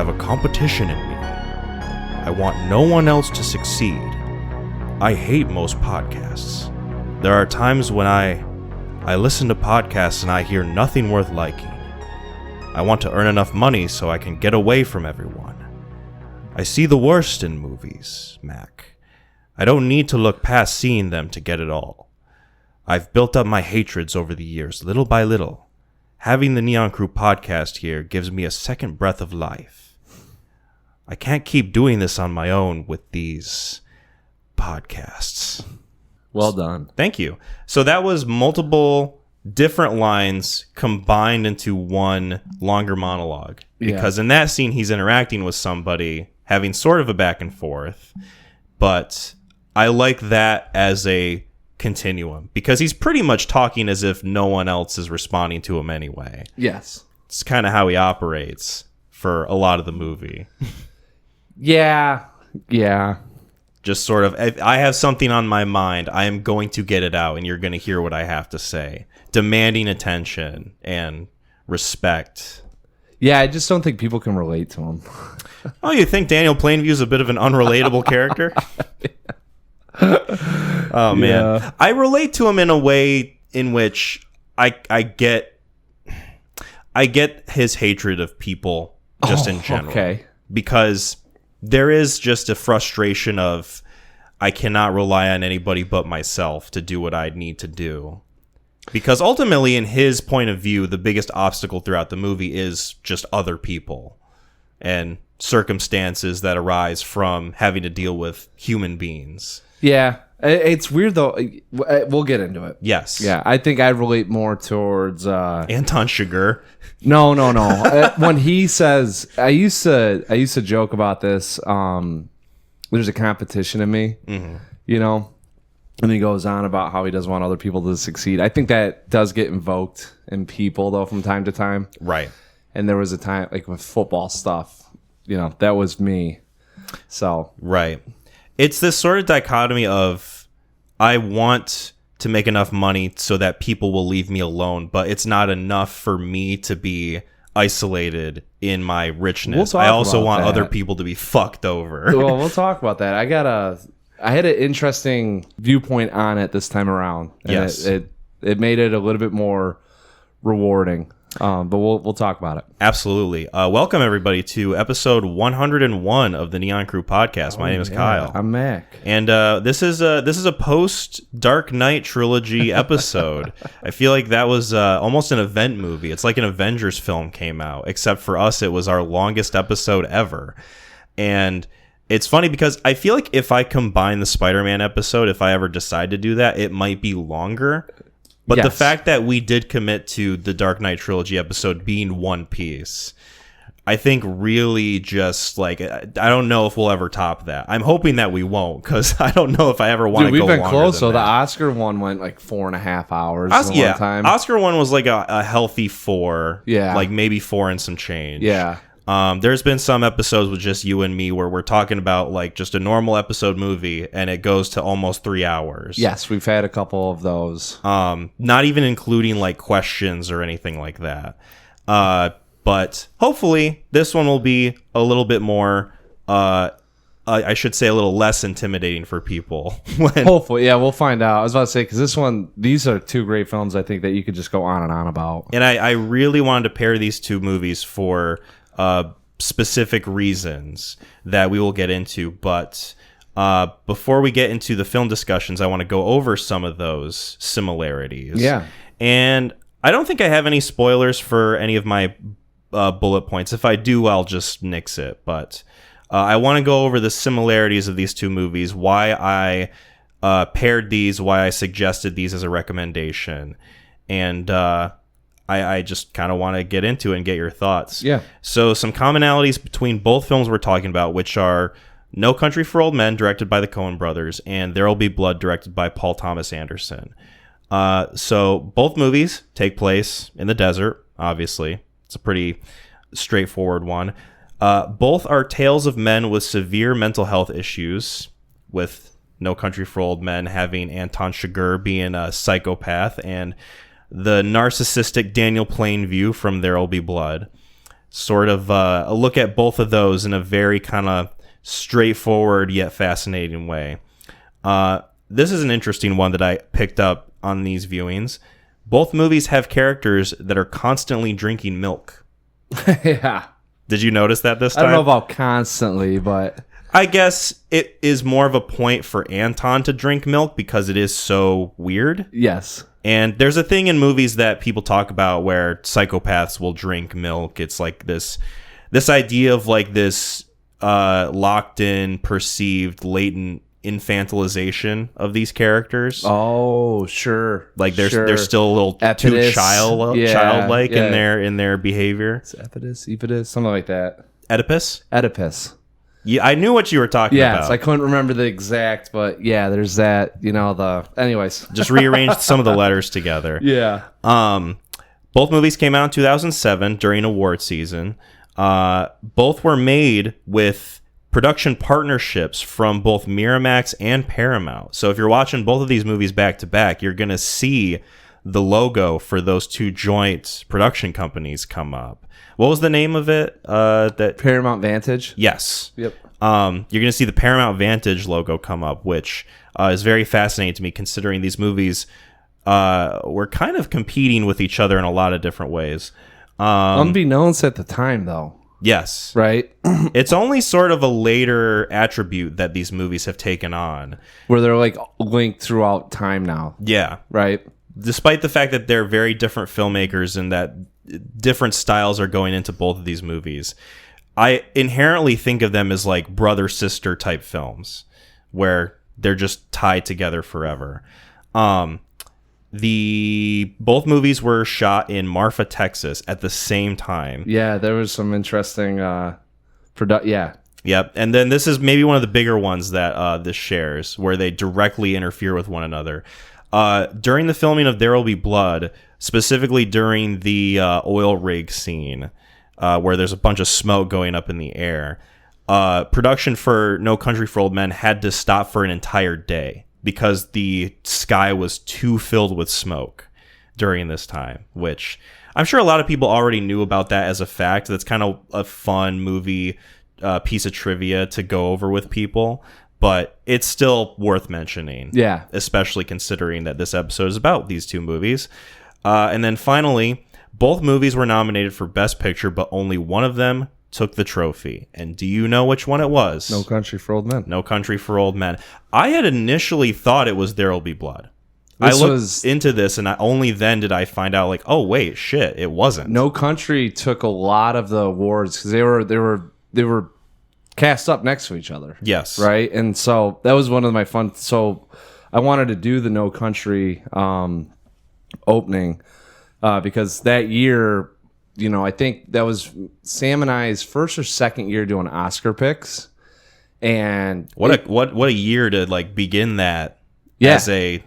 have a competition in me. I want no one else to succeed. I hate most podcasts. There are times when I listen to podcasts and I hear nothing worth liking. I want to earn enough money so I can get away from everyone. I see the worst in movies, Mac. I don't need to look past seeing them to get it all. I've built up my hatreds over the years, little by little. Having the Neon Crew podcast here gives me a second breath of life. I can't keep doing this on my own with these podcasts. Well done. Thank you. So that was multiple different lines combined into one longer monologue. Because in that scene, he's interacting with somebody, having sort of a back and forth. But I like that as a continuum, because he's pretty much talking as if no one else is responding to him anyway. Yes. It's kind of how he operates for a lot of the movie. Yeah. Just sort of, if I have something on my mind, I am going to get it out, and you're going to hear what I have to say. Demanding attention and respect. Yeah, I just don't think people can relate to him. Oh, you think Daniel Plainview is a bit of an unrelatable character? Oh, man. Yeah. I relate to him in a way in which I get his hatred of people just in general. Okay. Because there is just a frustration of, I cannot rely on anybody but myself to do what I need to do. Because ultimately, in his point of view, the biggest obstacle throughout the movie is just other people and circumstances that arise from having to deal with human beings. Yeah. It's weird, though. We'll get into it. Yes. Yeah, I think I relate more towards... Anton Chigurh. No. When he says... I used to joke about this. There's a competition in me, you know? And he goes on about how he doesn't want other people to succeed. I think that does get invoked in people, though, from time to time. Right. And there was a time, like with football stuff, you know, that was me. So... Right. It's this sort of dichotomy of, I want to make enough money so that people will leave me alone, but it's not enough for me to be isolated in my richness. I also want other people to be fucked over. Well, we'll talk about that. I had an interesting viewpoint on it this time around. And yes. It made it a little bit more rewarding. But we'll talk about it. Absolutely. Welcome everybody to episode 101 of the Neon Crew podcast. My name is Kyle. I'm Mac. And this is a post Dark Knight trilogy episode. I feel like that was almost an event movie. It's like an Avengers film came out, except for us, it was our longest episode ever. And it's funny because I feel like if I combine the Spider-Man episode, if I ever decide to do that, it might be longer. But the fact that we did commit to the Dark Knight trilogy episode being one piece, I think really just like, I don't know if we'll ever top that. I'm hoping that we won't, because I don't know if I ever want to go longer. We've been close. So the Oscar one went like 4.5 hours. Yeah, one time. Oscar one was like a healthy 4. Yeah, like maybe 4 and some change. Yeah. There's been some episodes with just you and me where we're talking about like just a normal episode movie and it goes to almost 3 hours. Yes, we've had a couple of those. Not even including like questions or anything like that. But hopefully this one will be a little bit more, I should say a little less intimidating for people. Hopefully, yeah, we'll find out. I was about to say, because these are two great films I think that you could just go on and on about. And I really wanted to pair these two movies for specific reasons that we will get into, but before we get into the film discussions, I want to go over some of those similarities. Yeah. And I don't think I have any spoilers for any of my bullet points. If I do, I'll just nix it. But I want to go over the similarities of these two movies, why I paired these, why I suggested these as a recommendation, and I just kind of want to get into it and get your thoughts. Yeah. So some commonalities between both films we're talking about, which are No Country for Old Men, directed by the Coen brothers, and There'll Be Blood, directed by Paul Thomas Anderson. So both movies take place in the desert, obviously. It's a pretty straightforward one. Both are tales of men with severe mental health issues, with No Country for Old Men having Anton Chigurh being a psychopath, and the narcissistic Daniel Plainview from There'll Be Blood. sort of a look at both of those in a very kind of straightforward yet fascinating way. This is an interesting one that I picked up on these viewings. Both movies have characters that are constantly drinking milk. Yeah. Did you notice that this time? I don't know about constantly, but I guess it is more of a point for Anton to drink milk because it is so weird. yes. And there's a thing in movies that people talk about where psychopaths will drink milk. It's like this idea of like this locked in, perceived, latent infantilization of these characters. Oh, sure. Like they're still a little too childlike in their behavior. It's Oedipus, something like that. Oedipus. Yeah, I knew what you were talking about. Yes, I couldn't remember the exact, but yeah, there's that. Anyways, just rearranged some of the letters together. Yeah. Both movies came out in 2007 during award season. Both were made with production partnerships from both Miramax and Paramount. So if you're watching both of these movies back to back, you're going to see the logo for those two joint production companies come up. What was the name of it? That Paramount Vantage? Yes. Yep. You're going to see the Paramount Vantage logo come up, which is very fascinating to me considering these movies were kind of competing with each other in a lot of different ways. Unbeknownst at the time, though. Yes. Right? It's only sort of a later attribute that these movies have taken on. Where they're like linked throughout time now. Yeah. Right? Despite the fact that they're very different filmmakers and that different styles are going into both of these movies, I inherently think of them as like brother-sister type films where they're just tied together forever. Both movies were shot in Marfa, Texas at the same time. Yeah, there was some interesting yeah. Yep. And then this is maybe one of the bigger ones that this shares, where they directly interfere with one another. During the filming of There Will Be Blood, specifically during the oil rig scene, where there's a bunch of smoke going up in the air, production for No Country for Old Men had to stop for an entire day because the sky was too filled with smoke during this time, which I'm sure a lot of people already knew about that as a fact. That's kind of a fun movie piece of trivia to go over with people, but it's still worth mentioning. Yeah. Especially considering that this episode is about these two movies. And then finally, both movies were nominated for Best Picture, but only one of them took the trophy. And do you know which one it was? No Country for Old Men. No Country for Old Men. I had initially thought it was There Will Be Blood. I looked into this, and only then did I find out, like, oh wait, shit, it wasn't. No Country took a lot of the awards because they were cast up next to each other. Yes. Right, and so that was one of my fun. So I wanted to do the No Country opening because that year, I think that was Sam and I's first or second year doing Oscar picks, and what a year to like begin that. Yeah.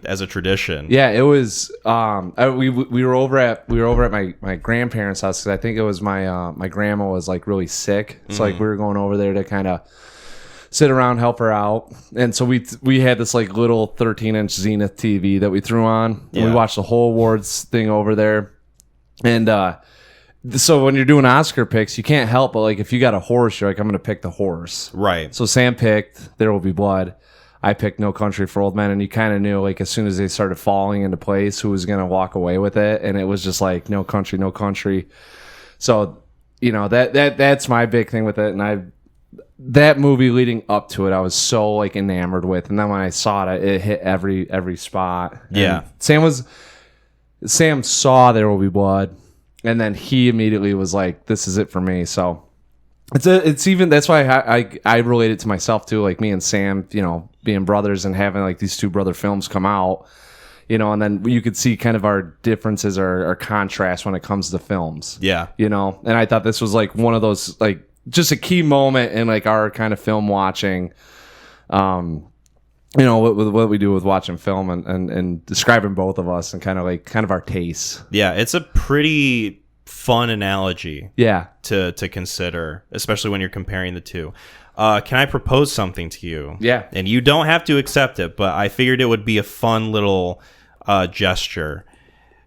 As a tradition. Yeah, it was. We were over at my grandparents' house because I think it was my grandma was like really sick. So like we were going over there to kind of sit around, help her out, and so we had this like little 13-inch Zenith TV that we threw on. And we watched the whole awards thing over there, and so when you're doing Oscar picks, you can't help but like if you got a horse, you're like I'm gonna pick the horse. Right. So Sam picked There Will Be Blood. I picked No Country for Old Men, and you kind of knew, like, as soon as they started falling into place, who was going to walk away with it, and it was just like, no country, no country. So, that's my big thing with it, and that movie leading up to it, I was so, like, enamored with, and then when I saw it, it hit every spot. Yeah. And Sam saw There Will Be Blood, and then he immediately was like, this is it for me, so... It's even that's why I relate it to myself too, like me and Sam, being brothers and having like these two brother films come out, and then you could see kind of our differences or our contrast when it comes to films. Yeah. And I thought this was like one of those like just a key moment in like our kind of film watching, what we do with watching film and describing both of us and kind of our tastes. Yeah, it's a pretty fun analogy to consider, especially when you're comparing the two. Can I propose something to you? Yeah. And you don't have to accept it, but I figured it would be a fun little gesture.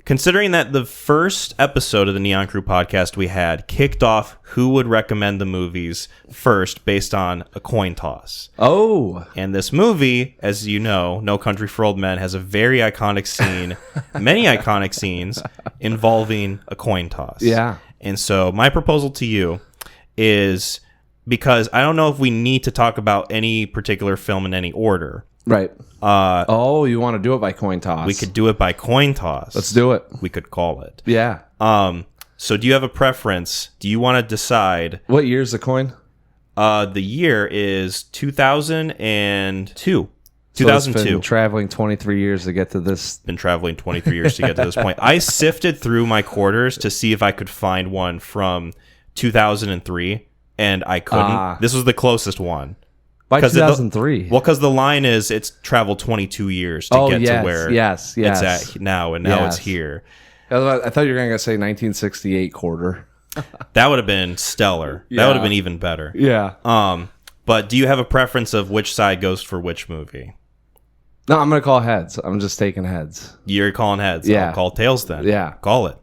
considering that the first episode of the Neon Crew podcast we had kicked off who would recommend the movies first based on a coin toss. Oh. And this movie, as you know, No Country for Old Men, has a very iconic scene, many iconic scenes involving a coin toss. Yeah. And so my proposal to you is, because I don't know if we need to talk about any particular film in any order. Right. You want to do it by coin toss? We could do it by coin toss. Let's do it. We could call it. Yeah. So do you have a preference? Do you want to decide? What year's the coin? The year is 2002. So 2002. it's been traveling 23 years to get to this. Been traveling 23 years to get to this point. I sifted through my quarters to see if I could find one from 2003, and I couldn't. This was the closest one. By 2003. Because the line is it's traveled 22 years to get to where it's at now, and now it's here. I thought you were going to say 1968 quarter. That would have been stellar. Yeah. That would have been even better. Yeah. But do you have a preference of which side goes for which movie? No, I'm going to call heads. I'm just taking heads. You're calling heads. Yeah. I'll call tails then. Yeah. Call it.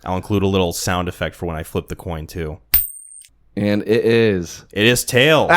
I'll include a little sound effect for when I flip the coin too. And it is. It is tails.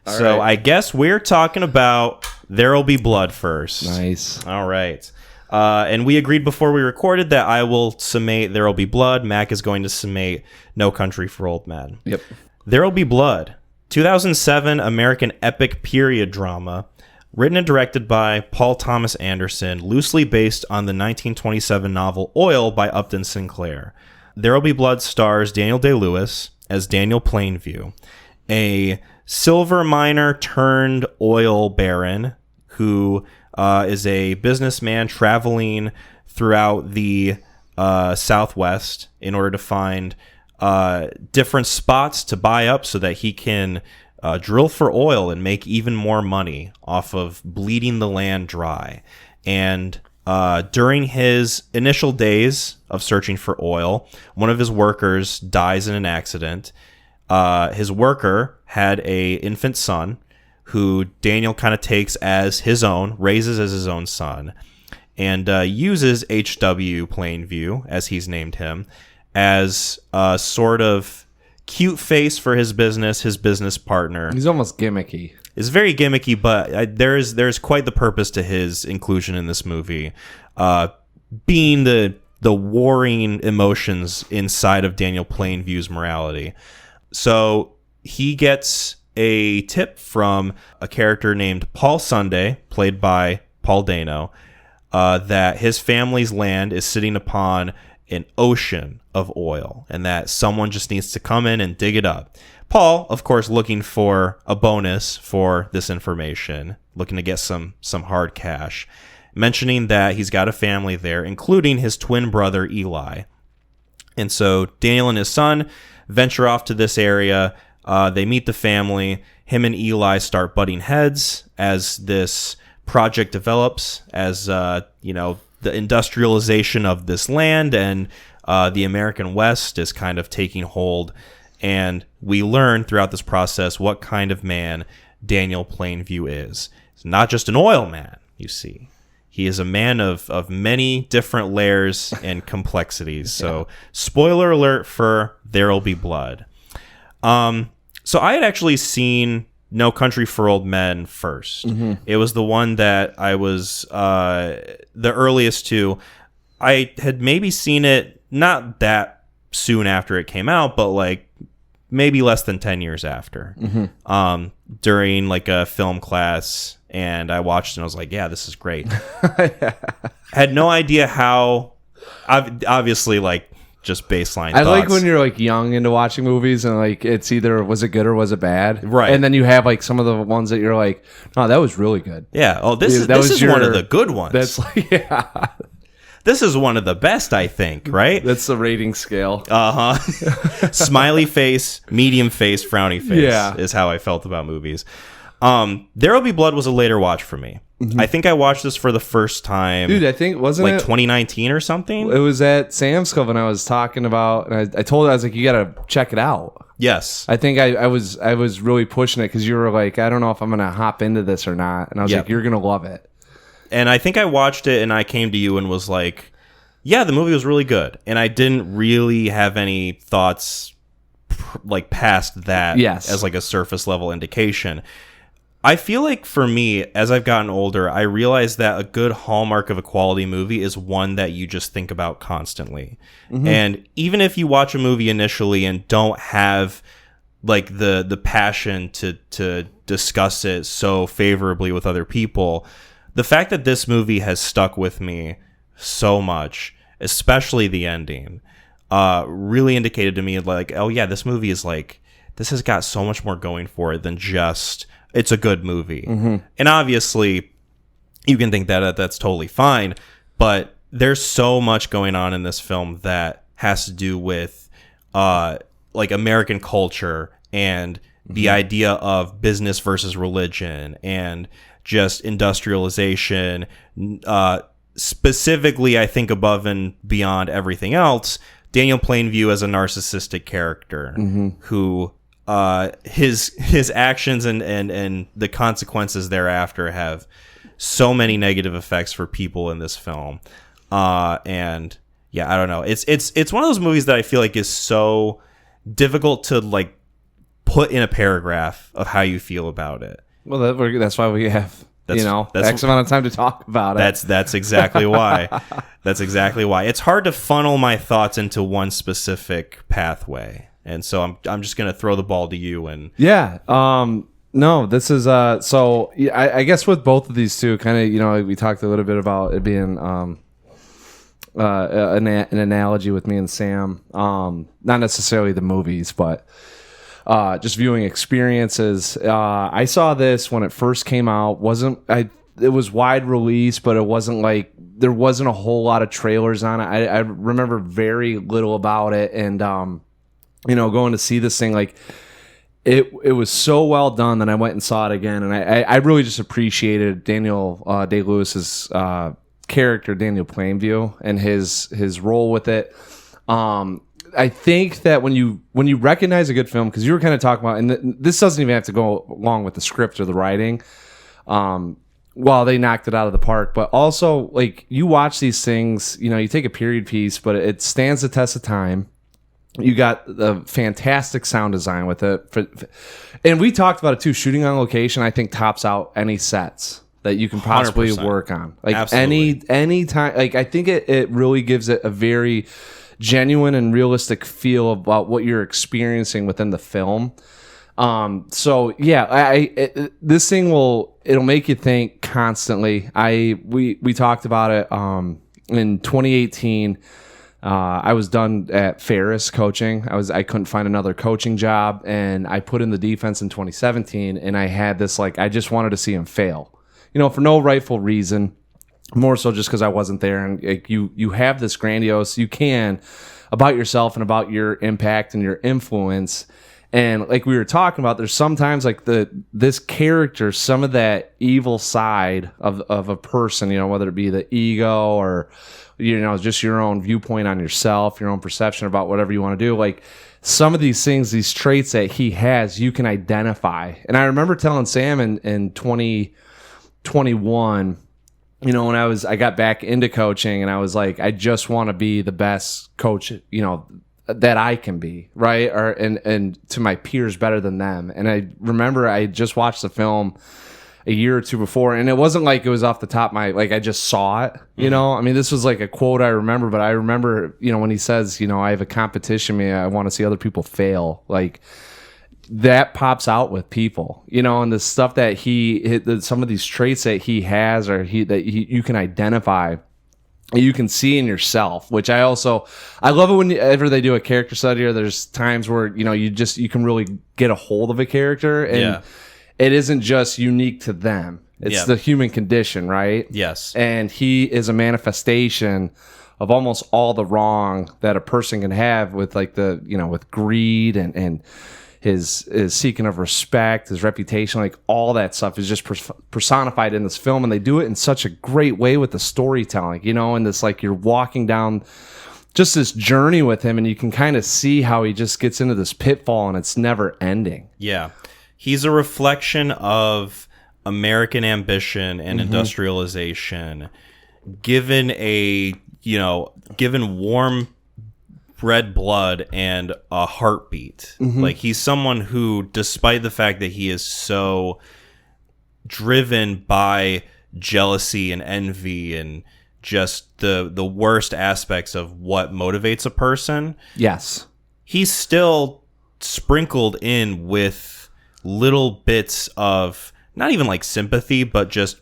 So I guess we're talking about There'll Be Blood first. Nice. All right. And we agreed before we recorded that I will summate There'll Be Blood. Mac is going to summate No Country for Old Men. Yep. There'll Be Blood. 2007 American epic period drama. Written and directed by Paul Thomas Anderson, loosely based on the 1927 novel Oil by Upton Sinclair. There'll Be Blood stars Daniel Day-Lewis as Daniel Plainview, a silver miner turned oil baron who is a businessman traveling throughout the Southwest in order to find different spots to buy up so that he can drill for oil and make even more money off of bleeding the land dry. And during his initial days of searching for oil, one of his workers dies in an accident. His worker had a infant son who Daniel kind of takes as his own, raises as his own son, and uses H.W. Plainview, as he's named him, as a sort of cute face for his business partner. He's almost gimmicky. It's very gimmicky, but there's quite the purpose to his inclusion in this movie, being the warring emotions inside of Daniel Plainview's morality. So he gets a tip from a character named Paul Sunday, played by Paul Dano, that his family's land is sitting upon an ocean of oil and that someone just needs to come in and dig it up. Paul, of course, looking for a bonus for this information, looking to get some hard cash, mentioning that he's got a family there, including his twin brother, Eli. And so Daniel and his son venture off to this area. They meet the family. Him and Eli start butting heads as this project develops, as the industrialization of this land and the American West is kind of taking hold. And we learn throughout this process what kind of man Daniel Plainview is. He's not just an oil man, you see. He is a man of many different layers and complexities. So, spoiler alert for There'll Be Blood. So I had actually seen No Country for Old Men first. Mm-hmm. It was the one that I was the earliest to. I had maybe seen it not that soon after it came out, but like maybe less than 10 years after. Mm-hmm. During like a film class, and I watched it and I was like, yeah, this is great. Had no idea how, obviously, like, just baseline I thoughts. like when you're like young into watching movies and like it's either was it good or was it bad, right? And then you have like some of the ones that you're like, no, that was really good. Yeah. Oh, this is one of the good ones. That's like, yeah. This is one of the best, I think. Right? That's the rating scale. Smiley face, medium face, frowny face. Yeah. Is how I felt about movies. There'll Be Blood was a later watch for me. Mm-hmm. I think I watched this for the first time. Dude, I think, wasn't like it 2019 or something? It was at Sam's Club and I was talking about, and I told her, I was like, you got to check it out. Yes. I think I was really pushing it because you were like, I don't know if I'm going to hop into this or not. And I was like, you're going to love it. And I think I watched it and I came to you and was like, Yeah, the movie was really good, and I didn't really have any thoughts like past that as like a surface level indication. I feel like for me, as I've gotten older, I realize that a good hallmark of a quality movie is one that you just think about constantly. And even if you watch a movie initially and don't have like the passion to discuss it so favorably with other people, the fact that this movie has stuck with me so much, especially the ending, really indicated to me like, oh yeah, this movie is like, this has got so much more going for it than just it's a good movie. And obviously you can think that that's totally fine, but there's so much going on in this film that has to do with like American culture and the idea of business versus religion and just industrialization, specifically I think above and beyond everything else, Daniel Plainview as a narcissistic character who his actions and the consequences thereafter have so many negative effects for people in this film. And yeah, I don't know. It's one of those movies that I feel like is so difficult to like put in a paragraph of how you feel about it. Well, that's why we have X amount of time to talk about it. That's exactly why. That's exactly why. It's hard to funnel my thoughts into one specific pathway. And so I'm just going to throw the ball to you. And no, this is so I guess with both of these two, kind of, we talked a little bit about it being an analogy with me and Sam, not necessarily the movies, but just viewing experiences. I saw this when it first came out. It was wide release, but it wasn't like there wasn't a whole lot of trailers on it. I remember very little about it, and going to see this thing, like it was so well done that I went and saw it again, and I really just appreciated Daniel Day-Lewis's character, Daniel Plainview, and his role with it. I think that when you recognize a good film, because you were kind of talking about, and this doesn't even have to go along with the script or the writing, well, they knocked it out of the park, but also like you watch these things, you take a period piece, but it stands the test of time. You got the fantastic sound design with it, and we talked about it too. Shooting on location, I think, tops out any sets that you can possibly 100%. Work on. Like Absolutely. any time, like I think it really gives it a very genuine and realistic feel about what you're experiencing within the film. So yeah, this thing it'll make you think constantly. We talked about it in 2018. I was done at Ferris coaching. I couldn't find another coaching job, and I put in the defense in 2017, and I had this, like, I just wanted to see him fail, for no rightful reason, more so just because I wasn't there. And like, you have this grandiose, you can, about yourself and about your impact and your influence. And like we were talking about, there's sometimes like this character, some of that evil side of a person, whether it be the ego or just your own viewpoint on yourself, your own perception about whatever you want to do. Like some of these things, these traits that he has, you can identify. And I remember telling Sam in 2021, when I got back into coaching, and I was like, I just want to be the best coach, that I can be, right? And to my peers better than them. And I remember I just watched the film a year or two before, and it wasn't like it was off the top of I just saw it, I mean, this was like a quote I remember, but I remember, when he says, I have a competition, I want to see other people fail, like that pops out with people, and the stuff that some of these traits that he has, or you can identify, you can see in yourself, which I love it whenever they do a character study, or there's times where, you can really get a hold of a character, and it isn't just unique to them. It's the human condition, right? Yes. And he is a manifestation of almost all the wrong that a person can have with like with greed and his seeking of respect, his reputation, like all that stuff is just personified in this film. And they do it in such a great way with the storytelling, and this, like, you're walking down just this journey with him, and you can kind of see how he just gets into this pitfall, and it's never ending. Yeah. He's a reflection of American ambition and industrialization given a given warm red blood and a heartbeat. Like, he's someone who, despite the fact that he is so driven by jealousy and envy and just the worst aspects of what motivates a person, yes, he's still sprinkled in with little bits of not even like sympathy, but just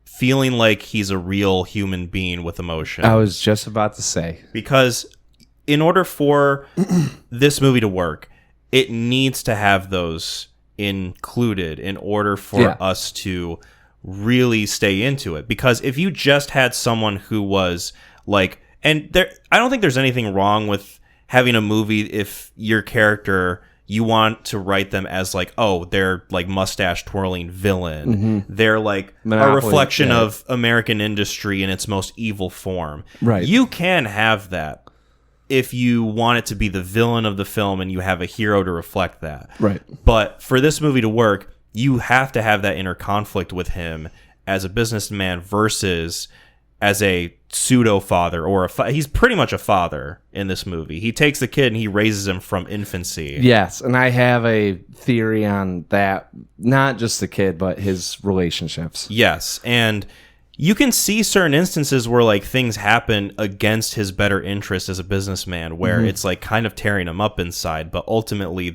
feeling like he's a real human being with emotion. I was just about to say, because in order for this movie to work, it needs to have those included in order for us to really stay into it. Because if you just had someone who was like, and there, I don't think there's anything wrong with having a movie if your character, you want to write them as like, oh, they're like mustache twirling villain. They're like a reflection of American industry in its most evil form. Right. You can have that if you want it to be the villain of the film and you have a hero to reflect that. Right. But for this movie to work, you have to have that inner conflict with him as a businessman versus as a pseudo father, or he's pretty much a father in this movie. He takes the kid and he raises him from infancy. Yes, and I have a theory on that, not just the kid, but his relationships. Yes, and you can see certain instances where like things happen against his better interest as a businessman, where it's like kind of tearing him up inside, but ultimately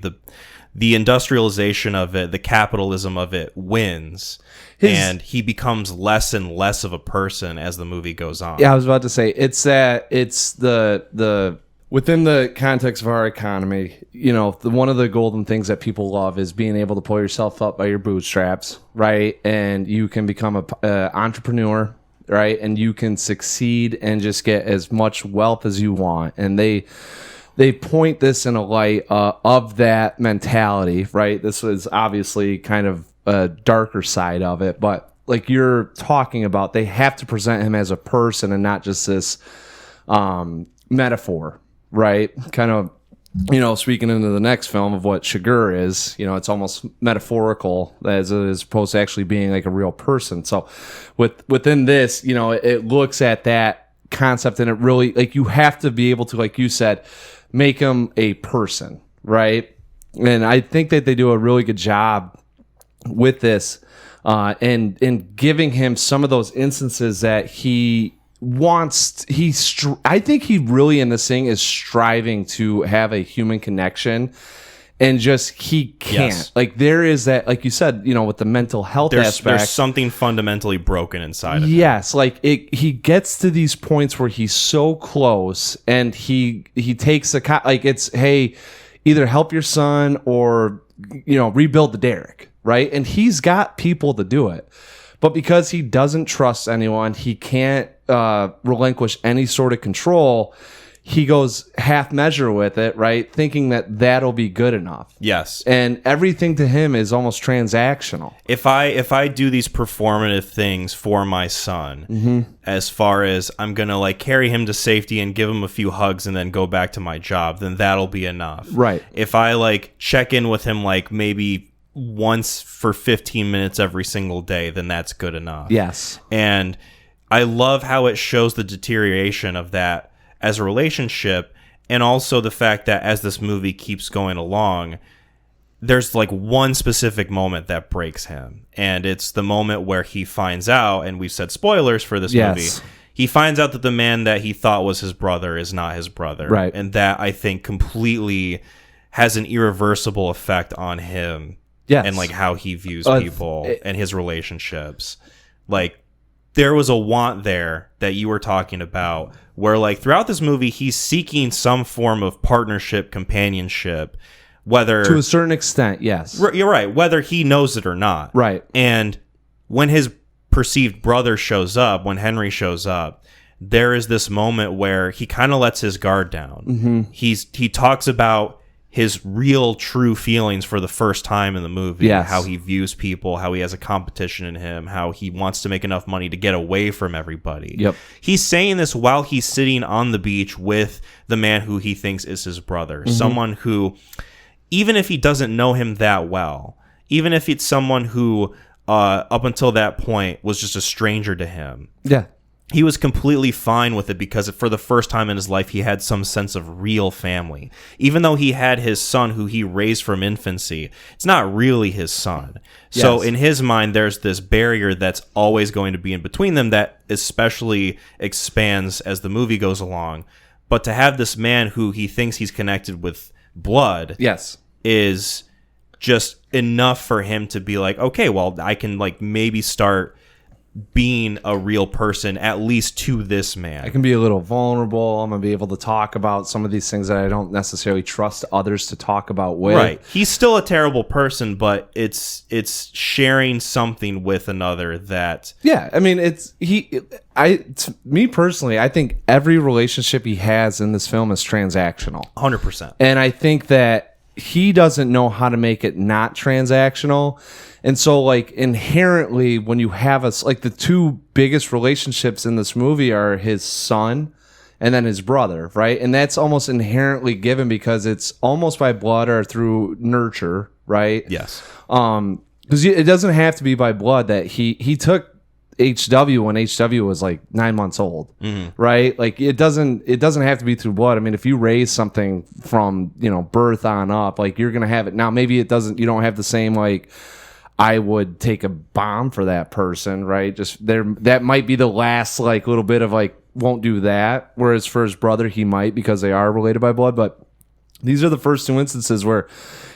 the industrialization of it, the capitalism of it wins, and he becomes less and less of a person as the movie goes on. Yeah, I was about to say, it's the within the context of our economy, one of the golden things that people love is being able to pull yourself up by your bootstraps, right? And you can become an entrepreneur, right? And you can succeed and just get as much wealth as you want. And they point this in a light of that mentality, right? This was obviously kind of a darker side of it, but like you're talking about, they have to present him as a person and not just this metaphor, right? Kind of, speaking into the next film of what Shigur is, it's almost metaphorical as opposed to actually being like a real person. So within this, it looks at that concept, and it really, like, you have to be able to, like you said, make him a person, right? And I think that they do a really good job with this, and giving him some of those instances that he wants. I think he really in this thing is striving to have a human connection, and just he can't. Yes. Like, there is that, like you said, with the mental health aspect. There's something fundamentally broken inside of him. Yes, like he gets to these points where he's so close, and he takes like, it's, hey, either help your son or rebuild the derrick, right? And he's got people to do it, but because he doesn't trust anyone, he can't relinquish any sort of control. He goes half measure with it, right? Thinking that that'll be good enough. Yes. And everything to him is almost transactional. If I do these performative things for my son, as far as I'm going to like carry him to safety and give him a few hugs and then go back to my job, then that'll be enough. Right. If I like check in with him like maybe once for 15 minutes every single day, then that's good enough. Yes. And I love how it shows the deterioration of that as a relationship, and also the fact that as this movie keeps going along, there's like one specific moment that breaks him, and it's the moment where he finds out, and we've said spoilers for this movie, he finds out that the man that he thought was his brother is not his brother, right? And that, I think, completely has an irreversible effect on him, and like how he views people and his relationships. Like, there was a want there that you were talking about, where like throughout this movie, he's seeking some form of partnership, companionship, whether to a certain extent, yes. You're right, whether he knows it or not. Right. And when his perceived brother shows up, when Henry shows up, there is this moment where he kind of lets his guard down. He talks about his real true feelings for the first time in the movie, how he views people, how he has a competition in him, how he wants to make enough money to get away from everybody. Yep. He's saying this while he's sitting on the beach with the man who he thinks is his brother, someone who, even if he doesn't know him that well, even if it's someone who up until that point was just a stranger to him. Yeah. he was completely fine with it because for the first time in his life, he had some sense of real family. Even though he had his son who he raised from infancy, it's not really his son. So in his mind, there's this barrier that's always going to be in between them that especially expands as the movie goes along. But to have this man who he thinks he's connected with blood is just enough for him to be like, okay, well, I can like maybe start being a real person, at least to this man. I can be a little vulnerable. I'm going to be able to talk about some of these things that I don't necessarily trust others to talk about with. Right. He's still a terrible person, but it's sharing something with another that... Yeah, I mean, me personally, I think every relationship he has in this film is transactional. 100%. And I think that he doesn't know how to make it not transactional. And so, like, inherently, when you have like the two biggest relationships in this movie are his son and then his brother, right? And that's almost inherently given because it's almost by blood or through nurture, right? Yes. Because it doesn't have to be by blood that he took HW when HW was like 9 months old, right? Like it doesn't have to be through blood. I mean, if you raise something from birth on up, like you're gonna have it. Now, maybe it doesn't. You don't have the same like. I would take a bomb for that person, right? Just there, that might be the last like little bit of like won't do that. Whereas for his brother, he might because they are related by blood. But these are the first two instances where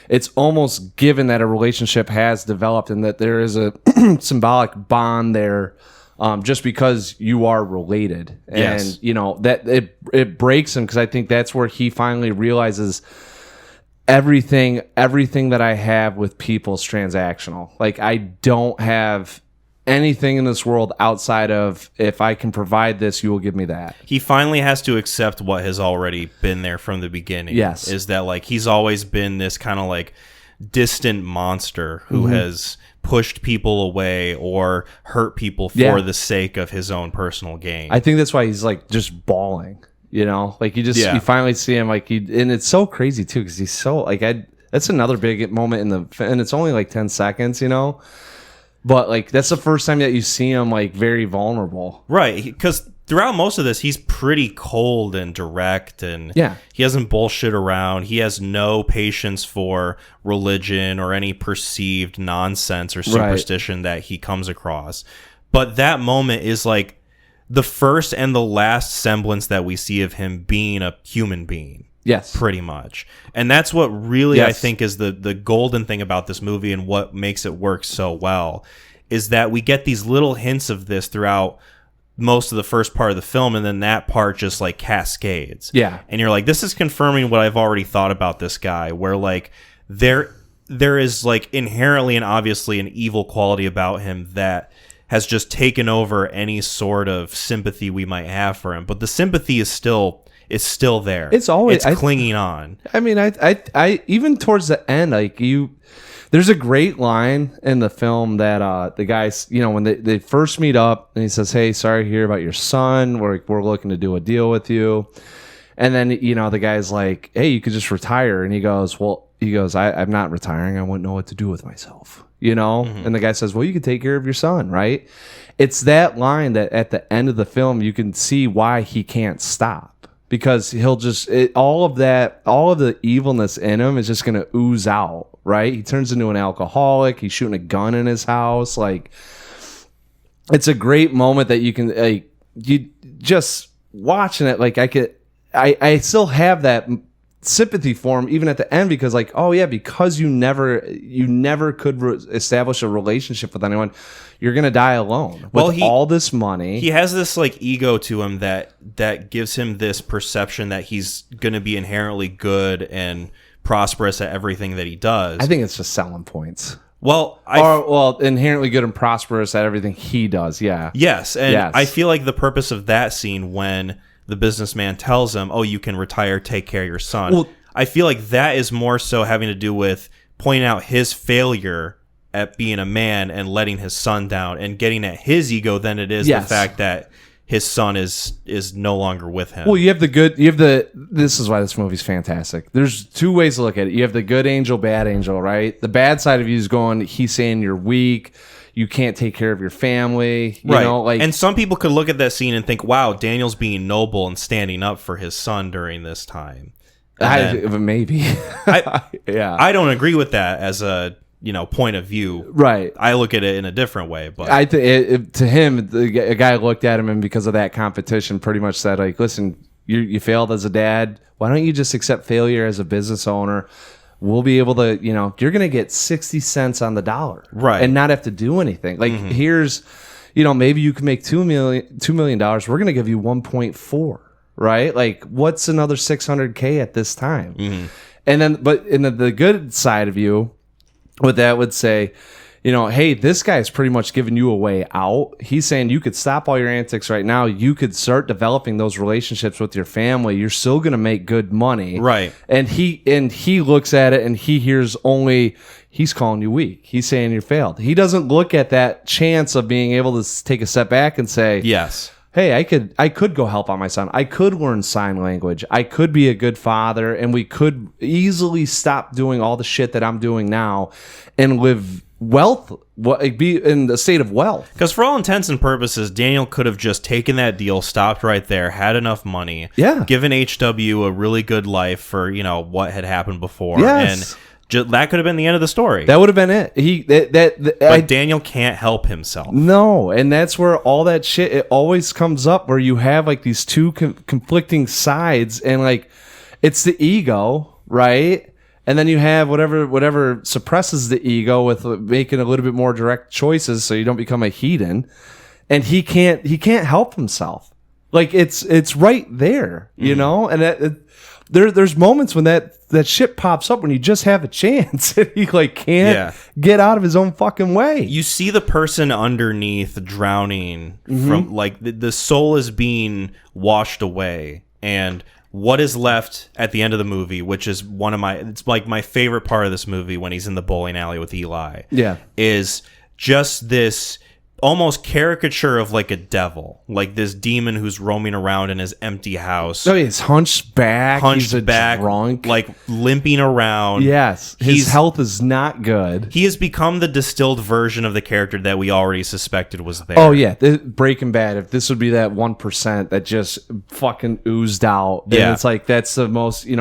it's almost given that a relationship has developed and that there is a symbolic bond there, just because you are related. Yes. And that it breaks him because I think that's where he finally realizes. Everything that I have with people is transactional. Like I don't have anything in this world outside of if I can provide this, you will give me that. He finally has to accept what has already been there from the beginning. Yes. Is that like he's always been this kind of like distant monster who has pushed people away or hurt people for the sake of his own personal gain. I think that's why he's like just bawling. Like you finally see him like and it's so crazy too because he's so like that's another big moment and it's only like 10 seconds, but like that's the first time that you see him like very vulnerable, right? Because throughout most of this, he's pretty cold and direct, and he doesn't bullshit around. He has no patience for religion or any perceived nonsense or superstition that he comes across. But that moment is like the first and the last semblance that we see of him being a human being. Yes. Pretty much. And that's what really I think is the golden thing about this movie and what makes it work so well is that we get these little hints of this throughout most of the first part of the film, and then that part just like cascades. Yeah. And you're like, this is confirming what I've already thought about this guy, where like there is like inherently and obviously an evil quality about him that has just taken over any sort of sympathy we might have for him. But the sympathy is still there. It's always clinging on. I mean, I even towards the end, like there's a great line in the film that the guys, when they first meet up and he says, "Hey, sorry to hear about your son. We're looking to do a deal with you." And then, the guy's like, "Hey, you could just retire." And he goes, I'm not retiring. I wouldn't know what to do with myself. And the guy says, well, you can take care of your son, right? It's that line that at the end of the film, you can see why he can't stop because he'll just, all of the evilness in him is just going to ooze out, right? He turns into an alcoholic. He's shooting a gun in his house. Like, it's a great moment that you can, like, you just watching it. Like I still have that sympathy for him even at the end because like, oh yeah, because you never could establish a relationship with anyone, you're gonna die alone with all this money. He has this like ego to him that gives him this perception that he's gonna be inherently good and prosperous at everything that he does. I think it's just selling points. Well, inherently good and prosperous at everything he does. Yeah. Yes, and I feel like the purpose of that scene when the businessman tells him, "Oh, you can retire, take care of your son." Well, I feel like that is more so having to do with pointing out his failure at being a man and letting his son down and getting at his ego than it is the fact that his son is no longer with him. Well, this is why this movie's fantastic. There's two ways to look at it. You have the good angel, bad angel, right? The bad side of you is going, he's saying you're weak. you can't take care of your family. You right. know, like, and some people could look at that scene and think, wow, Daniel's being noble and standing up for his son during this time. Maybe. I don't agree with that as a point of view. Right. I look at it in a different way. But I to him, a guy looked at him and because of that competition, pretty much said, like, listen, you failed as a dad. Why don't you just accept failure as a business owner? We'll be able to, you're going to get 60 cents on the dollar, right, and not have to do anything. Like, here's, maybe you can make $2 million. We're going to give you 1.4. Right? Like, what's another $600K at this time? And then, but in the good side of you, what that would say, hey, this guy's pretty much giving you a way out. He's saying you could stop all your antics right now. You could start developing those relationships with your family. You're still going to make good money. Right. And he looks at it and he hears only, he's calling you weak. He's saying you failed. He doesn't look at that chance of being able to take a step back and say, yes, hey, I could go help out my son. I could learn sign language. I could be a good father, and we could easily stop doing all the shit that I'm doing now and live be in the state of wealth. Because for all intents and purposes, Daniel could have just taken that deal, stopped right there, had enough money, given HW a really good life for what had happened before, and that could have been the end of the story. That would have been it. But Daniel can't help himself. No, and that's where all that shit, it always comes up where you have like these two conflicting sides, and like it's the ego, right? And then you have whatever suppresses the ego with making a little bit more direct choices so you don't become a heathen. And he can't help himself. Like it's right there, and there's moments when that shit pops up when you just have a chance and he like can't get out of his own fucking way. You see the person underneath drowning from like the soul is being washed away, and what is left at the end of the movie, which is it's like my favorite part of this movie when he's in the bowling alley with Eli, is just this almost caricature of like a devil, like this demon who's roaming around in his empty house. So he's hunched back, he's drunk, like limping around. Yes, his health is not good. He has become the distilled version of the character that we already suspected was there. Oh yeah, Breaking Bad. If this would be that 1% that just fucking oozed out, then it's like that's the most, the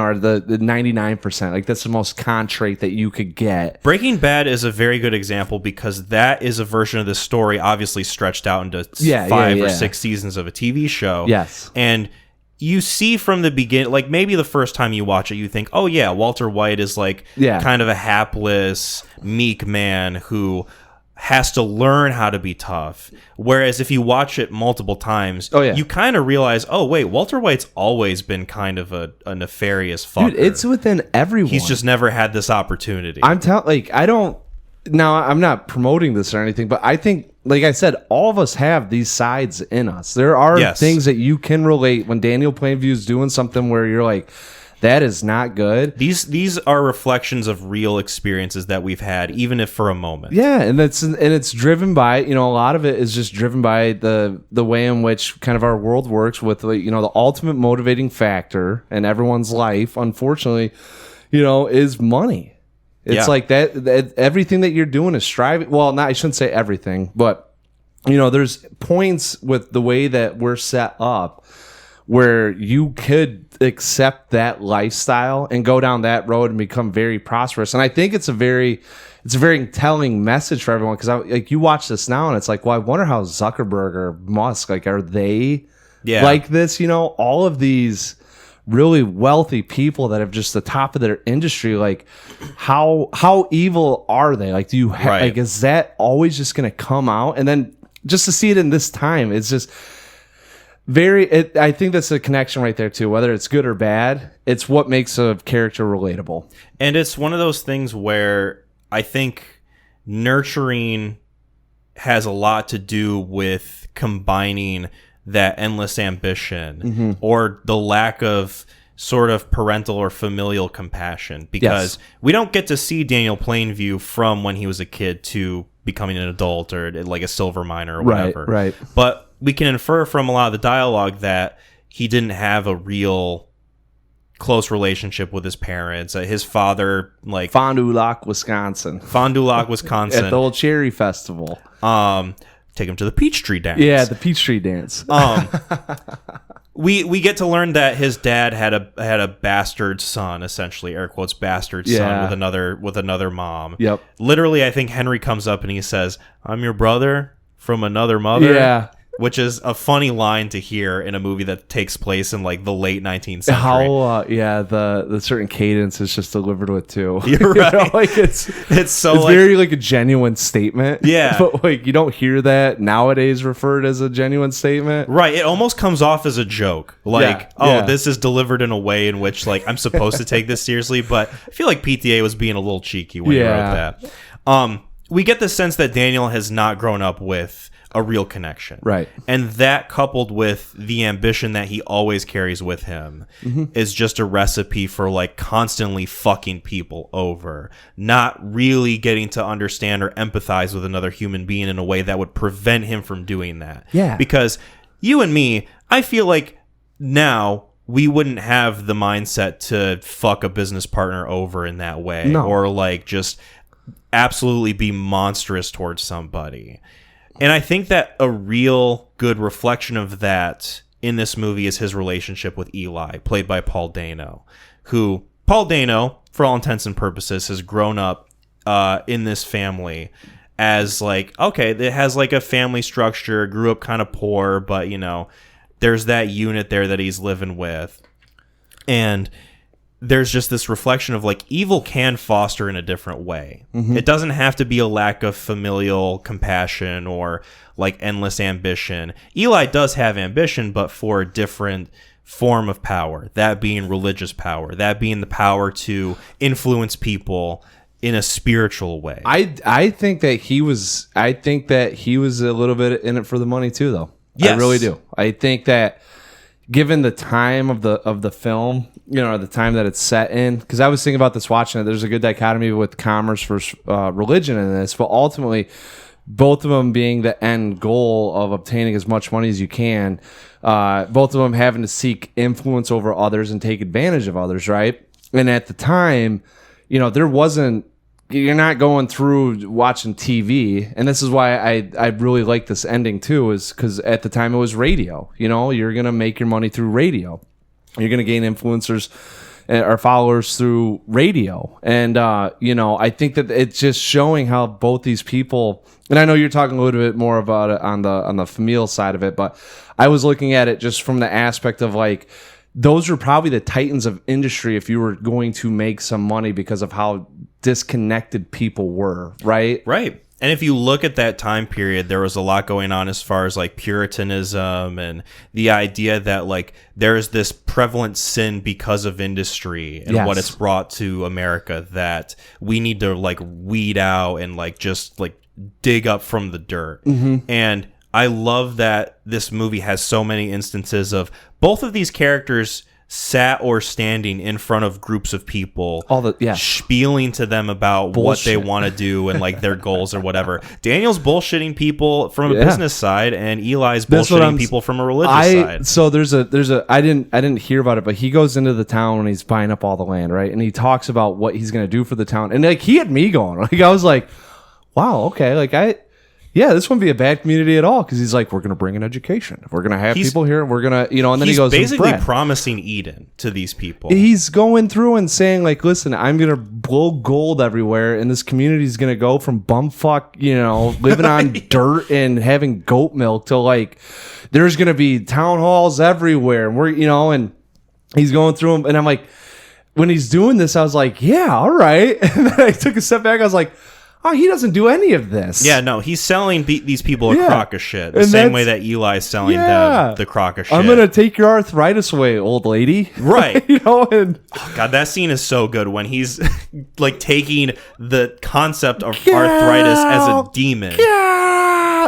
99%. Like that's the most contrite that you could get. Breaking Bad is a very good example because that is a version of this story obviously stretched out into 5 or 6 seasons of a TV show. Yes. And you see from the beginning, like maybe the first time you watch it, you think, oh yeah, Walter White is like kind of a hapless, meek man who has to learn how to be tough. Whereas if you watch it multiple times, you kind of realize, oh wait, Walter White's always been kind of a nefarious fucker. Dude, it's within everyone. He's just never had this opportunity. Now, I'm not promoting this or anything, but I think, like I said, all of us have these sides in us. There are things that you can relate when Daniel Plainview is doing something where you're like, that is not good. These are reflections of real experiences that we've had, even if for a moment. Yeah, and it's driven by, a lot of it is just driven by the way in which kind of our world works with, the ultimate motivating factor in everyone's life, unfortunately, is money. It's like that everything that you're doing is striving. Well, I shouldn't say everything, but there's points with the way that we're set up where you could accept that lifestyle and go down that road and become very prosperous. And I think it's a very telling message for everyone, because you watch this now and it's like, well, I wonder how Zuckerberg or Musk, like, are they like this? All of these really wealthy people that have just the top of their industry, like how evil are they? Like, do you like, is that always just going to come out? And then just to see it in this time, it's just I think that's a connection right there too. Whether it's good or bad, it's what makes a character relatable. And it's one of those things where I think nurturing has a lot to do with combining that endless ambition or the lack of sort of parental or familial compassion, because we don't get to see Daniel Plainview from when he was a kid to becoming an adult or like a silver miner or whatever. Right. But we can infer from a lot of the dialogue that he didn't have a real close relationship with his parents. His father, like Fond du Lac, Wisconsin. Wisconsin. At the old Cherry Festival. Take him to the Peachtree Dance. Yeah, the Peachtree Dance. We get to learn that his dad had a bastard son, essentially, air quotes, bastard son with another mom. Yep. Literally, I think Henry comes up and he says, "I'm your brother from another mother." Yeah. Which is a funny line to hear in a movie that takes place in like the late 19th century. How the certain cadence is just delivered with too. You're right. You know, like it's like, very like a genuine statement. Yeah. But like you don't hear that nowadays referred as a genuine statement. Right. It almost comes off as a joke. Like, this is delivered in a way in which like I'm supposed to take this seriously, but I feel like PTA was being a little cheeky when he wrote that. We get the sense that Daniel has not grown up with a real connection. Right. And that coupled with the ambition that he always carries with him is just a recipe for like constantly fucking people over, not really getting to understand or empathize with another human being in a way that would prevent him from doing that. Yeah. Because you and me, I feel like now we wouldn't have the mindset to fuck a business partner over in that way. No. Or like just absolutely be monstrous towards somebody. And I think that a real good reflection of that in this movie is his relationship with Eli, played by Paul Dano, who, Paul Dano, for all intents and purposes, has grown up in this family as like, okay, it has like a family structure, grew up kind of poor, but, you know, there's that unit there that he's living with. And there's just this reflection of like evil can foster in a different way. It doesn't have to be a lack of familial compassion or like endless ambition. Eli does have ambition, but for a different form of power, that being religious power, that being the power to influence people in a spiritual way. I think that he was a little bit in it for the money too, though. Yes. I really do. I think that given the time of the film, you know, the time that it's set in, because I was thinking about this watching it, there's a good dichotomy with commerce versus religion in this, but ultimately both of them being the end goal of obtaining as much money as you can, both of them having to seek influence over others and take advantage of others, right? And at the time, you know, you're not going through watching TV, and this is why I really like this ending too, is because at the time it was radio. You know, you're gonna make your money through radio. You're gonna gain influencers or followers through radio, and you know, I think that it's just showing how both these people. And I know you're talking a little bit more about it on the familial side of it, but I was looking at it just from the aspect of like, those are probably the titans of industry if you were going to make some money because of how disconnected people were, right? Right. And if you look at that time period, there was a lot going on as far as like Puritanism and the idea that like there is this prevalent sin because of industry and what it's brought to America that we need to like weed out and like just like dig up from the dirt. And I love that this movie has so many instances of both of these characters sat or standing in front of groups of people, spieling to them about what they want to do and like their goals or whatever. Daniel's bullshitting people from a business side, and Eli's bullshitting people from a religious side. So there's a I didn't hear about it, but he goes into the town when he's buying up all the land, right? And he talks about what he's gonna do for the town, and like he had me going, like I was like, wow, okay, like this wouldn't be a bad community at all, because he's like, we're going to bring an education. We're going to have people here. We're going to, you know, and then he goes, he's basically promising Eden to these people. He's going through and saying like, listen, I'm going to blow gold everywhere, and this community is going to go from bumfuck, you know, living on dirt and having goat milk to like, there's going to be town halls everywhere. And we're, you know, and he's going through them. And I'm like, when he's doing this, I was like, yeah, all right. And then I took a step back. I was like, oh, he doesn't do any of this. Yeah, no, he's selling these people a crock of shit. The same way that Eli's selling them the crock of shit. I'm going to take your arthritis away, old lady. Right. You know, and God, that scene is so good when he's like taking the concept of arthritis as a demon.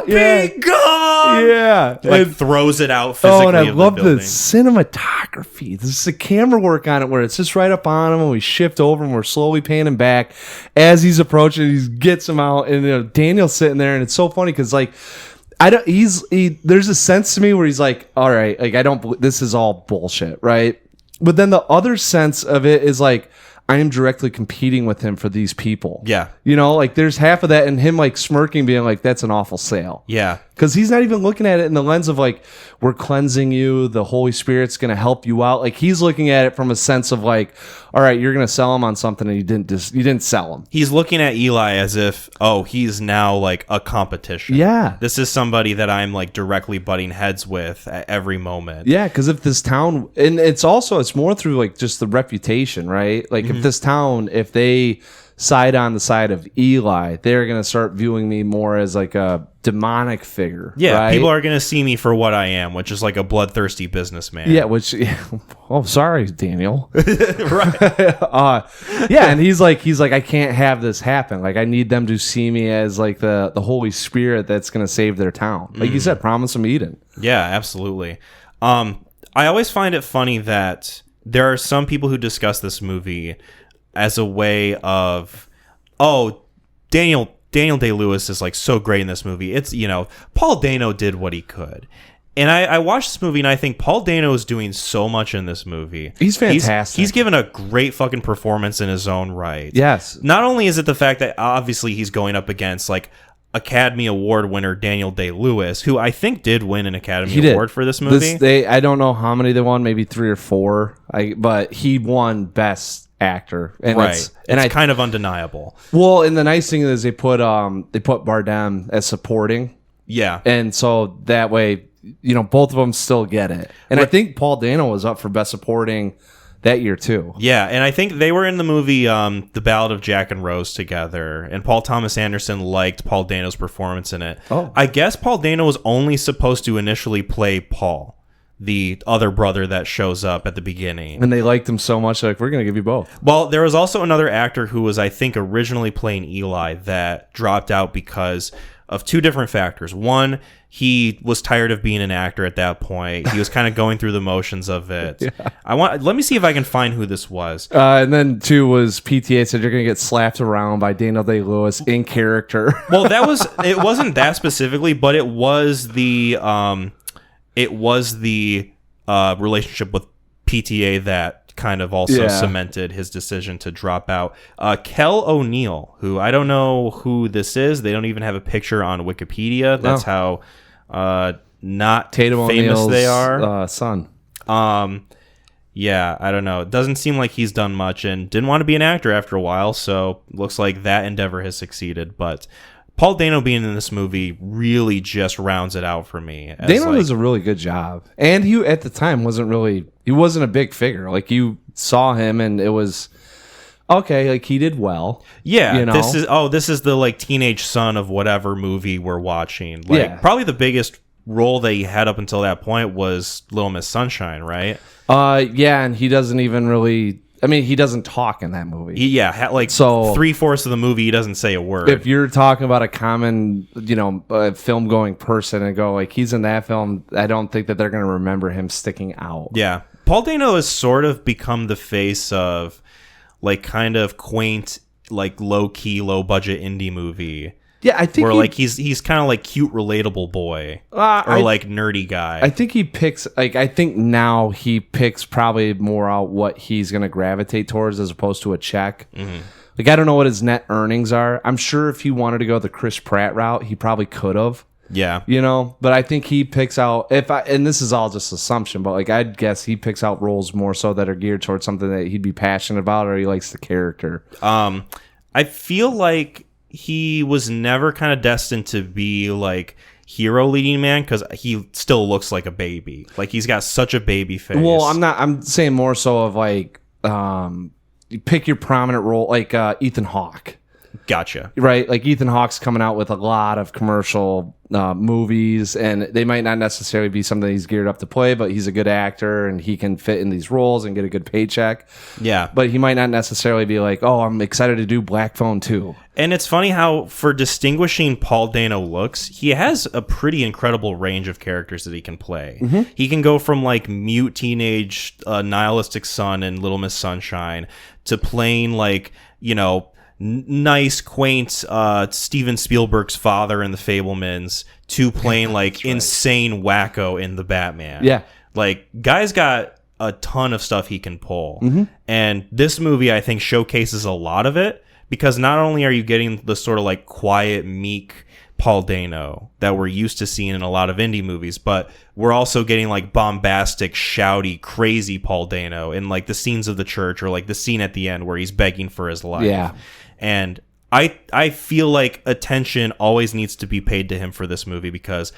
Be gone! Yeah. Like throws it out physically. Oh, and I love the cinematography. This is the camera work on it where it's just right up on him, and we shift over and we're slowly panning back as he's approaching. He gets him out, and you know, Daniel's sitting there, and it's so funny because like there's a sense to me where he's like, all right, like this is all bullshit, right? But then the other sense of it is like, I am directly competing with him for these people. Yeah. You know, like there's half of that and him like smirking, being like, that's an awful sale. Yeah. Because he's not even looking at it in the lens of like, we're cleansing you. The Holy Spirit's going to help you out. Like he's looking at it from a sense of like, all right, you're going to sell him on something and you didn't sell him. He's looking at Eli as if, oh, he's now like a competition. Yeah. This is somebody that I'm like directly butting heads with at every moment. Yeah. Because if this town, and it's more through like just the reputation, right? Like if this town, if they side on the side of Eli, they're going to start viewing me more as like a demonic figure. Yeah, right? people are going to see me for what I am, which is like a bloodthirsty businessman. Yeah, oh, sorry, Daniel. Right. Yeah, and he's like, I can't have this happen. Like, I need them to see me as like the Holy Spirit that's going to save their town. Like you said, promise them Eden. Yeah, absolutely. I always find it funny that there are some people who discuss this movie as a way of, oh, Daniel Day-Lewis is like so great in this movie. It's, Paul Dano did what he could. And I watched this movie and I think Paul Dano is doing so much in this movie. He's fantastic. He's given a great fucking performance in his own right. Yes. Not only is it the fact that obviously he's going up against like Academy Award winner Daniel Day-Lewis, who I think did win an Academy Award for this movie. I don't know how many they won, maybe 3 or 4. But he won Best Actor, and right, it's kind of undeniable. Well, and the nice thing is they put Bardem as supporting, yeah, and so that way both of them still get it. And I think Paul Dano was up for Best Supporting that year too. Yeah, and I think they were in the movie The Ballad of Jack and Rose together, and Paul Thomas Anderson liked Paul Dano's performance in it. Oh, I guess Paul Dano was only supposed to initially play Paul, the other brother that shows up at the beginning. And they liked him so much, like, we're going to give you both. Well, there was also another actor who was, I think, originally playing Eli that dropped out because of 2 different factors. One, he was tired of being an actor at that point. He was kind of going through the motions of it. Yeah. Let me see if I can find who this was. And then 2 was PTA said you're going to get slapped around by Daniel Day-Lewis in character. Well, it wasn't that specifically, but it was the relationship with PTA that kind of also cemented his decision to drop out. Kel O'Neill, who I don't know who this is. They don't even have a picture on Wikipedia. That's how not Tatum famous O'Neill's they are. Son. Yeah, I don't know. It doesn't seem like he's done much and didn't want to be an actor after a while, so looks like that endeavor has succeeded. But Paul Dano being in this movie really just rounds it out for me. Dano does a really good job. And he, at the time, wasn't a big figure. Like, you saw him and it was, okay, like, he did well. Yeah, this is the, like, teenage son of whatever movie we're watching. Like, probably the biggest role that he had up until that point was Little Miss Sunshine, right? Yeah, and he does't even really... I mean, he doesn't talk in that movie. So 3/4 of the movie, he doesn't say a word. If you're talking about a common, film going person and go like he's in that film, I don't think that they're going to remember him sticking out. Yeah, Paul Dano has sort of become the face of, like, kind of quaint, like low key, low budget indie movie. Yeah, I think he's kind of like cute, relatable boy or like nerdy guy. I think he picks I think now he picks probably more out what he's going to gravitate towards as opposed to a check. Mm-hmm. Like, I don't know what his net earnings are. I'm sure if he wanted to go the Chris Pratt route, he probably could have. Yeah, but I think he picks out and this is all just assumption, but like I'd guess he picks out roles more so that are geared towards something that he'd be passionate about or he likes the character. I feel like he was never kind of destined to be like hero leading man because he still looks like a baby. Like, he's got such a baby face. Well, I'm saying more so of like you pick your prominent role, like Ethan Hawke. Gotcha. Right, like Ethan Hawke's coming out with a lot of commercial movies, and they might not necessarily be something he's geared up to play, but he's a good actor and he can fit in these roles and get a good paycheck. Yeah. But he might not necessarily be like, oh, I'm excited to do Black Phone 2. And it's funny how, for distinguishing Paul Dano looks, he has a pretty incredible range of characters that he can play. Mm-hmm. He can go from, like, mute teenage nihilistic son in Little Miss Sunshine to playing, like, nice, quaint Steven Spielberg's father in The Fabelmans to playing like insane wacko in The Batman. Yeah. Like, guy's got a ton of stuff he can pull. And this movie, I think, showcases a lot of it, because not only are you getting the sort of like quiet, meek Paul Dano that we're used to seeing in a lot of indie movies, but we're also getting like bombastic, shouty, crazy Paul Dano in like the scenes of the church, or like the scene at the end where he's begging for his life. Yeah. And I feel like attention always needs to be paid to him for this movie, because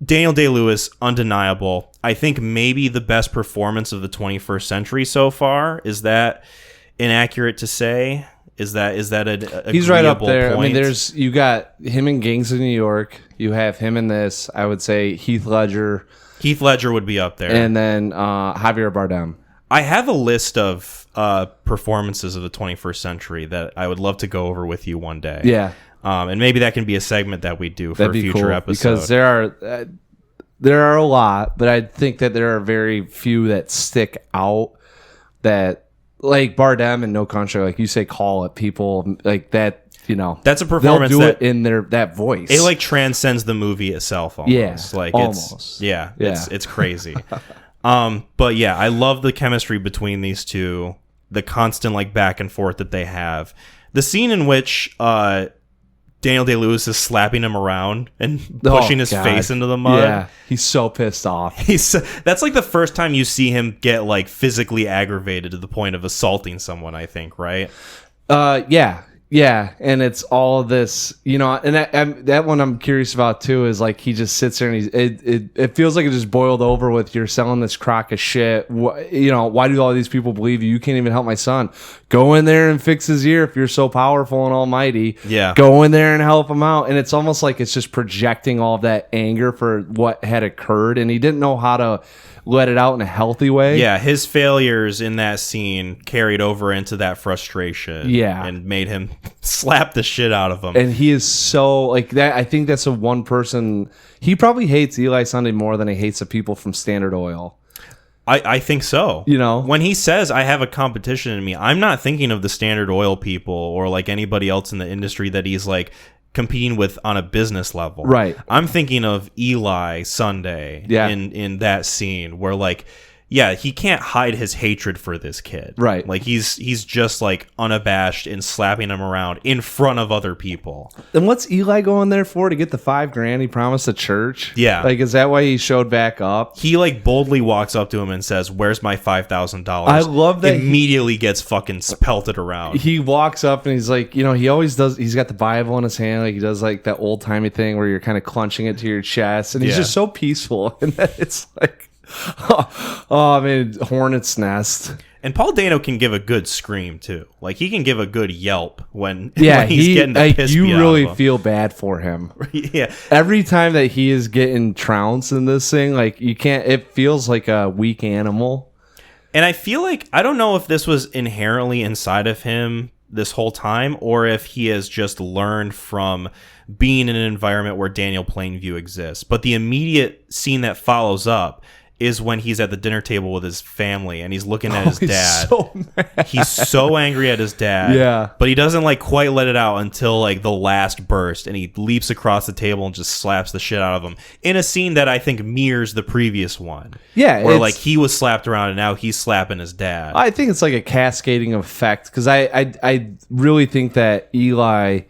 Daniel Day-Lewis, undeniable. I think maybe the best performance of the 21st century so far. Is that inaccurate to say? Is that a he's right up there? Point? I mean, you got him in Gangs of New York. You have him in this. I would say Heath Ledger. Heath Ledger would be up there, and then Javier Bardem. I have a list of performances of the 21st century that I would love to go over with you one day. Yeah, and maybe that can be a segment that we do for a future cool, episode. Because there are a lot, but I think that there are very few that stick out. That. Like Bardem and No Country, like you say, call it people like that. You know, that's a performance they'll do that it in that voice. It like transcends the movie itself. Almost. Yeah, like almost. It's crazy. But yeah, I love the chemistry between these two. The constant like back and forth that they have. The scene in which Daniel Day-Lewis is slapping him around and pushing his face into the mud. Yeah, he's so pissed off. That's like the first time you see him get like physically aggravated to the point of assaulting someone, I think, right? Yeah, and it's all of this, you know, and that one I'm curious about too is like he just sits there and it feels like it just boiled over with you're selling this crock of shit. You know, why do all these people believe you? You can't even help my son. Go in there and fix his ear if you're so powerful and almighty. Yeah. Go in there and help him out. And it's almost like it's just projecting all of that anger for what had occurred, and he didn't know how to let it out in a healthy way. Yeah, his failures in that scene carried over into that frustration. Yeah. And made him slap the shit out of him. And he is so like that. I think that's the one person he probably hates Eli Sunday more than he hates the people from Standard Oil. I think so. You know, when he says I have a competition in me, I'm not thinking of the Standard Oil people or like anybody else in the industry that he's like competing with on a business level. Right. I'm thinking of Eli Sunday in that scene where like, yeah, he can't hide his hatred for this kid. Right. Like he's just like unabashed in slapping him around in front of other people. And what's Eli going there for? To get the $5,000 he promised the church? Yeah. Like, is that why he showed back up? He like boldly walks up to him and says, "Where's my $5,000?" I love that. Immediately gets fucking pelted around. He walks up and he's like, you know, he always does. He's got the Bible in his hand. Like he does like that old timey thing where you're kind of clenching it to your chest. And he's just so peaceful. And it's like, oh, I mean, hornet's nest. And Paul Dano can give a good scream too. Like he can give a good yelp when he's getting the piss you beat really out of him. feel bad for him. Yeah. Every time that he is getting trounced in this thing, like you can't. It feels like a weak animal. And I feel like I don't know if this was inherently inside of him this whole time, or if he has just learned from being in an environment where Daniel Plainview exists. But the immediate scene that follows up is when he's at the dinner table with his family and he's looking at his dad. So mad. He's so angry at his dad. Yeah. But he doesn't like quite let it out until like the last burst, and he leaps across the table and just slaps the shit out of him in a scene that I think mirrors the previous one. Yeah. Where like he was slapped around and now he's slapping his dad. I think it's like a cascading effect because I really think that Eli,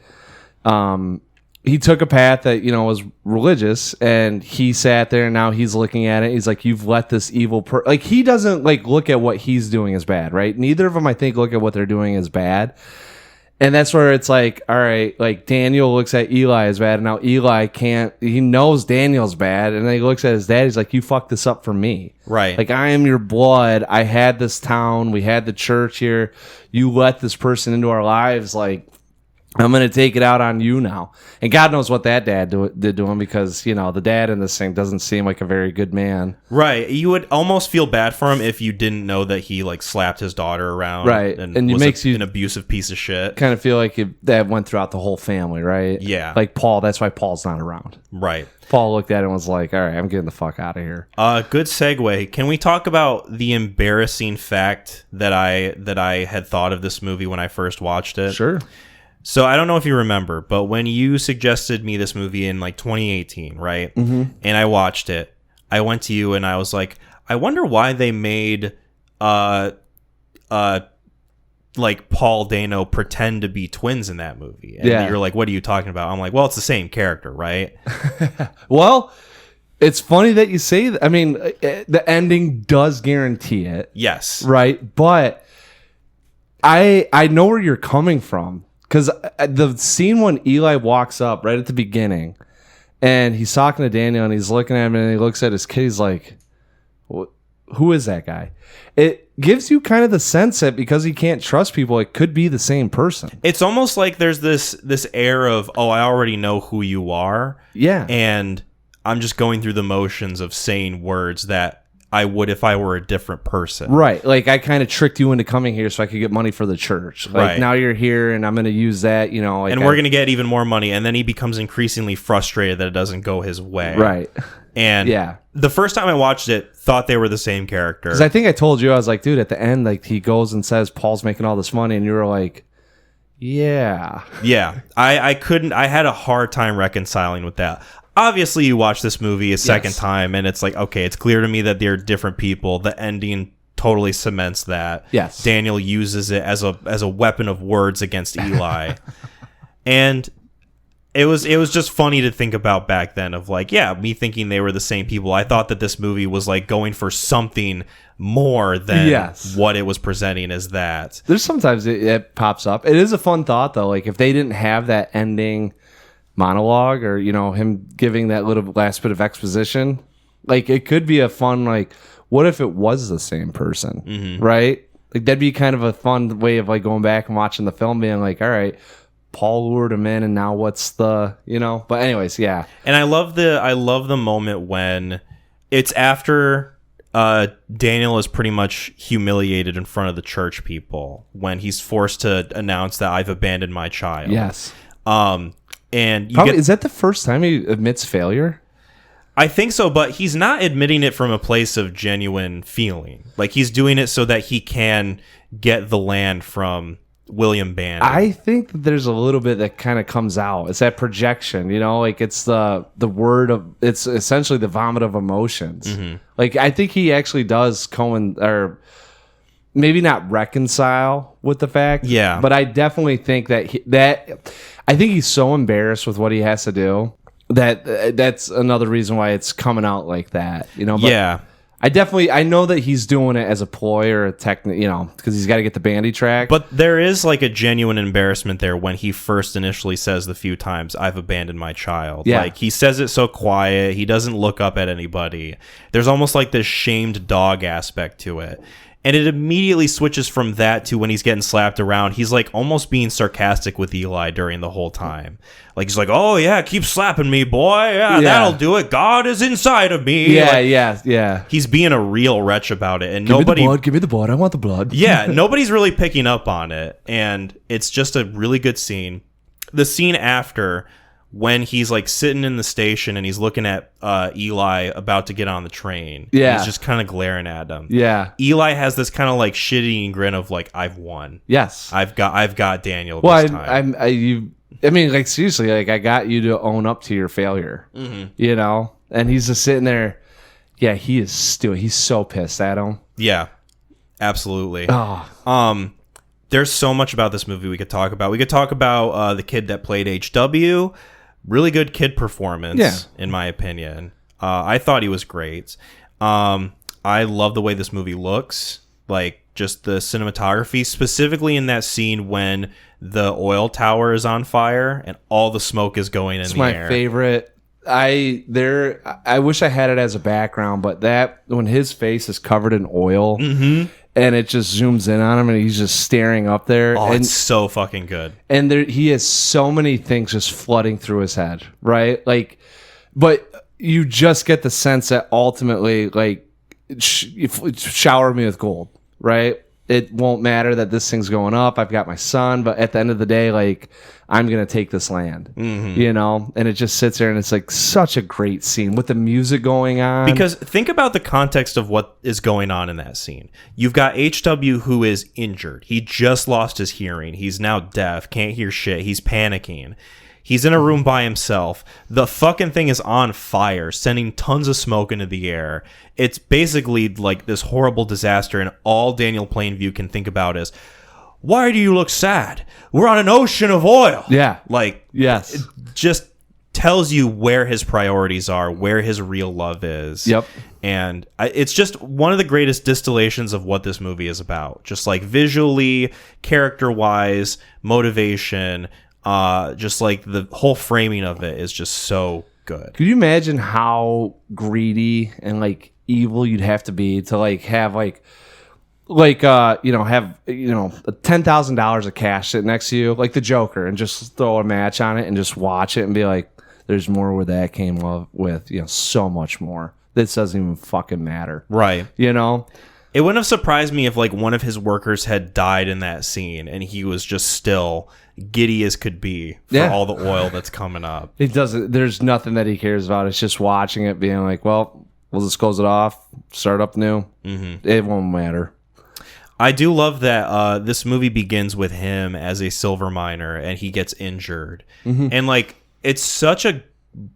he took a path that, you know, was religious, and he sat there and now he's looking at it. He's like, you've let this evil like he doesn't like look at what he's doing as bad, right? Neither of them, I think, look at what they're doing as bad. And that's where it's like, all right, like Daniel looks at Eli as bad, and now Eli can't, he knows Daniel's bad, and then he looks at his dad, he's like, you fucked this up for me. Right. Like, I am your blood. I had this town. We had the church here. You let this person into our lives. Like, I'm going to take it out on you now. And God knows what that dad did to him, because, you know, the dad in this thing doesn't seem like a very good man. Right. You would almost feel bad for him if you didn't know that he, like, slapped his daughter around. Right. And it was makes you an abusive piece of shit. Kind of feel like that went throughout the whole family, right? Yeah. Like Paul, that's why Paul's not around. Right. Paul looked at it and was like, all right, I'm getting the fuck out of here. Good segue. Can we talk about the embarrassing fact that I had thought of this movie when I first watched it? Sure. So I don't know if you remember, but when you suggested me this movie in like 2018, right? Mm-hmm. And I watched it, I went to you and I was like, I wonder why they made like Paul Dano pretend to be twins in that movie. And you're like, what are you talking about? I'm like, well, it's the same character, right? Well, it's funny that you say that. I mean, the ending does guarantee it. Yes. Right? But I know where you're coming from. Because the scene when Eli walks up right at the beginning and he's talking to Daniel and he's looking at him and he looks at his kid, he's like, who is that guy? It gives you kind of the sense that because he can't trust people, it could be the same person. It's almost like there's this air of, oh, I already know who you are. Yeah. And I'm just going through the motions of saying words that I would if I were a different person. Right. Like, I kind of tricked you into coming here so I could get money for the church. Like, right. Now you're here and I'm going to use that, you know. Like, and we're going to get even more money. And then he becomes increasingly frustrated that it doesn't go his way. Right. And the first time I watched it, thought they were the same character. Because I think I told you, I was like, dude, at the end, like, he goes and says Paul's making all this money. And you were like, yeah. Yeah. I had a hard time reconciling with that. Obviously, you watch this movie a second time, and it's like, okay, it's clear to me that they're different people. The ending totally cements that. Yes. Daniel uses it as a weapon of words against Eli. And it was just funny to think about back then of like, yeah, me thinking they were the same people. I thought that this movie was like going for something more than what it was presenting as that. There's sometimes it pops up. It is a fun thought, though. Like, if they didn't have that ending monologue or, you know, him giving that little last bit of exposition, like, it could be a fun, like, what if it was the same person, right? Like, that'd be kind of a fun way of like going back and watching the film being like, all right, Paul lured him in and now what's the, you know, but anyways, yeah. And I love the moment when it's after Daniel is pretty much humiliated in front of the church people when he's forced to announce that I've abandoned my child. Yes. And is that the first time he admits failure? I think so, but he's not admitting it from a place of genuine feeling. Like, he's doing it so that he can get the land from William Bannon. I think that there's a little bit that kind of comes out. It's that projection, you know, like it's the word of, it's essentially the vomit of emotions. Like, I think he actually does or maybe not reconcile with the fact. Yeah. But I definitely think I think he's so embarrassed with what he has to do that's another reason why it's coming out like that, you know. But yeah. I know that he's doing it as a ploy or a technique, you know, because he's got to get the bandy track. But there is like a genuine embarrassment there when he first initially says the few times, I've abandoned my child. Yeah. Like, he says it so quiet. He doesn't look up at anybody. There's almost like this shamed dog aspect to it. And it immediately switches from that to when he's getting slapped around. He's like almost being sarcastic with Eli during the whole time. Like, he's like, oh, yeah, keep slapping me, boy. Yeah, that'll do it. God is inside of me. Yeah, yeah. He's being a real wretch about it. And give me the blood. I want the blood. Yeah, nobody's really picking up on it. And it's just a really good scene. The scene after, when he's like sitting in the station and he's looking at Eli about to get on the train. Yeah. He's just kind of glaring at him. Yeah. Eli has this kind of like shitty grin of like, I've won. Yes. I've got Daniel this time. I mean, like, seriously, like, I got you to own up to your failure, you know? And he's just sitting there. Yeah, he is still, he's so pissed at him. Yeah, absolutely. Oh. There's so much about this movie we could talk about. We could talk about the kid that played HW. Really good kid performance, in my opinion. I thought he was great. I love the way this movie looks. Like, just the cinematography, specifically in that scene when the oil tower is on fire and all the smoke is going in the air. It's my favorite. I wish I had it as a background, but that when his face is covered in oil and it just zooms in on him and he's just staring up there. Oh, and it's so fucking good. And he has so many things just flooding through his head, right? Like, but you just get the sense that ultimately, like, shower me with gold, right? It won't matter that this thing's going up. I've got my son, but at the end of the day, like, I'm going to take this land, you know? And it just sits there and it's like such a great scene with the music going on. Because think about the context of what is going on in that scene. You've got HW who is injured. He just lost his hearing. He's now deaf, can't hear shit. He's panicking. He's in a room by himself. The fucking thing is on fire, sending tons of smoke into the air. It's basically like this horrible disaster, and all Daniel Plainview can think about is, why do you look sad? We're on an ocean of oil. Yeah. Like, yes. It just tells you where his priorities are, where his real love is. Yep. And it's just one of the greatest distillations of what this movie is about. Just like visually, character-wise, motivation, just like the whole framing of it is just so good. Could you imagine how greedy and like evil you'd have to be to like have have $10,000 of cash sitting next to you, like the Joker, and just throw a match on it and just watch it and be like, there's more where that came with, so much more. This doesn't even fucking matter. Right. It wouldn't have surprised me if like one of his workers had died in that scene and he was just still giddy as could be for all the oil that's coming up. It doesn't. There's nothing that he cares about. It's just watching it, being like, well, we'll just close it off, start up new. Mm-hmm. It won't matter. I do love that this movie begins with him as a silver miner and he gets injured. Mm-hmm. And like, it's such a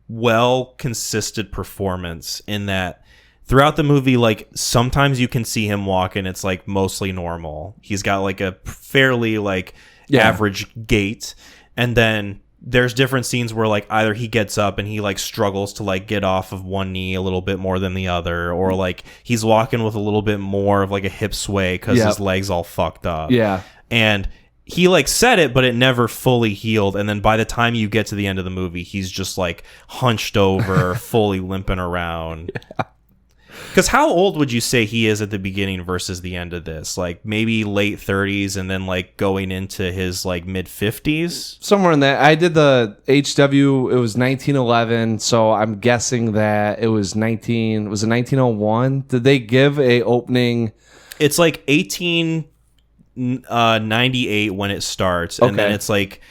well-consistent performance in that throughout the movie, like sometimes you can see him walk and it's like mostly normal. He's got like a fairly like average gait. And then there's different scenes where like either he gets up and he like struggles to like get off of one knee a little bit more than the other, or like he's walking with a little bit more of like a hip sway because his legs all fucked up. Yeah. And he like said it, but it never fully healed. And then by the time you get to the end of the movie, he's just like hunched over, fully limping around. Because how old would you say he is at the beginning versus the end of this? Like maybe late 30s and then like going into his like mid 50s? Somewhere in that. I did the HW, it was 1911, so I'm guessing that it was 1901? Did they give a opening? It's like 1898 when it starts, and then it's like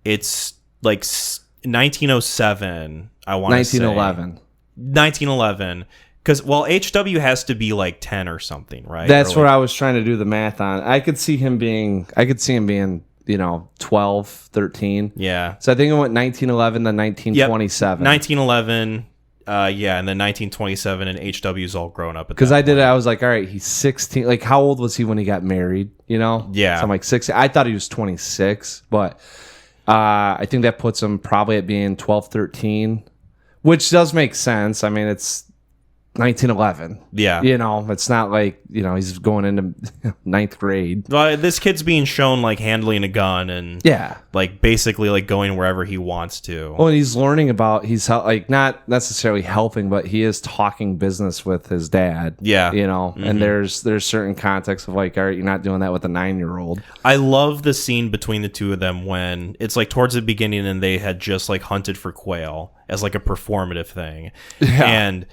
1907, I want to say. 1911. Because, HW has to be like 10 or something, right? That's what I was trying to do the math on. I could see him being, 12, 13. Yeah. So I think it went 1911 to 1927. 1911, and then 1927, and HW's all grown up. Because I did it, I was like, all right, he's 16. Like, how old was he when he got married? Yeah. So I'm like 16. I thought he was 26, but I think that puts him probably at being 12, 13, which does make sense. I mean, it's 1911. Yeah. It's not like, he's going into ninth grade. Well, this kid's being shown like handling a gun and like basically like going wherever he wants to. Well, and he's learning about, he's like not necessarily helping, but he is talking business with his dad. Yeah. Mm-hmm. And there's certain context of like, all right, you're not doing that with a 9-year-old. I love the scene between the two of them when it's like towards the beginning and they had just like hunted for quail as like a performative thing. Yeah. And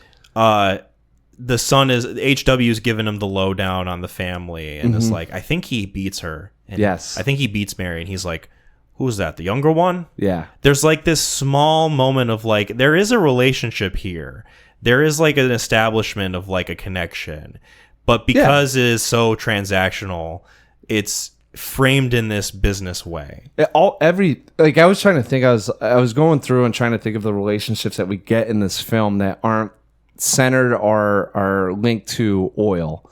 the son HW's giving him the lowdown on the family and is like, I think he beats her. And yes. I think he beats Mary. And he's like, who's that? The younger one? Yeah. There's like this small moment of like, there is a relationship here. There is like an establishment of like a connection. But because it is so transactional, it's framed in this business way. I was trying to think, I was going through and trying to think of the relationships that we get in this film that aren't centered or are linked to oil,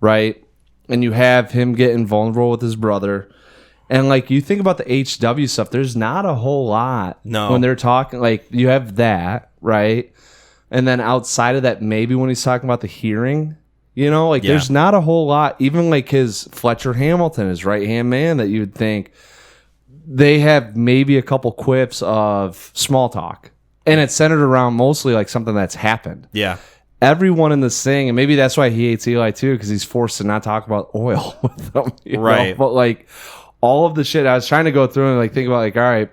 right? And you have him getting vulnerable with his brother, and like you think about the HW stuff, there's not a whole lot. No. When they're talking, like you have that, right? And then outside of that, maybe when he's talking about the hearing, there's not a whole lot. Even like his Fletcher Hamilton, his right hand man, that you would think they have maybe a couple quips of small talk. And it's centered around mostly like something that's happened. Yeah. Everyone in this thing, and maybe that's why he hates Eli too, because he's forced to not talk about oil with them. Right. But like all of the shit, I was trying to go through and like think about like, all right,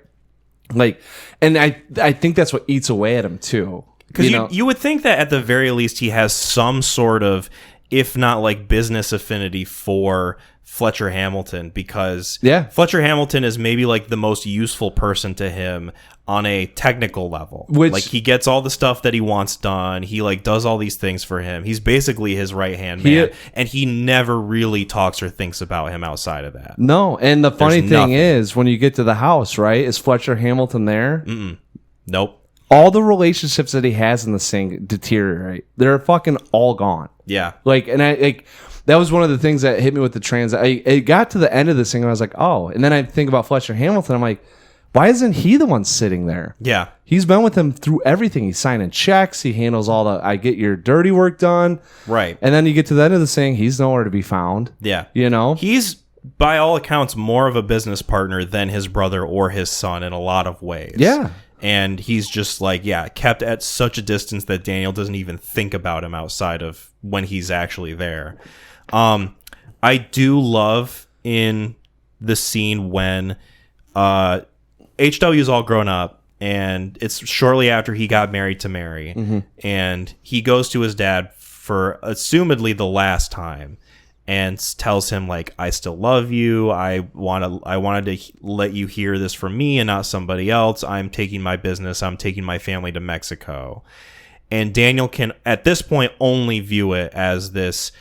like, and I think that's what eats away at him too. Because you would think that at the very least he has some sort of if not like business affinity for Fletcher Hamilton, because Fletcher Hamilton is maybe like the most useful person to him on a technical level. Like he gets all the stuff that he wants done. He like does all these things for him. He's basically his right hand man, and he never really talks or thinks about him outside of that. No, and the funny thing is, when you get to the house, right, is Fletcher Hamilton there? Nope. All the relationships that he has in the thing deteriorate. They're fucking all gone. Yeah. Like, and I like that was one of the things that hit me with the trans. It got to the end of this thing and I was like, oh. And then I think about Fletcher Hamilton. I'm like, why isn't he the one sitting there? Yeah. He's been with him through everything. He's signing checks. He handles all the, I get your dirty work done. Right. And then you get to the end of the thing, he's nowhere to be found. Yeah. You know? He's, by all accounts, more of a business partner than his brother or his son in a lot of ways. Yeah. And he's just like, kept at such a distance that Daniel doesn't even think about him outside of when he's actually there. I do love in the scene when HW's all grown up, and it's shortly after he got married to Mary, and he goes to his dad for assumedly the last time and tells him like, I still love you. I wanted to let you hear this from me and not somebody else. I'm taking my business. I'm taking my family to Mexico. And Daniel can at this point only view it as this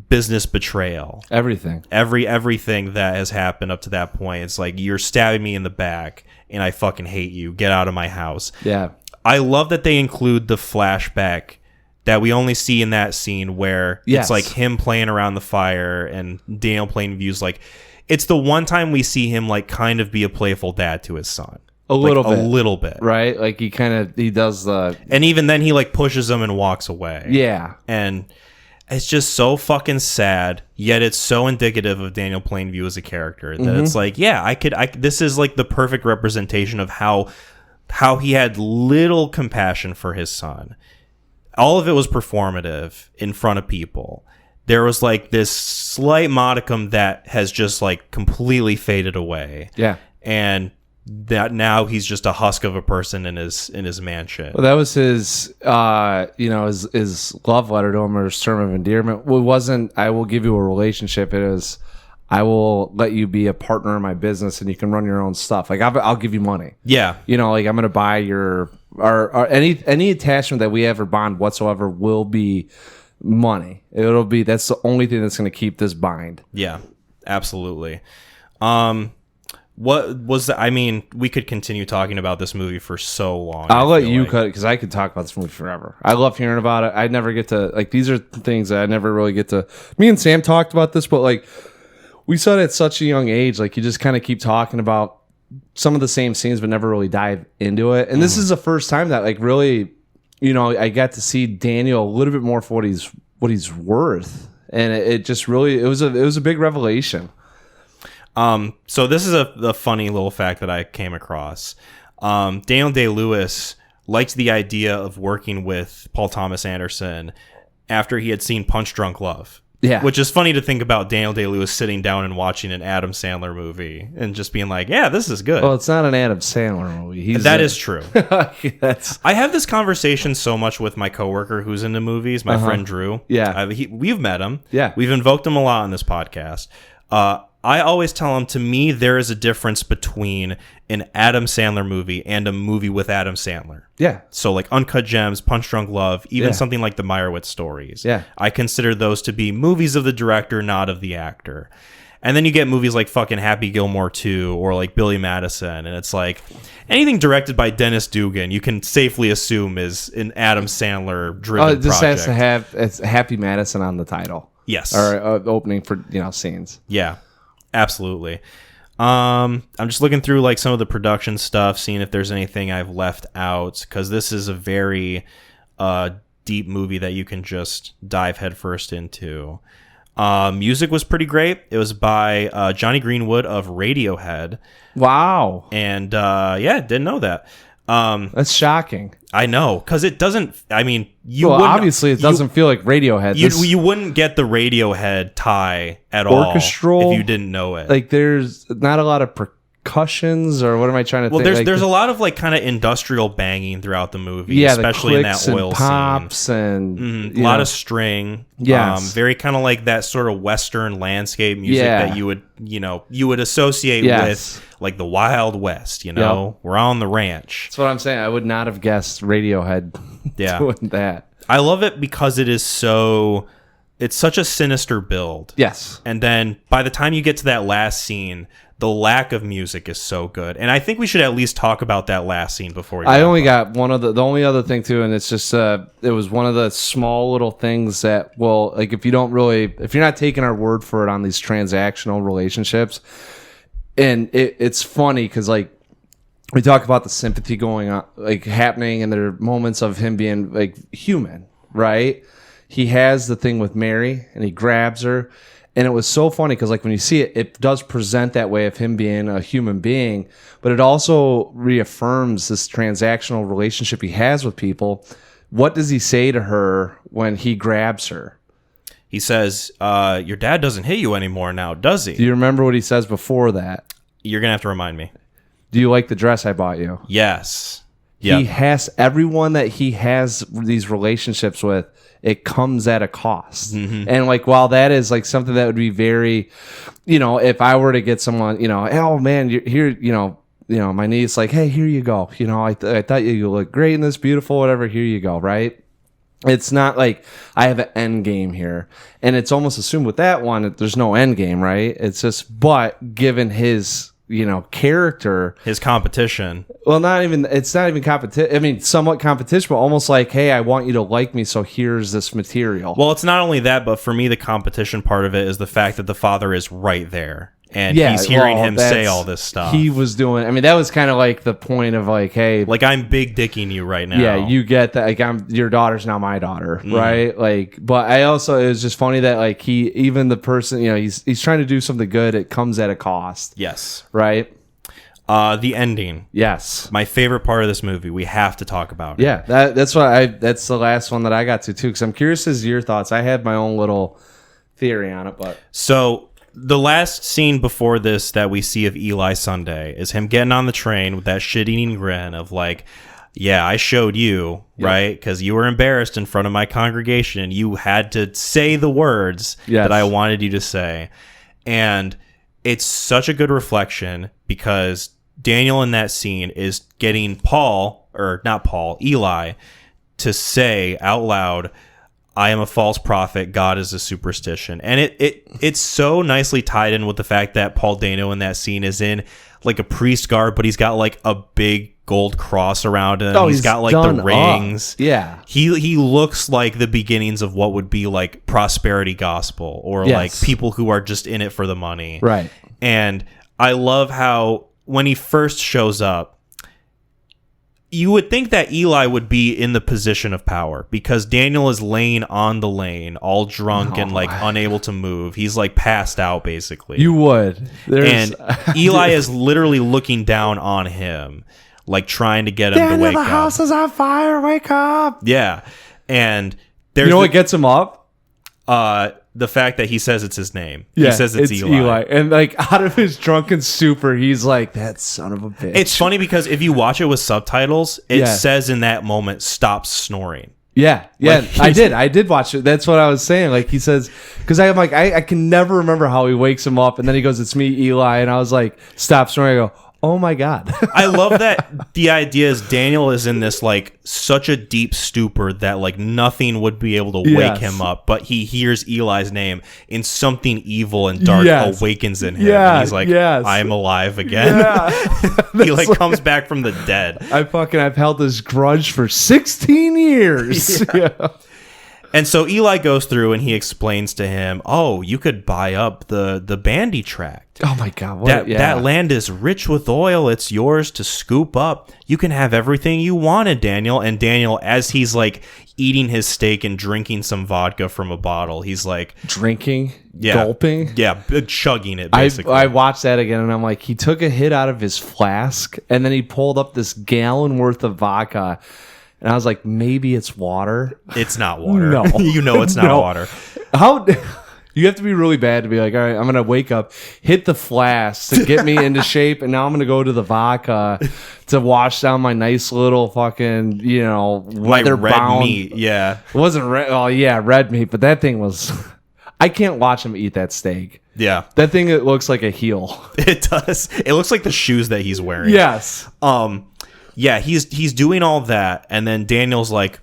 business betrayal. Everything that has happened up to that point. It's like, you're stabbing me in the back and I fucking hate you. Get out of my house. Yeah. I love that they include the flashback that we only see in that scene where it's like him playing around the fire and Daniel playing views. Like, it's the one time we see him like kind of be a playful dad to his son. A little bit. Right? Like he does the... And even then he like pushes him and walks away. Yeah. And it's just so fucking sad, yet it's so indicative of Daniel Plainview as a character that it's like, this is like the perfect representation of how he had little compassion for his son. All of it was performative in front of people. There was like this slight modicum that has just like completely faded away. Yeah. And that now he's just a husk of a person in his mansion. Well, that was his his love letter to him, or his term of endearment. It wasn't, I will give you a relationship. It is, I will let you be a partner in my business and you can run your own stuff. Like, I'll give you money. Yeah. You know, like, I'm going to buy your, or any attachment that we have or bond whatsoever will be money. That's the only thing that's going to keep this bind. Yeah, absolutely. What was I mean, we could continue talking about this movie for so long. I'll let you cut it because I could talk about this movie forever. I love hearing about it. I never get to, like, these are things that I never really get to. Me and Sam talked about this, but like, we saw it at such a young age. Like, you just kind of keep talking about some of the same scenes, but never really dive into it. And this is the first time that, like, really, you know, I got to see Daniel a little bit more for what he's worth, and it just really, it was a big revelation. So this is a funny little fact that I came across. Daniel Day-Lewis liked the idea of working with Paul Thomas Anderson after he had seen Punch Drunk Love. Yeah. Which is funny to think about Daniel Day-Lewis sitting down and watching an Adam Sandler movie and just being like, yeah, this is good. Well, it's not an Adam Sandler movie. That is true. I have this conversation so much with my coworker who's into movies, my friend Drew. Yeah. We've met him. Yeah. We've invoked him a lot on this podcast. I always tell him, to me, there is a difference between an Adam Sandler movie and a movie with Adam Sandler. Yeah. So like Uncut Gems, Punch Drunk Love, even something like the Meyerowitz stories. Yeah. I consider those to be movies of the director, not of the actor. And then you get movies like fucking Happy Gilmore 2 or like Billy Madison. And it's like anything directed by Dennis Dugan, you can safely assume is an Adam Sandler driven project. This has to have it's Happy Madison on the title. Yes. Or opening for, scenes. Yeah. Absolutely. I'm just looking through like some of the production stuff, seeing if there's anything I've left out, because this is a very deep movie that you can just dive headfirst into. Music was pretty great. It was by Johnny Greenwood of Radiohead. Wow. And didn't know that. That's shocking. I know, because it doesn't. I mean, obviously it doesn't feel like Radiohead. You wouldn't get the Radiohead tie at all if you didn't know it. Like, there's not a lot of percussions, or what am I trying to well, think? there's a lot of like kind of industrial banging throughout the movie, yeah, especially in that oil and pops scene. And A lot of string. Yes. Very kind of like that sort of Western landscape music that you would associate with like the Wild West, We're on the ranch. That's what I'm saying. I would not have guessed Radiohead doing that. I love it because it's such a sinister build. Yes. And then by the time you get to that last scene, the lack of music is so good. And I think we should at least talk about that last scene before I only got one of the only other thing too, and it's just it was one of the small little things that, well, like if you're not taking our word for it on these transactional relationships, and it's funny because like we talk about the sympathy going on, like happening, and there are moments of him being like human, right? He has the thing with Mary, and he grabs her, and it was so funny because like when you see it, it does present that way of him being a human being, but it also reaffirms this transactional relationship he has with people. What does he say to her when he grabs her? He says, your dad doesn't hit you anymore now, does he? Do you remember what he says before that? You're going to have to remind me. Do you like the dress I bought you? Yes. Yep. He has everyone that he has these relationships with, it comes at a cost. Mm-hmm. And like, while that is like something that would be very, if I were to get someone, oh man, you're here, my niece, like, hey, here you go. I thought you look great in this, beautiful, whatever. Here you go. Right. It's not like I have an end game here. And it's almost assumed with that one that there's no end game, right? It's just, but given his, character, his competition. Well, it's not even competition. I mean, somewhat competition, but almost like, hey, I want you to like me, so here's this material. Well, it's not only that, but for me, the competition part of it is the fact that the father is right there. And he's hearing him say all this stuff. He was doing, that was kind of like the point of like, hey, like, I'm big dicking you right now. Yeah, you get that. Like, your daughter's now my daughter, right? Like, but it was just funny that like even the person, he's trying to do something good. It comes at a cost. Yes. Right. The ending. Yes. My favorite part of this movie. We have to talk about it. Yeah, that's the last one that I got to too, because I'm curious as to your thoughts. I had my own little theory on it, but so. The last scene before this that we see of Eli Sunday is him getting on the train with that shit-eating grin of like, yeah, I showed you, right? Because you were embarrassed in front of my congregation. You had to say the words that I wanted you to say. And it's such a good reflection because Daniel in that scene is getting Eli, to say out loud, I am a false prophet. God is a superstition. And it's so nicely tied in with the fact that Paul Dano in that scene is in like a priest garb, but he's got like a big gold cross around him. He's got like the rings. Up. Yeah. He looks like the beginnings of what would be like prosperity gospel or like people who are just in it for the money. Right. And I love how when he first shows up, you would think that Eli would be in the position of power because Daniel is laying on the lane, all drunk and like unable to move. He's like passed out basically. You would. And Eli is literally looking down on him, like trying to get him to wake up. The house is on fire. Wake up. Yeah. And there's what gets him up? The fact that he says it's his name. Yeah, he says it's Eli. And like out of his drunken stupor, he's like, that son of a bitch. It's funny because if you watch it with subtitles, it says in that moment, stop snoring. Yeah. Like, I did watch it. That's what I was saying. Like he says, because I'm like, I can never remember how he wakes him up. And then he goes, it's me, Eli. And I was like, stop snoring. I go, oh my God. I love that the idea is Daniel is in this like such a deep stupor that like nothing would be able to wake him up, but he hears Eli's name and something evil and dark awakens in him. And he's like, I am alive again. He like comes back from the dead. I've held this grudge for 16 years. And so Eli goes through and he explains to him, oh, you could buy up the Bandy tract. Oh my God. That land is rich with oil. It's yours to scoop up. You can have everything you wanted, Daniel. And Daniel, as he's like eating his steak and drinking some vodka from a bottle, he's like... Drinking? Gulping? Yeah, chugging it, basically. I watched that again and I'm like, he took a hit out of his flask and then he pulled up this gallon worth of vodka. And I was like, maybe it's water. It's not water. No. You know it's not water. How... You have to be really bad to be like, all right, I'm going to wake up, hit the flask to get me into shape, and now I'm going to go to the vodka to wash down my nice little fucking, My red bound meat, yeah. It wasn't red. Oh, yeah, red meat, but that thing was... I can't watch him eat that steak. Yeah. That thing, it looks like a heel. It does. It looks like the shoes that he's wearing. Yes. Yeah, he's doing all that, and then Daniel's like,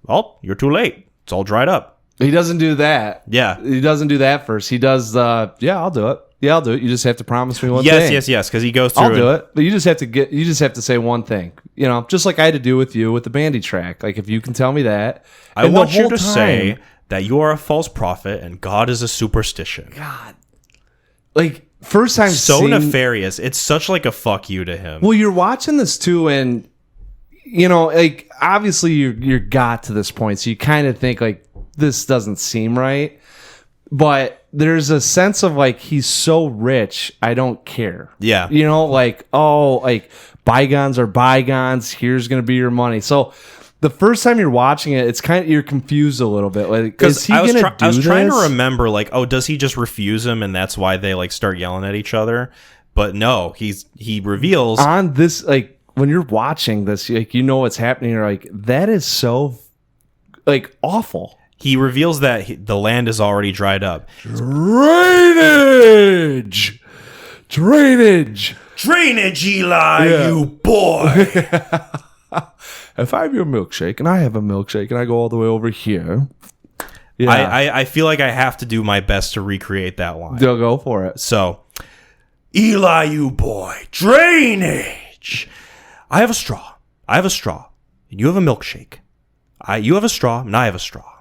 well, you're too late. It's all dried up. He doesn't do that. Yeah. He doesn't do that first. He does I'll do it. Yeah, I'll do it. You just have to promise me one thing. Yes, because he goes through. I'll do it. But you just have to say one thing. Just like I had to do with you with the bandy track. Like, if you can tell me that. I want you to say that you are a false prophet and God is a superstition. God. Like, first time so nefarious. It's such like a fuck you to him. Well, you're watching this too, and like, obviously you're got to this point, so you kind of think like this doesn't seem right. But there's a sense of like, he's so rich, I don't care. Yeah. Like, oh, like bygones are bygones. Here's gonna be your money. So the first time you're watching it, it's kind of, you're confused a little bit. Like, is he gonna do this? I was trying to remember, like, oh, does he just refuse him, and that's why they like start yelling at each other? But no, he reveals on this, like, when you're watching this, like, what's happening. You're like, that is so like awful. He reveals that the land is already dried up. Drainage, Eli, you boy. If I have your milkshake and I have a milkshake and I go all the way over here, I feel like I have to do my best to recreate that line. They'll go for it. So, Eli, you boy, drainage. I have a straw. And you have a milkshake. You have a straw and I have a straw.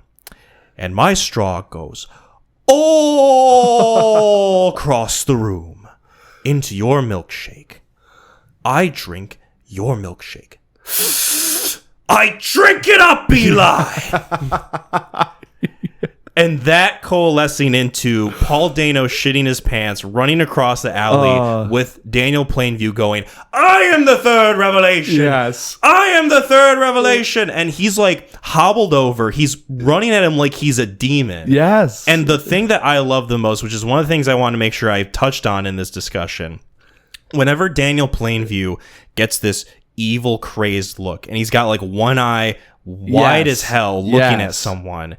And my straw goes all across the room into your milkshake. I drink your milkshake. I drink it up, Eli! And that coalescing into Paul Dano shitting his pants, running across the alley with Daniel Plainview going, I am the third revelation. Yes. I am the third revelation. And he's like hobbled over. He's running at him like he's a demon. Yes. And the thing that I love the most, which is one of the things I want to make sure I touched on in this discussion, whenever Daniel Plainview gets this evil, crazed look, and he's got like one eye wide as hell looking at someone.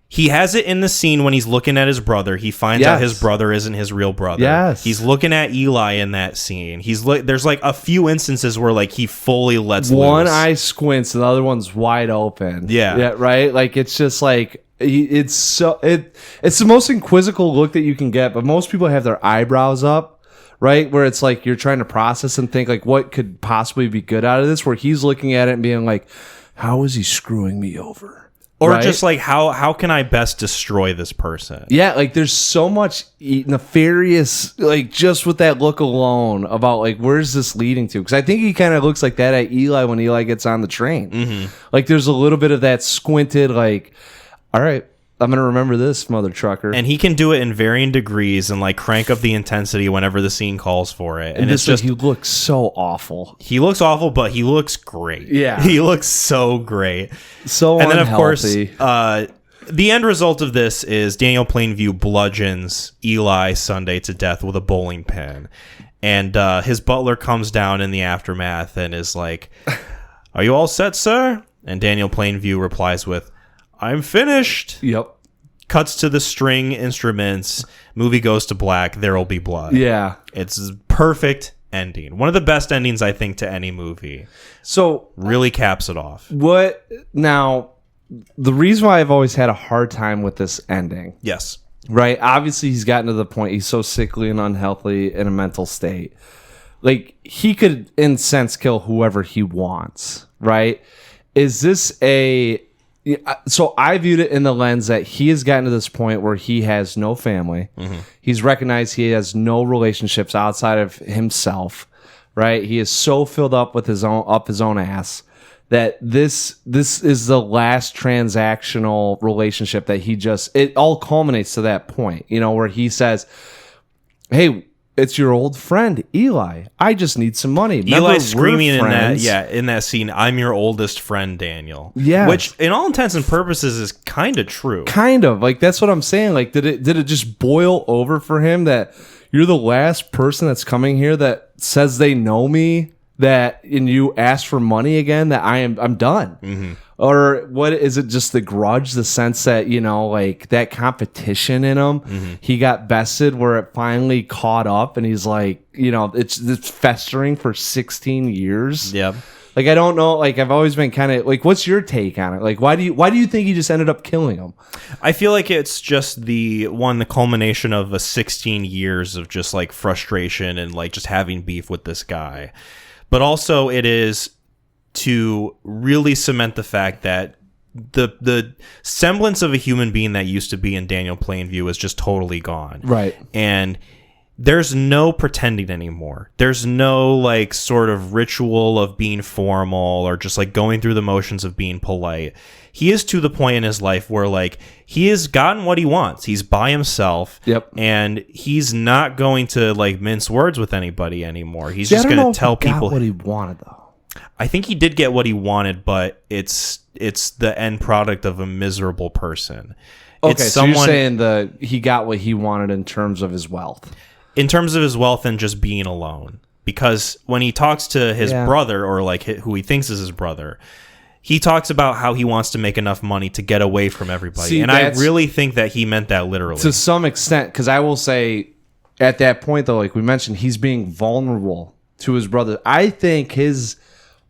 He has it in the scene when he's looking at his brother. He finds out his brother isn't his real brother. Yes. He's looking at Eli in that scene. There's like a few instances where like he fully lets one loose. eye squints and the other one's wide open. Yeah, right. Like, it's just like it's the most inquisical look that you can get. But most people have their eyebrows up. Right, where it's like you're trying to process and think like, what could possibly be good out of this? Where he's looking at it and being like, how is he screwing me over? Or just like, how can I best destroy this person? Yeah, like there's so much nefarious, like just with that look alone about like, where's this leading to? Because I think he kind of looks like that at Eli when Eli gets on the train. Mm-hmm. Like there's a little bit of that squinted, like, all right, I'm going to remember this, mother trucker. And he can do it in varying degrees and like crank up the intensity whenever the scene calls for it. And it's just, he looks so awful. He looks awful, but he looks great. Yeah. He looks so great. So and unhealthy. Then of course, the end result of this is Daniel Plainview bludgeons Eli Sunday to death with a bowling pin. And his butler comes down in the aftermath and is like, are you all set, sir? And Daniel Plainview replies with, I'm finished. Yep. Cuts to the string instruments. Movie goes to black. There'll be blood. Yeah. It's a perfect ending. One of the best endings, I think, to any movie. So really caps it off. Now, the reason why I've always had a hard time with this ending. Yes. Right. Obviously, he's gotten to the point he's so sickly and unhealthy in a mental state. Like, he could, in a sense, kill whoever he wants. Right. Is this so I viewed it in the lens that he has gotten to this point where he has no family. Mm-hmm. He's recognized he has no relationships outside of himself, right? He is so filled up with his own ass that this is the last transactional relationship that it all culminates to that point, where he says, hey, it's your old friend Eli. I just need some money. Remember, Eli screaming we're friends. in that scene, I'm your oldest friend, Daniel. Yeah. Which in all intents and purposes is kind of true. Kind of. Like, that's what I'm saying. Like, did it just boil over for him that you're the last person that's coming here that says they know me, and you ask for money again, that I'm done. Mm-hmm. Or what is it? Just the grudge, the sense that, like that competition in him, he got bested where it finally caught up, and he's like, it's festering for 16 years. Yeah. Like, I don't know. Like, I've always been kind of like, what's your take on it? Like, why do you think he just ended up killing him? I feel like it's just the culmination of a 16 years of just like frustration and like just having beef with this guy. But also it is to really cement the fact that the semblance of a human being that used to be in Daniel Plainview is just totally gone. Right. And there's no pretending anymore. There's no like sort of ritual of being formal or just like going through the motions of being polite. He is to the point in his life where like he has gotten what he wants. He's by himself. Yep. And he's not going to like mince words with anybody anymore. He's just going to tell people what he wanted, though. I think he did get what he wanted, but it's the end product of a miserable person. Okay, it's so you're saying he got what he wanted in terms of his wealth. In terms of his wealth and just being alone. Because when he talks to his brother, or like who he thinks is his brother, he talks about how he wants to make enough money to get away from everybody. See, and I really think that he meant that literally. To some extent, because I will say, at that point, though, like we mentioned, he's being vulnerable to his brother. I think his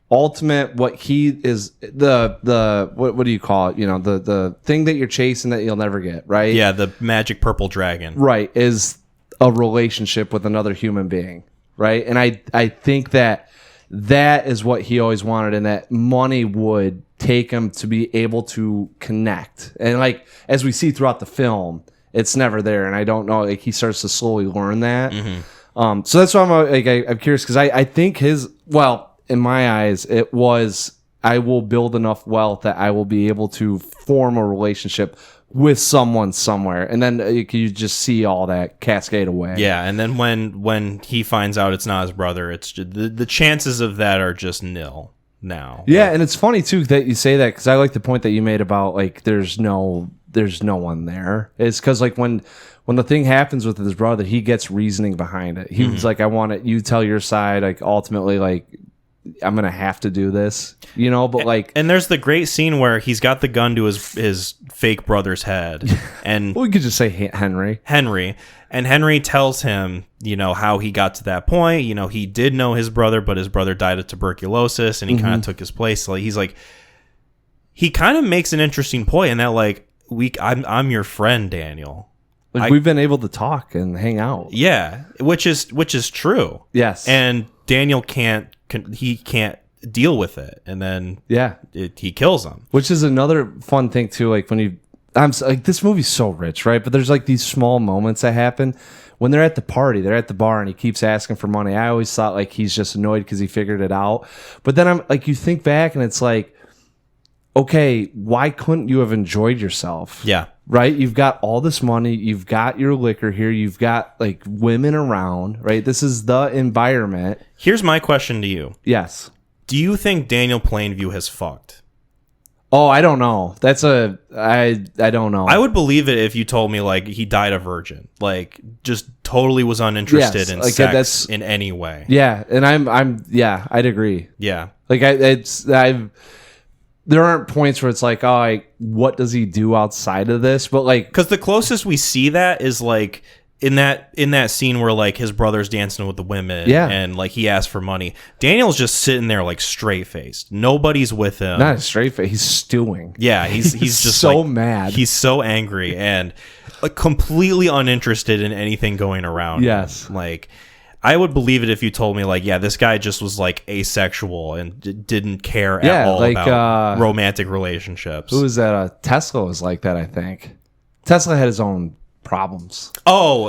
ultimate, what he is, what do you call it? The thing that you're chasing that you'll never get, right? Yeah, the magic purple dragon. Right, is a relationship with another human being, right? And I think that is what he always wanted, and that money would take him to be able to connect. And like, as we see throughout the film, it's never there, and I don't know, like, he starts to slowly learn that. Mm-hmm. So that's why I'm curious, because I think in my eyes, it was, I will build enough wealth that I will be able to form a relationship with someone somewhere, and then you just see all that cascade away. Yeah, and then when he finds out it's not his brother, it's just, the chances of that are just nil now. Yeah, and it's funny too that you say that, because I like the point that you made about like there's no one there. It's because like when the thing happens with his brother, he gets reasoning behind it. He was like, I want it, you tell your side, like ultimately, like, I'm gonna have to do this, but like, and there's the great scene where he's got the gun to his fake brother's head, and well, we could just say Henry, and Henry tells him, how he got to that point. He did know his brother, but his brother died of tuberculosis, and he kind of took his place. So he's like, he kind of makes an interesting point in that, like, I'm your friend, Daniel. Like, we've been able to talk and hang out. Yeah, which is true. Yes, and Daniel can't deal with it, and then he kills him, which is another fun thing too. Like I'm like, this movie's so rich, right? But there's like these small moments that happen when they're at the party, they're at the bar, and he keeps asking for money. I always thought like he's just annoyed because he figured it out, but then I'm like, you think back and it's like, okay, why couldn't you have enjoyed yourself? Yeah. Right? You've got all this money. You've got your liquor here. You've got like women around, right? This is the environment. Here's my question to you. Yes. Do you think Daniel Plainview has fucked? Oh, I don't know. I don't know. I would believe it if you told me like he died a virgin, like just totally was uninterested in sex in any way. Yeah. And I'd agree. Yeah. Like there aren't points where it's like, oh, what does he do outside of this? But like, because the closest we see that is like in that scene where like his brother's dancing with the women, and like he asks for money. Daniel's just sitting there like straight faced. Nobody's with him. Not straight face. He's stewing. Yeah, he's just so like, mad. He's so angry and like completely uninterested in anything going around. Yes, like. I would believe it if you told me, like, yeah, this guy just was, like, asexual and didn't care at all about romantic relationships. Who was that? Tesla was like that, I think. Tesla had his own problems. Oh,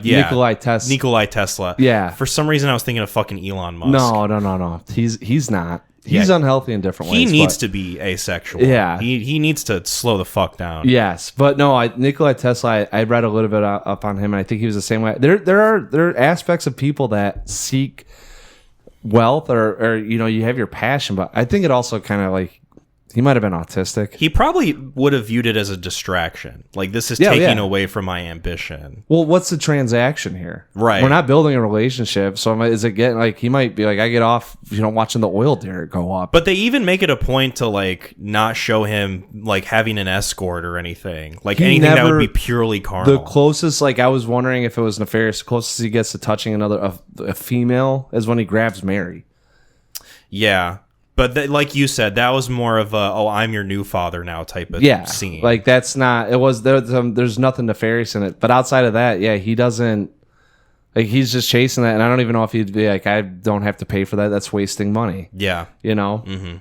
yeah. Nikola Tesla. Yeah. Yeah. For some reason, I was thinking of fucking Elon Musk. No. He's not. He's unhealthy in different ways. He needs to be asexual. Yeah. He needs to slow the fuck down. Yes, but no, Nikolai Tesla, I read a little bit up on him, and I think he was the same way. There are aspects of people that seek wealth or you have your passion, but I think it also kind of like he might have been autistic. He probably would have viewed it as a distraction. Like, this is taking away from my ambition. Well, what's the transaction here? Right. We're not building a relationship, so is it getting like he might be like, I get off, watching the oil derrick go up. But they even make it a point to like not show him like having an escort or anything. Like anything that would be purely carnal. The closest, like I was wondering if it was nefarious, the closest he gets to touching a female is when he grabs Mary. Yeah. But like you said, that was more of a, I'm your new father now type of scene. Like that's not, it was, there's nothing nefarious in it. But outside of that, he doesn't, like he's just chasing that. And I don't even know if he'd be like, I don't have to pay for that. That's wasting money. Yeah. Mm-hmm.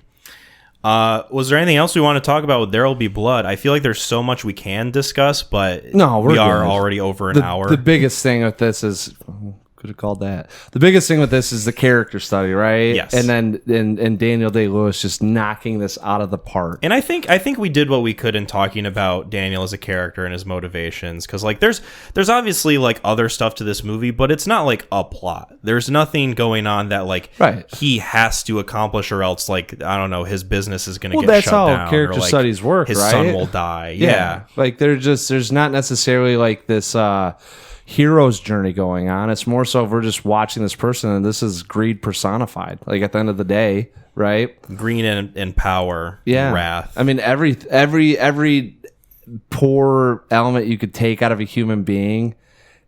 Was there anything else we want to talk about with There'll Be Blood? I feel like there's so much we can discuss, but no, we are already over an hour. The biggest thing with this is, could have called that. The biggest thing with this is the character study, right? Yes. And then and Daniel Day-Lewis just knocking this out of the park. And I think we did what we could in talking about Daniel as a character and his motivations, because like there's obviously like other stuff to this movie, but it's not like a plot. There's nothing going on that like he has to accomplish, or else like I don't know, his business is going to get shut down. That's how character or, like, studies work. His right? son will die. Yeah. Like there's not necessarily like this hero's journey going on. It's more so if we're just watching this person, and this is greed personified. Like at the end of the day, right? Greed and power, and wrath. I mean, every poor element you could take out of a human being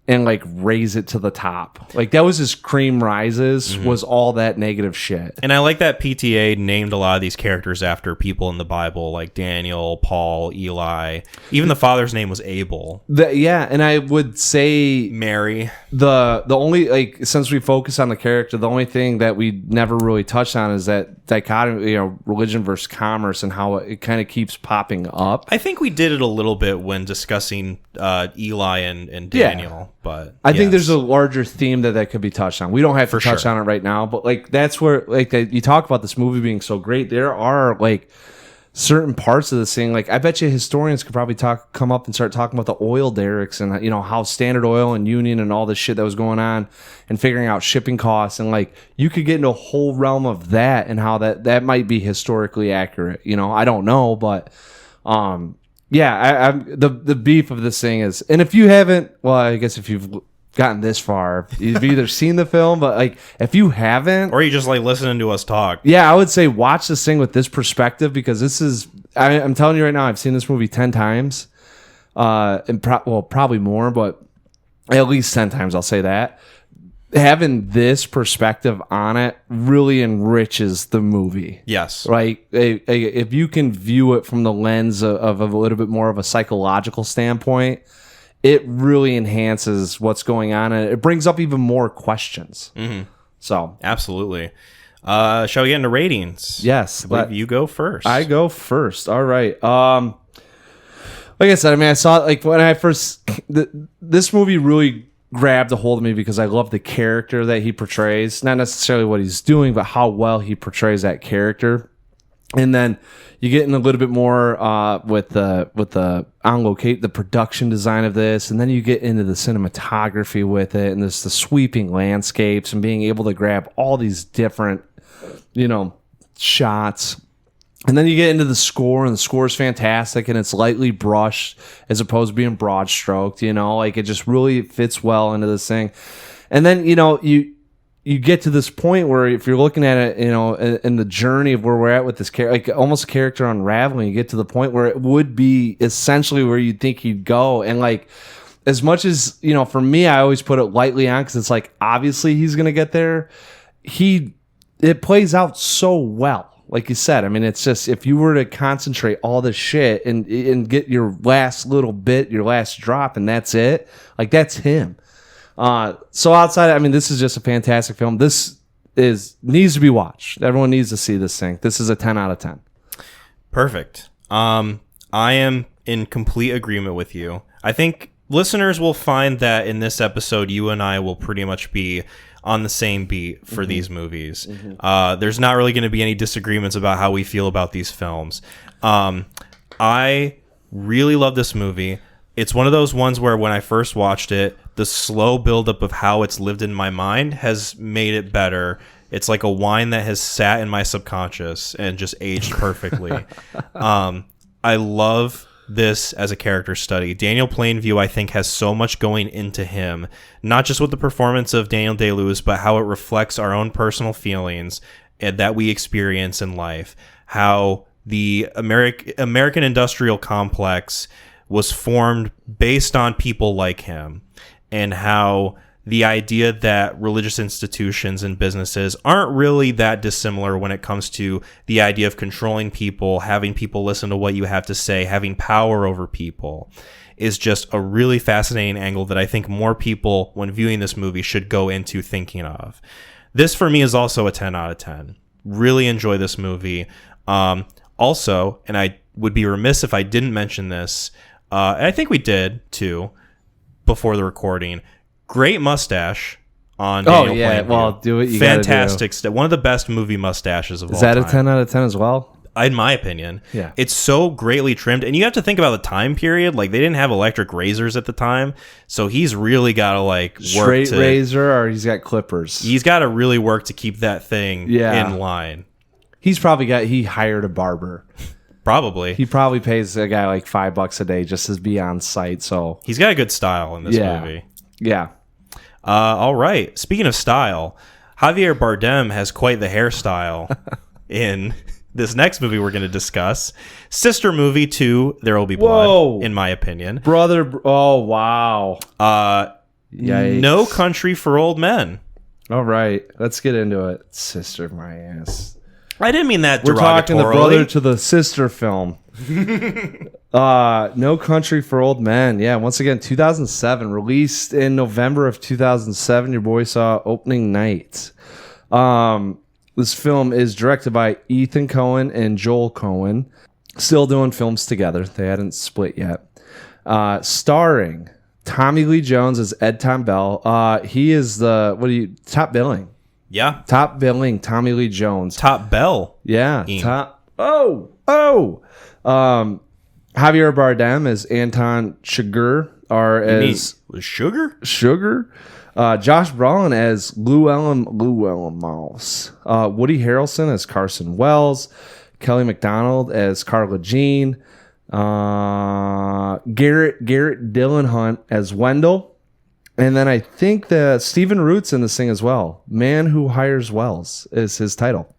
and like raise it to the top. Like that was his cream rises, was all that negative shit. And I like that PTA named a lot of these characters after people in the Bible, like Daniel, Paul, Eli. Even the father's name was Abel. And I would say Mary. The only, like, since we focus on the character, the only thing that we never really touched on is that dichotomy, religion versus commerce, and how it kind of keeps popping up. I think we did it a little bit when discussing Eli and Daniel. But I think there's a larger theme that could be touched on. We don't have to touch on it right now, but like that's where like you talk about this movie being so great. There are like certain parts of this thing. Like I bet you historians could probably come up and start talking about the oil derricks and how Standard Oil and Union and all this shit that was going on, and figuring out shipping costs, and like you could get into a whole realm of that and how that might be historically accurate. I don't know, but the beef of this thing is, and if you haven't, well, I guess if you've gotten this far, you've either seen the film, but like if you haven't, or you just like listening to us talk, I would say watch this thing with this perspective, because this is, I'm telling you right now, I've seen this movie 10 times, and probably more, but at least 10 times, I'll say that. Having this perspective on it really enriches the movie. Yes. Right? If you can view it from the lens of a little bit more of a psychological standpoint, it really enhances what's going on, and it brings up even more questions. Mm-hmm. So absolutely. Shall we get into ratings? Yes. I believe you go first. I go first. All right. Like I said, I saw like when I first this movie really grabbed a hold of me because I love the character that he portrays. Not necessarily what he's doing, but how well he portrays that character. And then you get in a little bit more with the on location, the production design of this, and then you get into the cinematography with it, and there's the sweeping landscapes and being able to grab all these different, shots. And then you get into the score, and the score is fantastic, and it's lightly brushed as opposed to being broad stroked, like it just really fits well into this thing. And then, you get to this point where if you're looking at it, in the journey of where we're at with this character, like almost a character unraveling, you get to the point where it would be essentially where you'd think he'd go. And like, as much as, for me, I always put it lightly on, because it's like, obviously he's going to get there. It plays out so well. Like you said, it's just, if you were to concentrate all this shit and get your last little bit, your last drop, and that's it, like that's him. So outside, this is just a fantastic film. This needs to be watched. Everyone needs to see this thing. This is a 10 out of 10. Perfect. I am in complete agreement with you. I think listeners will find that in this episode, you and I will pretty much be on the same beat for these movies. There's not really going to be any disagreements about how we feel about these films. I really love this movie. It's one of those ones where when I first watched it, the slow buildup of how it's lived in my mind has made it better. It's like a wine that has sat in my subconscious and just aged perfectly. I love this as a character study. Daniel Plainview, I think, has so much going into him, not just with the performance of Daniel Day-Lewis, but how it reflects our own personal feelings that we experience in life. How the American industrial complex was formed based on people like him, and how the idea that religious institutions and businesses aren't really that dissimilar when it comes to the idea of controlling people, having people listen to what you have to say, having power over people, is just a really fascinating angle that I think more people, when viewing this movie, should go into thinking of. This, for me, is also a 10 out of 10. Really enjoy this movie. Also, and I would be remiss if I didn't mention this, and I think we did, too, before the recording. Great mustache on Daniel Plainview. Well, do what you fantastic stuff. One of the best movie mustaches of all time. Is that a 10 out of 10 as well? In my opinion. Yeah. It's so greatly trimmed. And you have to think about the time period. Like, they didn't have electric razors at the time. So he's really got to, like, work straight razor, or he's got clippers? He's got to really work to keep that thing in line. He's probably he hired a barber. Probably. He probably pays a guy like $5 a day just to be on site. So he's got a good style in this movie. Yeah. All right. Speaking of style, Javier Bardem has quite the hairstyle in this next movie we're going to discuss. Sister movie to There Will Be Blood, in my opinion. Oh, wow. No Country for Old Men. All right. Let's get into it. Sister, my ass. I didn't mean that We're talking the brother derogatorily. to the sister film. No Country for Old Men. Yeah, once again, 2007. Released in November of 2007. Your boy saw opening night. This film is directed by Ethan Coen and Joel Coen. Still doing films together. They hadn't split yet. Starring Tommy Lee Jones as Ed Tom Bell. He is the top billing. Yeah. Top billing, Tommy Lee Jones. Top Bell. Yeah. Ian. Javier Bardem as Anton Chigurh, or as Sugar. Josh Brolin as Llewellyn Mouse. Woody Harrelson as Carson Wells. Kelly MacDonald as Carla Jean. Garrett Dillon Hunt as Wendell. And then I think that Stephen Root's in this thing as well. Man Who Hires Wells is his title.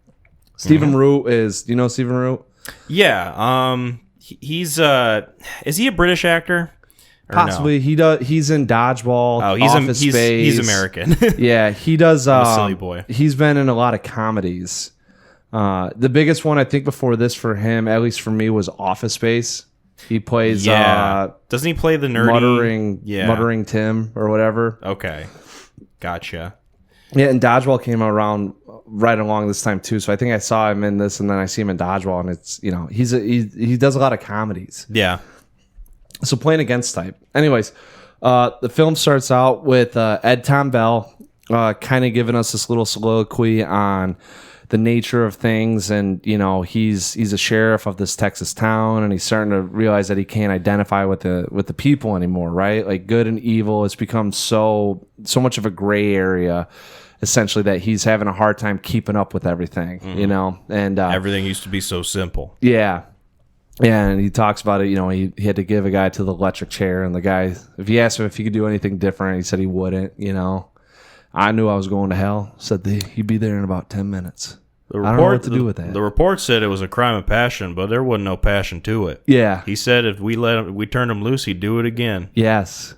Stephen Root is, do you know Stephen Root? Yeah. He's is he a British actor? Or possibly. No? He's in Dodgeball. Oh, he's American. Yeah, he does. I'm a silly boy. He's been in a lot of comedies. The biggest one I think before this for him, at least for me, was Office Space. He plays. Doesn't he play the nerdy muttering Tim or whatever? Okay, gotcha. Yeah, and Dodgeball came around right along this time too. So I think I saw him in this, and then I see him in Dodgeball, and it's he does a lot of comedies. Yeah. So playing against type. Anyways, the film starts out with Ed Tom Bell kind of giving us this little soliloquy on the nature of things, and he's a sheriff of this Texas town, and he's starting to realize that he can't identify with the people anymore, right? Like good and evil, it's become so much of a gray area, essentially, that he's having a hard time keeping up with everything, and everything used to be so simple. Yeah. And he talks about it, he had to give a guy to the electric chair, and the guy, if he asked him if he could do anything different, he said he wouldn't, I knew I was going to hell. Said he'd be there in about 10 minutes. I don't know what to do with that. The report said it was a crime of passion, but there wasn't no passion to it. Yeah. He said if we turned him loose, he'd do it again. Yes.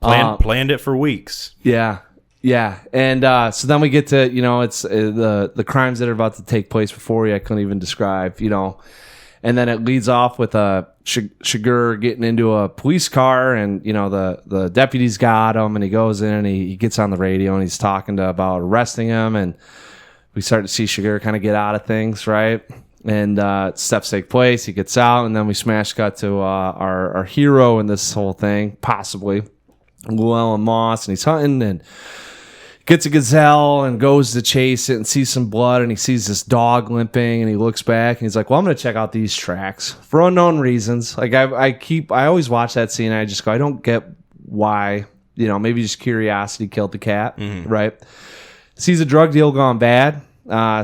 Planned it for weeks. Yeah. Yeah. And so then we get to, it's the crimes that are about to take place before you, I couldn't even describe, And then it leads off with Chigurh getting into a police car, and the deputies got him, and he goes in and he gets on the radio and he's talking about arresting him, and we start to see Chigurh kind of get out of things, right? And steps take place, he gets out, and then we smash cut to our hero in this whole thing, possibly Llewellyn Moss, and he's hunting and gets a gazelle and goes to chase it and sees some blood, and he sees this dog limping, and he looks back and he's like, well, I'm going to check out these tracks for unknown reasons. Like I always watch that scene and I just go, I don't get why, maybe just curiosity killed the cat, right? Sees a drug deal gone bad,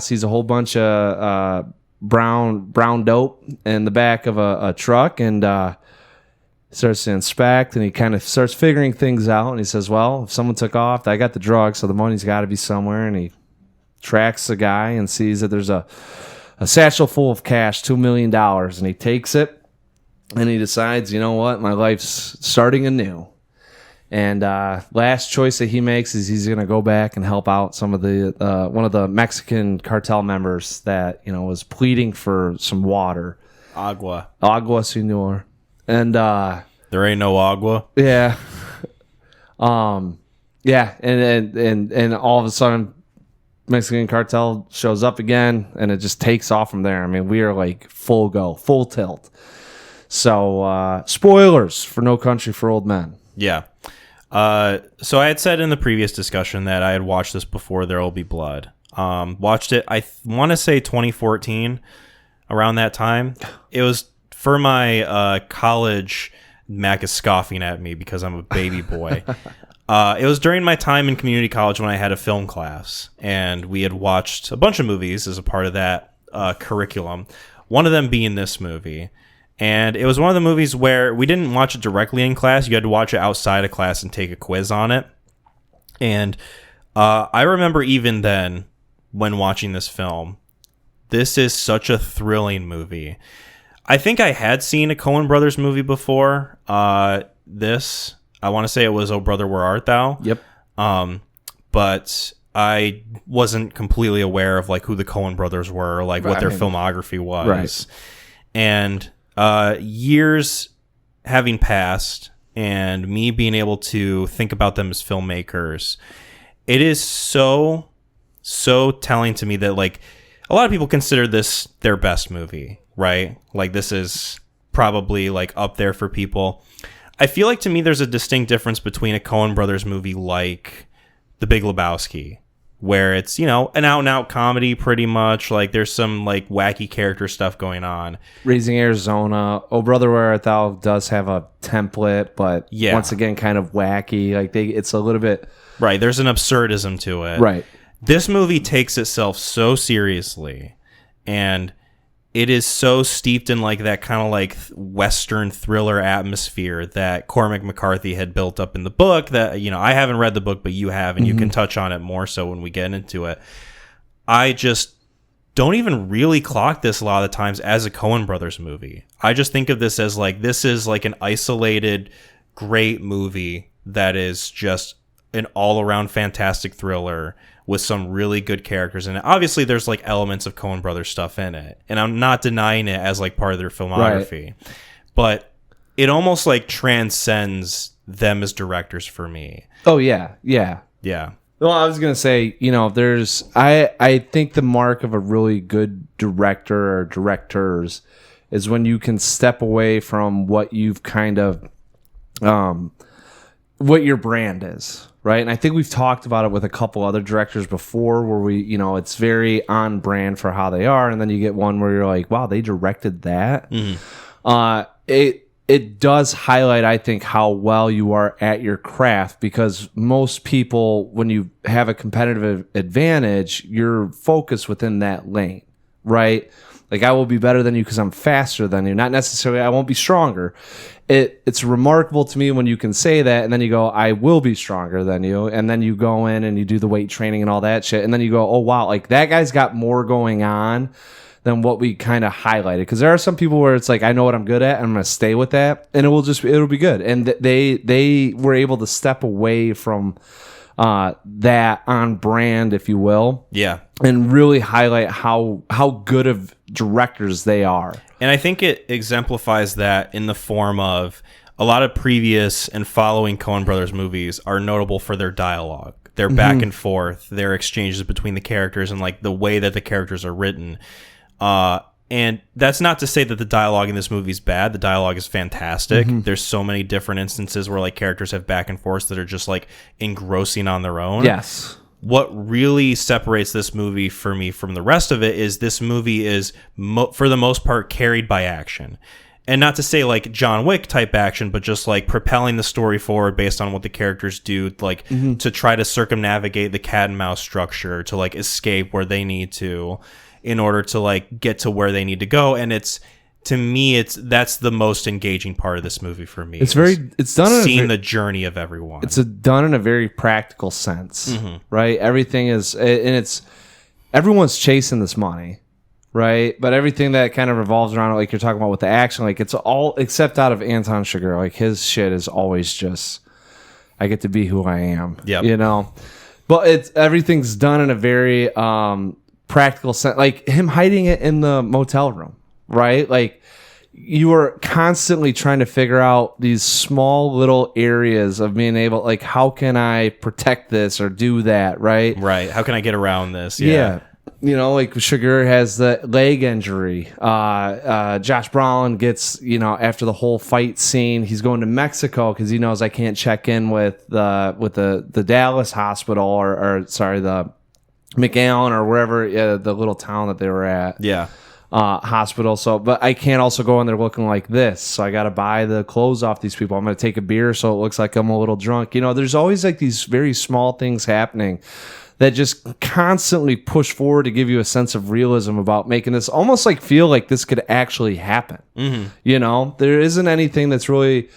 sees a whole bunch of brown dope in the back of a truck, and starts to inspect, and he kind of starts figuring things out, and he says, well, if someone took off, I got the drugs, so the money's got to be somewhere, and he tracks the guy and sees that there's a satchel full of cash, $2 million, and he takes it, and he decides, you know what, my life's starting anew. And last choice that he makes is he's going to go back and help out some of the one of the Mexican cartel members that, was pleading for some water. Agua, senor. And there ain't no agua. Yeah. Yeah, and all of a sudden Mexican cartel shows up again, and it just takes off from there. I mean, we are like full go, full tilt. So spoilers for No Country for Old Men. Yeah. So I had said in the previous discussion that I had watched this before There Will Be Blood. Watched it, I want to say 2014, around that time. It was for my college. Mac is scoffing at me because I'm a baby boy. It was during my time in community college when I had a film class, and we had watched a bunch of movies as a part of that curriculum, one of them being this movie. And it was one of the movies where we didn't watch it directly in class. You had to watch it outside of class and take a quiz on it. And I remember even then, when watching this film, this is such a thrilling movie. I think I had seen a Coen Brothers movie before. I want to say it was Oh Brother, Where Art Thou? Yep. But I wasn't completely aware of like who the Coen Brothers were, or like what their filmography was. Right. And years having passed, and me being able to think about them as filmmakers, it is so telling to me that like a lot of people consider this their best movie, right? Like this is probably like up there for people. I feel like to me there's a distinct difference between a Coen Brothers movie like The Big Lebowski, where it's, an out-and-out comedy pretty much. Like there's some like wacky character stuff going on. Raising Arizona, Oh Brother, Where Art Thou does have a template, but once again kind of wacky. Like it's a little bit... Right, there's an absurdism to it. Right. This movie takes itself so seriously, and it is so steeped in like that kind of like Western thriller atmosphere that Cormac McCarthy had built up in the book that, I haven't read the book, but you have, and you can touch on it more so when we get into it. I just don't even really clock this a lot of the times as a Coen Brothers movie. I just think of this as like, this is like an isolated, great movie that is just an all-around fantastic thriller with some really good characters in it. Obviously, there's like elements of Coen Brothers stuff in it, and I'm not denying it as like part of their filmography, right. But it almost like transcends them as directors for me. Oh yeah. Well, I was gonna say, there's I think the mark of a really good director or directors is when you can step away from what you've kind of what your brand is. Right. And I think we've talked about it with a couple other directors before where we, it's very on brand for how they are. And then you get one where you're like, wow, they directed that. Mm-hmm. It does highlight, I think, how well you are at your craft, because most people, when you have a competitive advantage, you're focused within that lane. Right. Like, I will be better than you because I'm faster than you. Not necessarily I won't be stronger. It's remarkable to me when you can say that, and then you go, I will be stronger than you. And then you go in and you do the weight training and all that shit. And then you go, oh, wow, like that guy's got more going on than what we kind of highlighted. Because there are some people where it's like, I know what I'm good at, and I'm going to stay with that. And it'll be good. And they were able to step away from that on brand, if you will. Yeah. And really highlight how good of directors they are. And I think it exemplifies that in the form of a lot of previous and following Coen Brothers movies are notable for their dialogue, their back and forth, their exchanges between the characters, and like the way that the characters are written. And that's not to say that the dialogue in this movie is bad. The dialogue is fantastic. There's so many different instances where like characters have back and forth that are just like engrossing on their own. Yes. what really separates this movie for me from the rest of it is this movie is, for the most part, carried by action. And not to say like John Wick type action, but just like propelling the story forward based on what the characters do, like to try to circumnavigate the cat and mouse structure, to like escape where they need to in order to like get to where they need to go. And it's, to me, that's the most engaging part of this movie for me. It's done seeing the journey of everyone. It's done in a very practical sense, right? Everything is, and everyone's chasing this money. Right, but everything that kind of revolves around it, like you're talking about with the action, like it's all except out of Anton Chigurh. Like his shit is always just, I get to be who I am. Yeah, But everything's done in a very practical sense. Like him hiding it in the motel room, right? Like you are constantly trying to figure out these small little areas of being able, like, how can I protect this or do that, right? Right. How can I get around this? Yeah. Like Chigurh has the leg injury. Josh Brolin gets, after the whole fight scene, he's going to Mexico because he knows I can't check in with the Dallas hospital or the McAllen or wherever the little town that they were at. Yeah. Hospital. So, but I can't also go in there looking like this. So I got to buy the clothes off these people. I'm going to take a beer so it looks like I'm a little drunk. There's always like these very small things happening that just constantly push forward to give you a sense of realism about making this almost like feel like this could actually happen. There isn't anything that's really,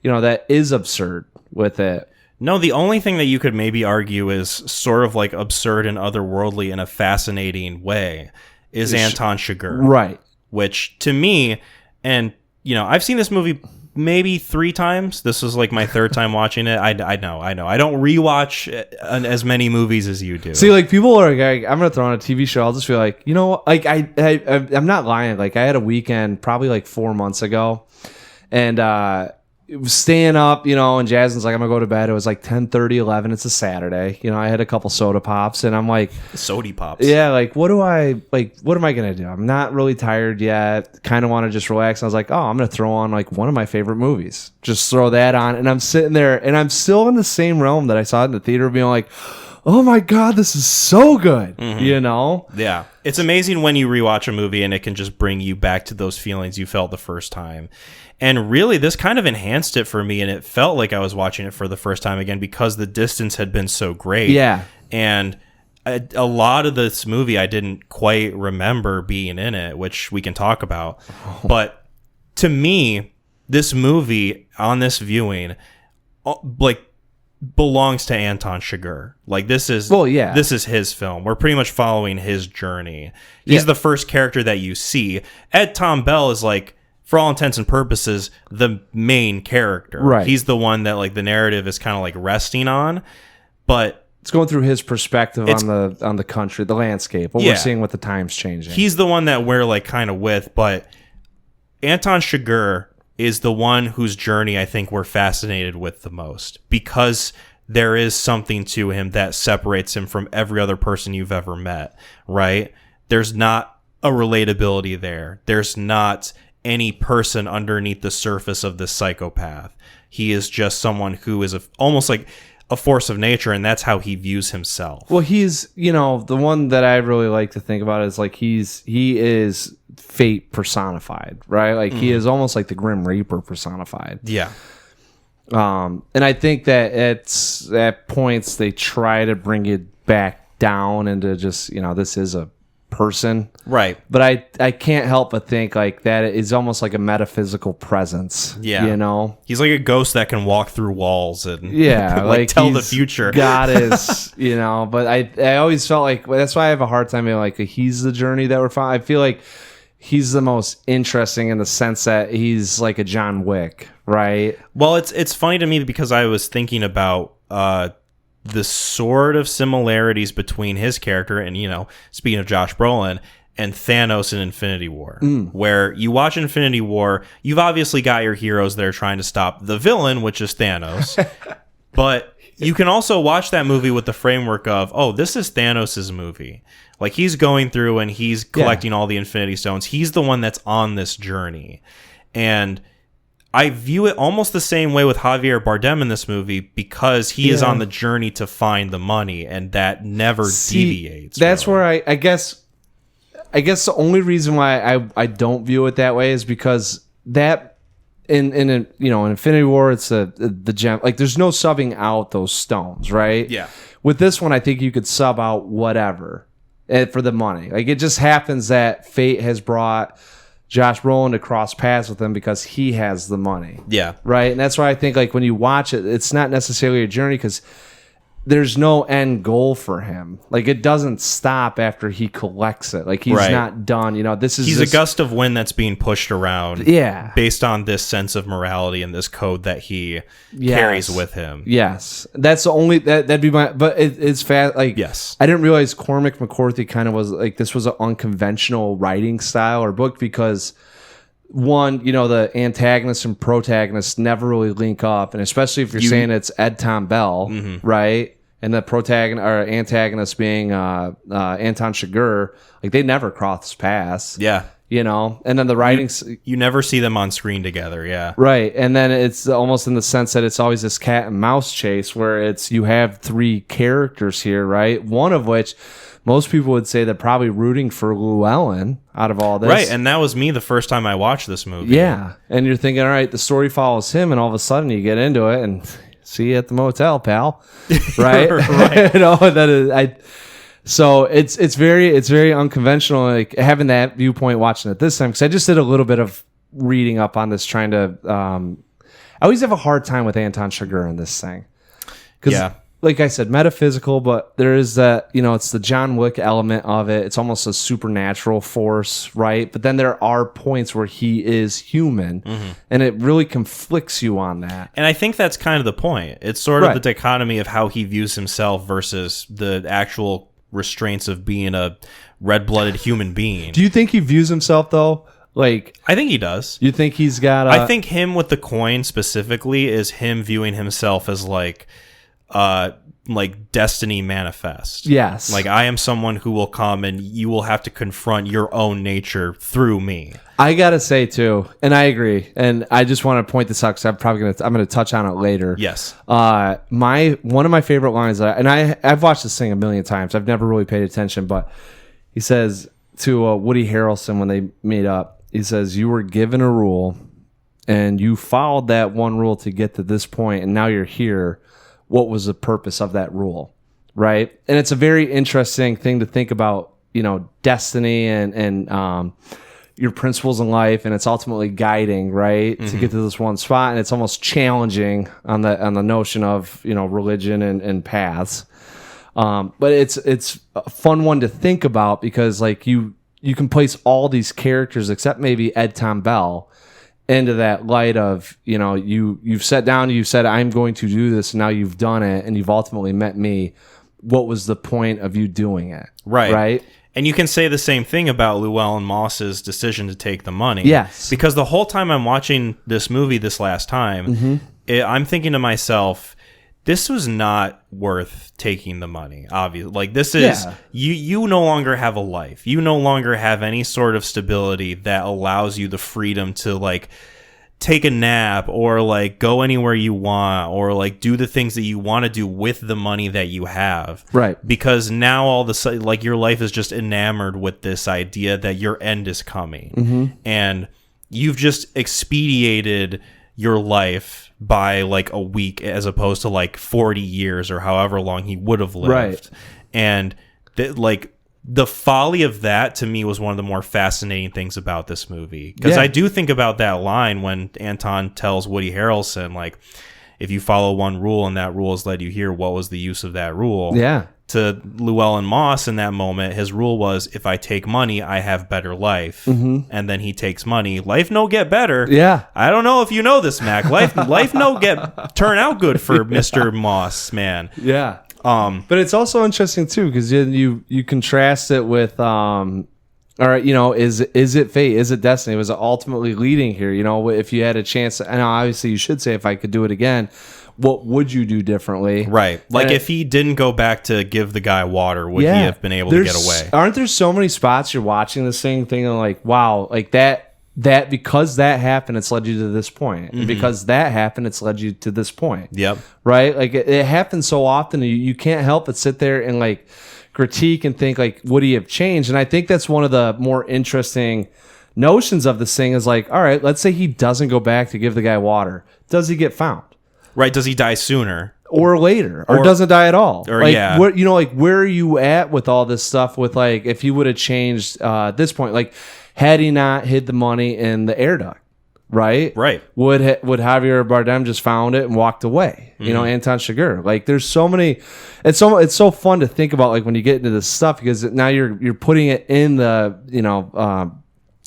that is absurd with it. No, the only thing that you could maybe argue is sort of like absurd and otherworldly in a fascinating way is Anton Chigurh. Right. Which to me, and I've seen this movie maybe 3 times. This was like my 3rd time watching it. I know. I don't rewatch as many movies as you do. See, like people are like, I'm gonna throw on a TV show. I'll just feel like, like I'm not lying. Like I had a weekend probably like 4 months ago, and staying up, and Jasmine's like, I'm gonna go to bed. It was like 10:30, 11. It's a Saturday. I had a couple soda pops, and I'm like, sody pops. Yeah, like what am I gonna do? I'm not really tired yet. Kind of want to just relax. And I was like, I'm gonna throw on like one of my favorite movies. Just throw that on, and I'm sitting there, and I'm still in the same realm that I saw it in the theater, being like, oh my god, this is so good. Yeah, it's amazing when you rewatch a movie and it can just bring you back to those feelings you felt the first time. And really, this kind of enhanced it for me, and it felt like I was watching it for the first time again because the distance had been so great. Yeah. And a lot of this movie I didn't quite remember being in it, which we can talk about. But to me, this movie on this viewing, like, belongs to Anton Chigurh. Like, this is this is his film. We're pretty much following his journey. He's the first character that you see. Ed Tom Bell is like, for all intents and purposes, the main character. Right. He's the one that like the narrative is kind of like resting on, but it's going through his perspective on the country, the landscape, what we're seeing with the times changing. He's the one that we're like kind of with, but Anton Chigurh is the one whose journey I think we're fascinated with the most because there is something to him that separates him from every other person you've ever met, right? There's not a relatability there. There's not any person underneath the surface of this psychopath. He is just someone who is almost like a force of nature, and that's how he views himself. Well, he's, the one that I really like to think about is like he is fate personified, right? Like he is almost like the Grim Reaper personified. Yeah. And I think that at points they try to bring it back down into just, this is a person, right? But I can't help but think like that is almost like a metaphysical presence. He's like a ghost that can walk through walls and like tell the future. Goddess, but I always felt like that's why I have a hard time being like he's the journey that we're following. I feel like he's the most interesting in the sense that he's like a John Wick, right? Well, it's funny to me because I was thinking about the sort of similarities between his character and, speaking of Josh Brolin, and Thanos in Infinity War, where you watch Infinity War, you've obviously got your heroes that are trying to stop the villain, which is Thanos, but you can also watch that movie with the framework of, this is Thanos' movie. Like, he's going through and he's collecting all the Infinity Stones. He's the one that's on this journey. And I view it almost the same way with Javier Bardem in this movie, because he is on the journey to find the money, and that never deviates. That's really. where I guess the only reason why I don't view it that way is because that in Infinity War, it's the gem. Like, there's no subbing out those stones, right? Yeah. With this one, I think you could sub out whatever for the money. Like, it just happens that fate has brought Josh Brolin to cross paths with him because he has the money. Yeah. Right? And that's why I think, like, when you watch it, it's not necessarily a journey because there's no end goal for him. Like, it doesn't stop after he collects it. Like, he's not done. He's a gust of wind that's being pushed around. Yeah. Based on this sense of morality and this code that he carries with him. Yes. That's the only that'd be my. But it's fast. Like, yes. I didn't realize Cormac McCarthy kind of was like, this was an unconventional writing style or book because, one, the antagonist and protagonist never really link up, and especially if you're saying it's Ed Tom Bell, right? And the protagonist or antagonist being Anton Chigurh, like, they never cross paths. Yeah. And then the writings, you never see them on screen together. Yeah. Right. And then it's almost in the sense that it's always this cat and mouse chase where you have three characters here, right? One of which most people would say they're probably rooting for Llewellyn out of all this. Right, and that was me the first time I watched this movie. Yeah, and you're thinking, all right, the story follows him, and all of a sudden you get into it, and see you at the motel, pal. Right? Right. So it's very unconventional, like, having that viewpoint watching it this time, because I just did a little bit of reading up on this, trying to... I always have a hard time with Anton Chigurh in this thing. Yeah. Like I said, metaphysical, but there is that, it's the John Wick element of it. It's almost a supernatural force, right? But then there are points where he is human, and it really conflicts you on that. And I think that's kind of the point. It's sort of the dichotomy of how he views himself versus the actual restraints of being a red-blooded human being. Do you think he views himself, though? Like, I think he does. You think he's got I think him with the coin specifically is him viewing himself as like destiny manifest. Yes. Like, I am someone who will come and you will have to confront your own nature through me. I gotta say too, and I agree, and I just want to point this out because I'm gonna touch on it later. Yes. One of my favorite lines, and I've watched this thing a million times. I've never really paid attention, but he says to Woody Harrelson when they meet up, he says, "You were given a rule, and you followed that one rule to get to this point, and now you're here. What was the purpose of that rule?" Right? And it's a very interesting thing to think about, destiny and your principles in life, and it's ultimately guiding, right, to get to this one spot. And it's almost challenging on the notion of, religion and paths. But it's a fun one to think about because, like, you can place all these characters except maybe Ed Tom Bell into that light of, you've sat down, you've said, I'm going to do this, and now you've done it, and you've ultimately met me. What was the point of you doing it? Right? And you can say the same thing about Llewellyn Moss's decision to take the money. Yes. Because the whole time I'm watching this movie this last time, I'm thinking to myself, this was not worth taking the money, obviously. Like, this is... You no longer have a life. You no longer have any sort of stability that allows you the freedom to, like, take a nap or, like, go anywhere you want or, like, do the things that you want to do with the money that you have. Right. Because now all of a sudden, like, your life is just enamored with this idea that your end is coming. And you've just expedited your life by, like, a week as opposed to, like, 40 years or however long he would have lived. Right. And, the folly of that, to me, was one of the more fascinating things about this movie. Because I do think about that line when Anton tells Woody Harrelson, like, if you follow one rule and that rule has led you here, what was the use of that rule? Yeah. To Llewellyn Moss in that moment, his rule was, if I take money, I have better life. And then he takes money. Life no get better. Yeah. I don't know if you know this, Mac. Life no turn out good for Mr. Moss, man. Yeah. But it's also interesting too because you contrast it with all right, is it fate? Is it destiny? Was it ultimately leading here? If you had a chance, and obviously you should say, if I could do it again, what would you do differently? Right. Like, if he didn't go back to give the guy water, would he have been able to get away? Aren't there so many spots you're watching this thing thinking like, wow, like that that because that happened, it's led you to this point. And because that happened, it's led you to this point. Yep. Right? Like it happens so often, you can't help but sit there and like critique and think like, would he have changed? And I think that's one of the more interesting notions of this thing is like, all right, let's say he doesn't go back to give the guy water. Does he get found? Right. Does he die sooner? Or later, or doesn't die at all. Or like, yeah. Where are you at with all this stuff with like, if he would have changed this point, like had he not hid the money in the air duct, right? Right. Would Javier Bardem just found it and walked away? You know, Anton Chigurh. Like there's so many, it's so fun to think about like when you get into this stuff because now you're putting it in the,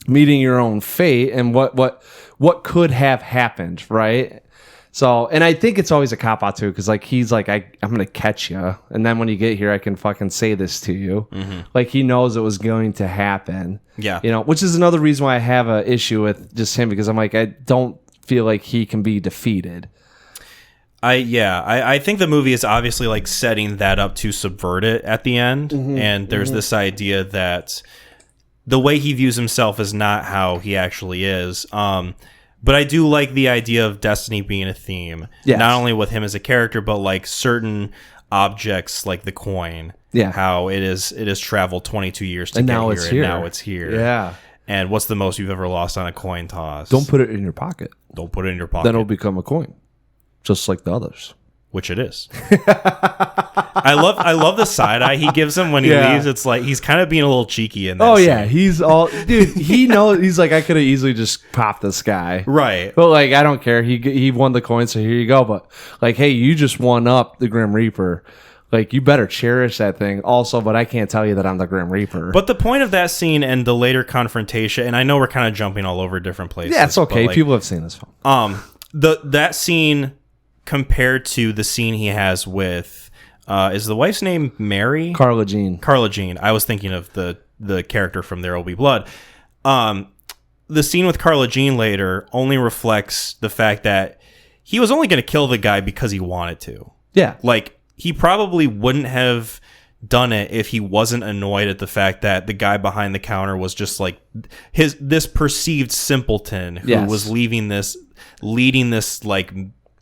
meeting your own fate and what could have happened, right? So, and I think it's always a cop out too, because like he's like, I'm gonna catch you, and then when you get here, I can fucking say this to you. Like he knows it was going to happen. Yeah, which is another reason why I have an issue with just him because I'm like, I don't feel like he can be defeated. I think the movie is obviously like setting that up to subvert it at the end, and there's this idea that the way he views himself is not how he actually is. But I do like the idea of destiny being a theme, not only with him as a character, but like certain objects like the coin. Yeah, how it is traveled 22 years to and get now here, it's here. And now it's here. Yeah. And what's the most you've ever lost on a coin toss? Don't put it in your pocket. Don't put it in your pocket. Then it'll become a coin, just like the others. Which it is. I love the side eye he gives him when he leaves. It's like he's kind of being a little cheeky in that scene. He's all dude. He knows he's like I could have easily just popped this guy, right? But like I don't care. He won the coin, so here you go. But like, hey, you just won up the Grim Reaper. Like you better cherish that thing. Also, but I can't tell you that I'm the Grim Reaper. But the point of that scene and the later confrontation, and I know we're kind of jumping all over different places. Yeah, it's okay. Like, people have seen this film. That scene compared to the scene he has with is the wife's name Mary? Carla Jean. I was thinking of the character from There Will Be Blood. The scene with Carla Jean later only reflects the fact that he was only going to kill the guy because he wanted to. Yeah. Like he probably wouldn't have done it if he wasn't annoyed at the fact that the guy behind the counter was just like this perceived simpleton who was leading this like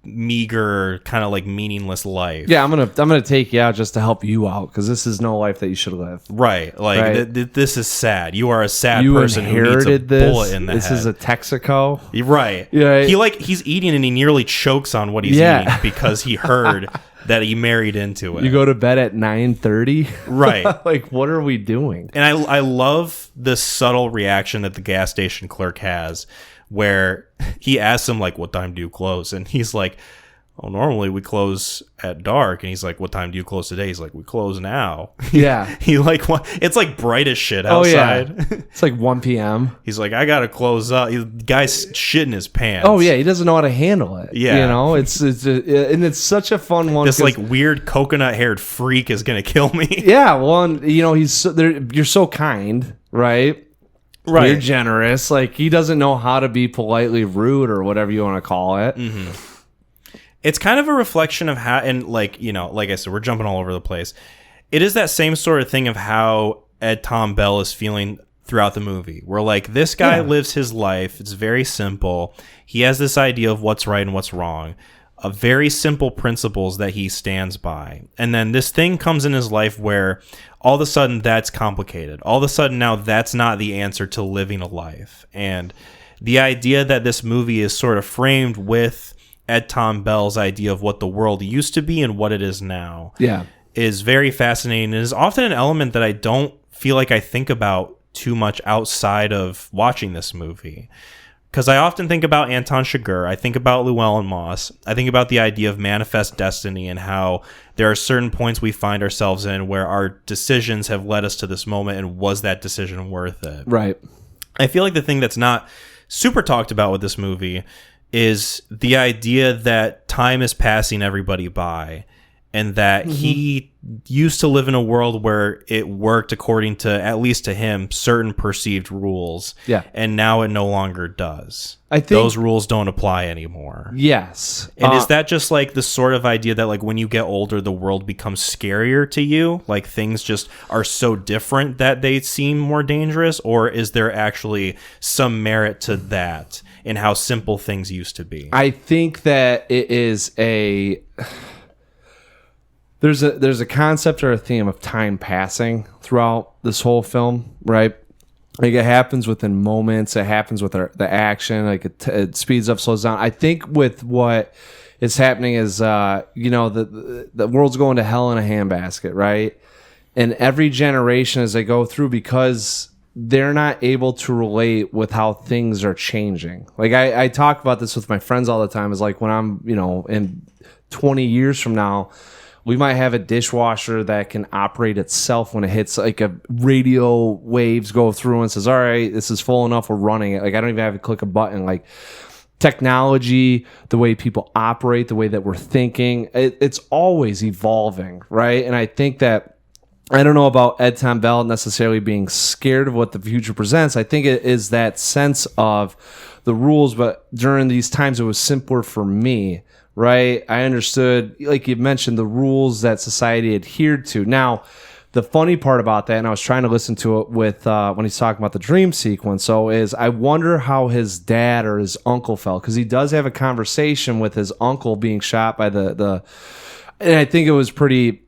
meager kind of like meaningless life. Yeah, I'm gonna take you out just to help you out because this is no life that you should live. Right, like this is sad. You are a sad person who needs a bullet in the head. This is a Texaco. Right. Yeah. He's eating and he nearly chokes on what he's eating because he heard that he married into it. You go to bed at 9:30. Right. Like what are we doing? And I love the subtle reaction that the gas station clerk has, where he asks him like, what time do you close? And he's like, oh, normally we close at dark. And he's like, what time do you close today? He's like, we close now. Yeah. He like, it's like bright as shit outside. Oh, yeah. It's like 1 p.m. He's like, I gotta close up. The guy's shitting his pants. Oh yeah, he doesn't know how to handle it. Yeah. It's such a fun one. This like weird coconut haired freak is gonna kill me. Yeah, well, and, he's you're so kind, right? Right. You're generous. Like, he doesn't know how to be politely rude or whatever you want to call it. Mm-hmm. It's kind of a reflection of how, and like, like I said, we're jumping all over the place. It is that same sort of thing of how Ed Tom Bell is feeling throughout the movie. Where like, this guy lives his life. It's very simple. He has this idea of what's right and what's wrong. Very simple principles that he stands by. And then this thing comes in his life where all of a sudden that's complicated. All of a sudden now that's not the answer to living a life. And the idea that this movie is sort of framed with Ed Tom Bell's idea of what the world used to be and what it is now is very fascinating. And is often an element that I don't feel like I think about too much outside of watching this movie. Because I often think about Anton Chigurh, I think about Llewellyn Moss, I think about the idea of manifest destiny and how there are certain points we find ourselves in where our decisions have led us to this moment, and was that decision worth it? Right. I feel like the thing that's not super talked about with this movie is the idea that time is passing everybody by, and that he used to live in a world where it worked according to, at least to him, certain perceived rules. Yeah. And now it no longer does. I think those rules don't apply anymore. Yes. And is that just like the sort of idea that like when you get older, the world becomes scarier to you? Like things just are so different that they seem more dangerous? Or is there actually some merit to that in how simple things used to be? I think that it is there's a concept or a theme of time passing throughout this whole film, right? Like it happens within moments. It happens with the action. Like it speeds up, slows down. I think with what is happening is, the world's going to hell in a handbasket, right? And every generation as they go through, because they're not able to relate with how things are changing. Like I talk about this with my friends all the time. Is like when I'm, in 20 years from now, we might have a dishwasher that can operate itself when it hits like a radio waves go through and says, all right, this is full enough, we're running it. Like I don't even have to click a button. Like technology, the way people operate, the way that we're thinking, it's always evolving, right? And I think that, I don't know about Ed Tom Bell necessarily being scared of what the future presents. I think it is that sense of the rules, but during these times it was simpler for me. Right. I understood, like you mentioned, the rules that society adhered to. Now, the funny part about that, and I was trying to listen to it with when he's talking about the dream sequence, so is I wonder how his dad or his uncle felt, because he does have a conversation with his uncle being shot by the and I think it was pretty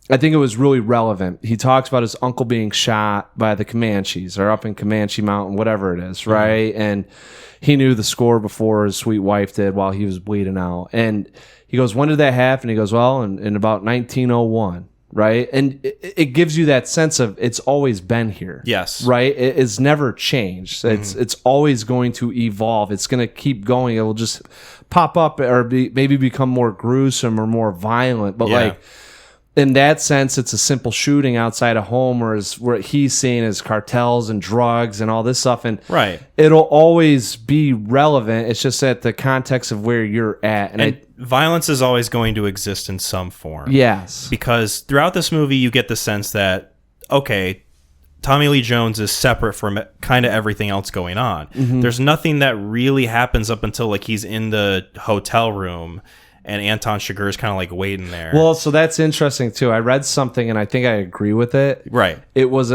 I think it was really relevant. He talks about his uncle being shot by the Comanches or up in Comanche Mountain, whatever it is, right? Mm-hmm. And he knew the score before his sweet wife did while he was bleeding out. And he goes, when did that happen? He goes, well, in about 1901, right? And it gives you that sense of it's always been here. Yes. Right? It's never changed. It's always going to evolve. It's going to keep going. It will just pop up or maybe become more gruesome or more violent. But like, in that sense, it's a simple shooting outside a home, whereas what he's seeing is cartels and drugs and all this stuff. And it'll always be relevant. It's just at the context of where you're at. And violence is always going to exist in some form. Yes. Because throughout this movie, you get the sense that, okay, Tommy Lee Jones is separate from kind of everything else going on. Mm-hmm. There's nothing that really happens up until like he's in the hotel room and Anton Chigurh is kind of like waiting there. Well, so that's interesting too. I read something and I think I agree with it. Right. It was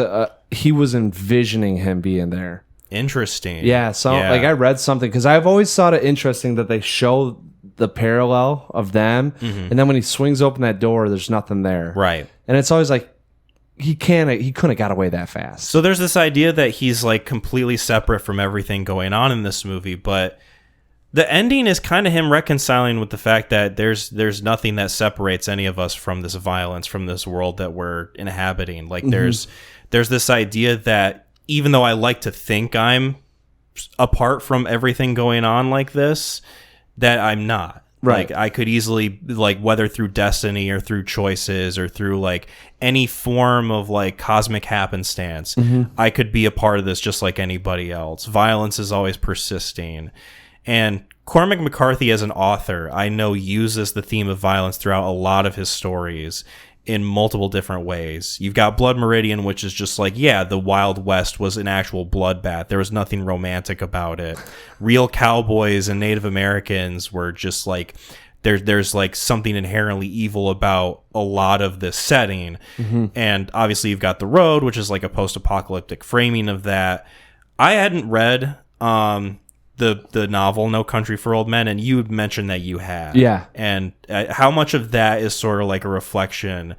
he was envisioning him being there. Interesting. Yeah. So like I read something because I've always thought it interesting that they show the parallel of them, and then when he swings open that door, there's nothing there. Right. And it's always like he couldn't have got away that fast. So there's this idea that he's like completely separate from everything going on in this movie, but the ending is kind of him reconciling with the fact that there's nothing that separates any of us from this violence, from this world that we're inhabiting. Like there's this idea that even though I like to think I'm apart from everything going on like this, that I'm not. Right. Like I could easily, like, whether through destiny or through choices or through like any form of like cosmic happenstance, I could be a part of this just like anybody else. Violence is always persisting. And Cormac McCarthy as an author, I know, uses the theme of violence throughout a lot of his stories in multiple different ways. You've got Blood Meridian, which is just like, yeah, the Wild West was an actual bloodbath. There was nothing romantic about it. Real cowboys and Native Americans were just like, there's like something inherently evil about a lot of this setting. And obviously you've got The Road, which is like a post-apocalyptic framing of that. I hadn't read the novel No Country for Old Men, and you mentioned that you had. Yeah. And how much of that is sort of like a reflection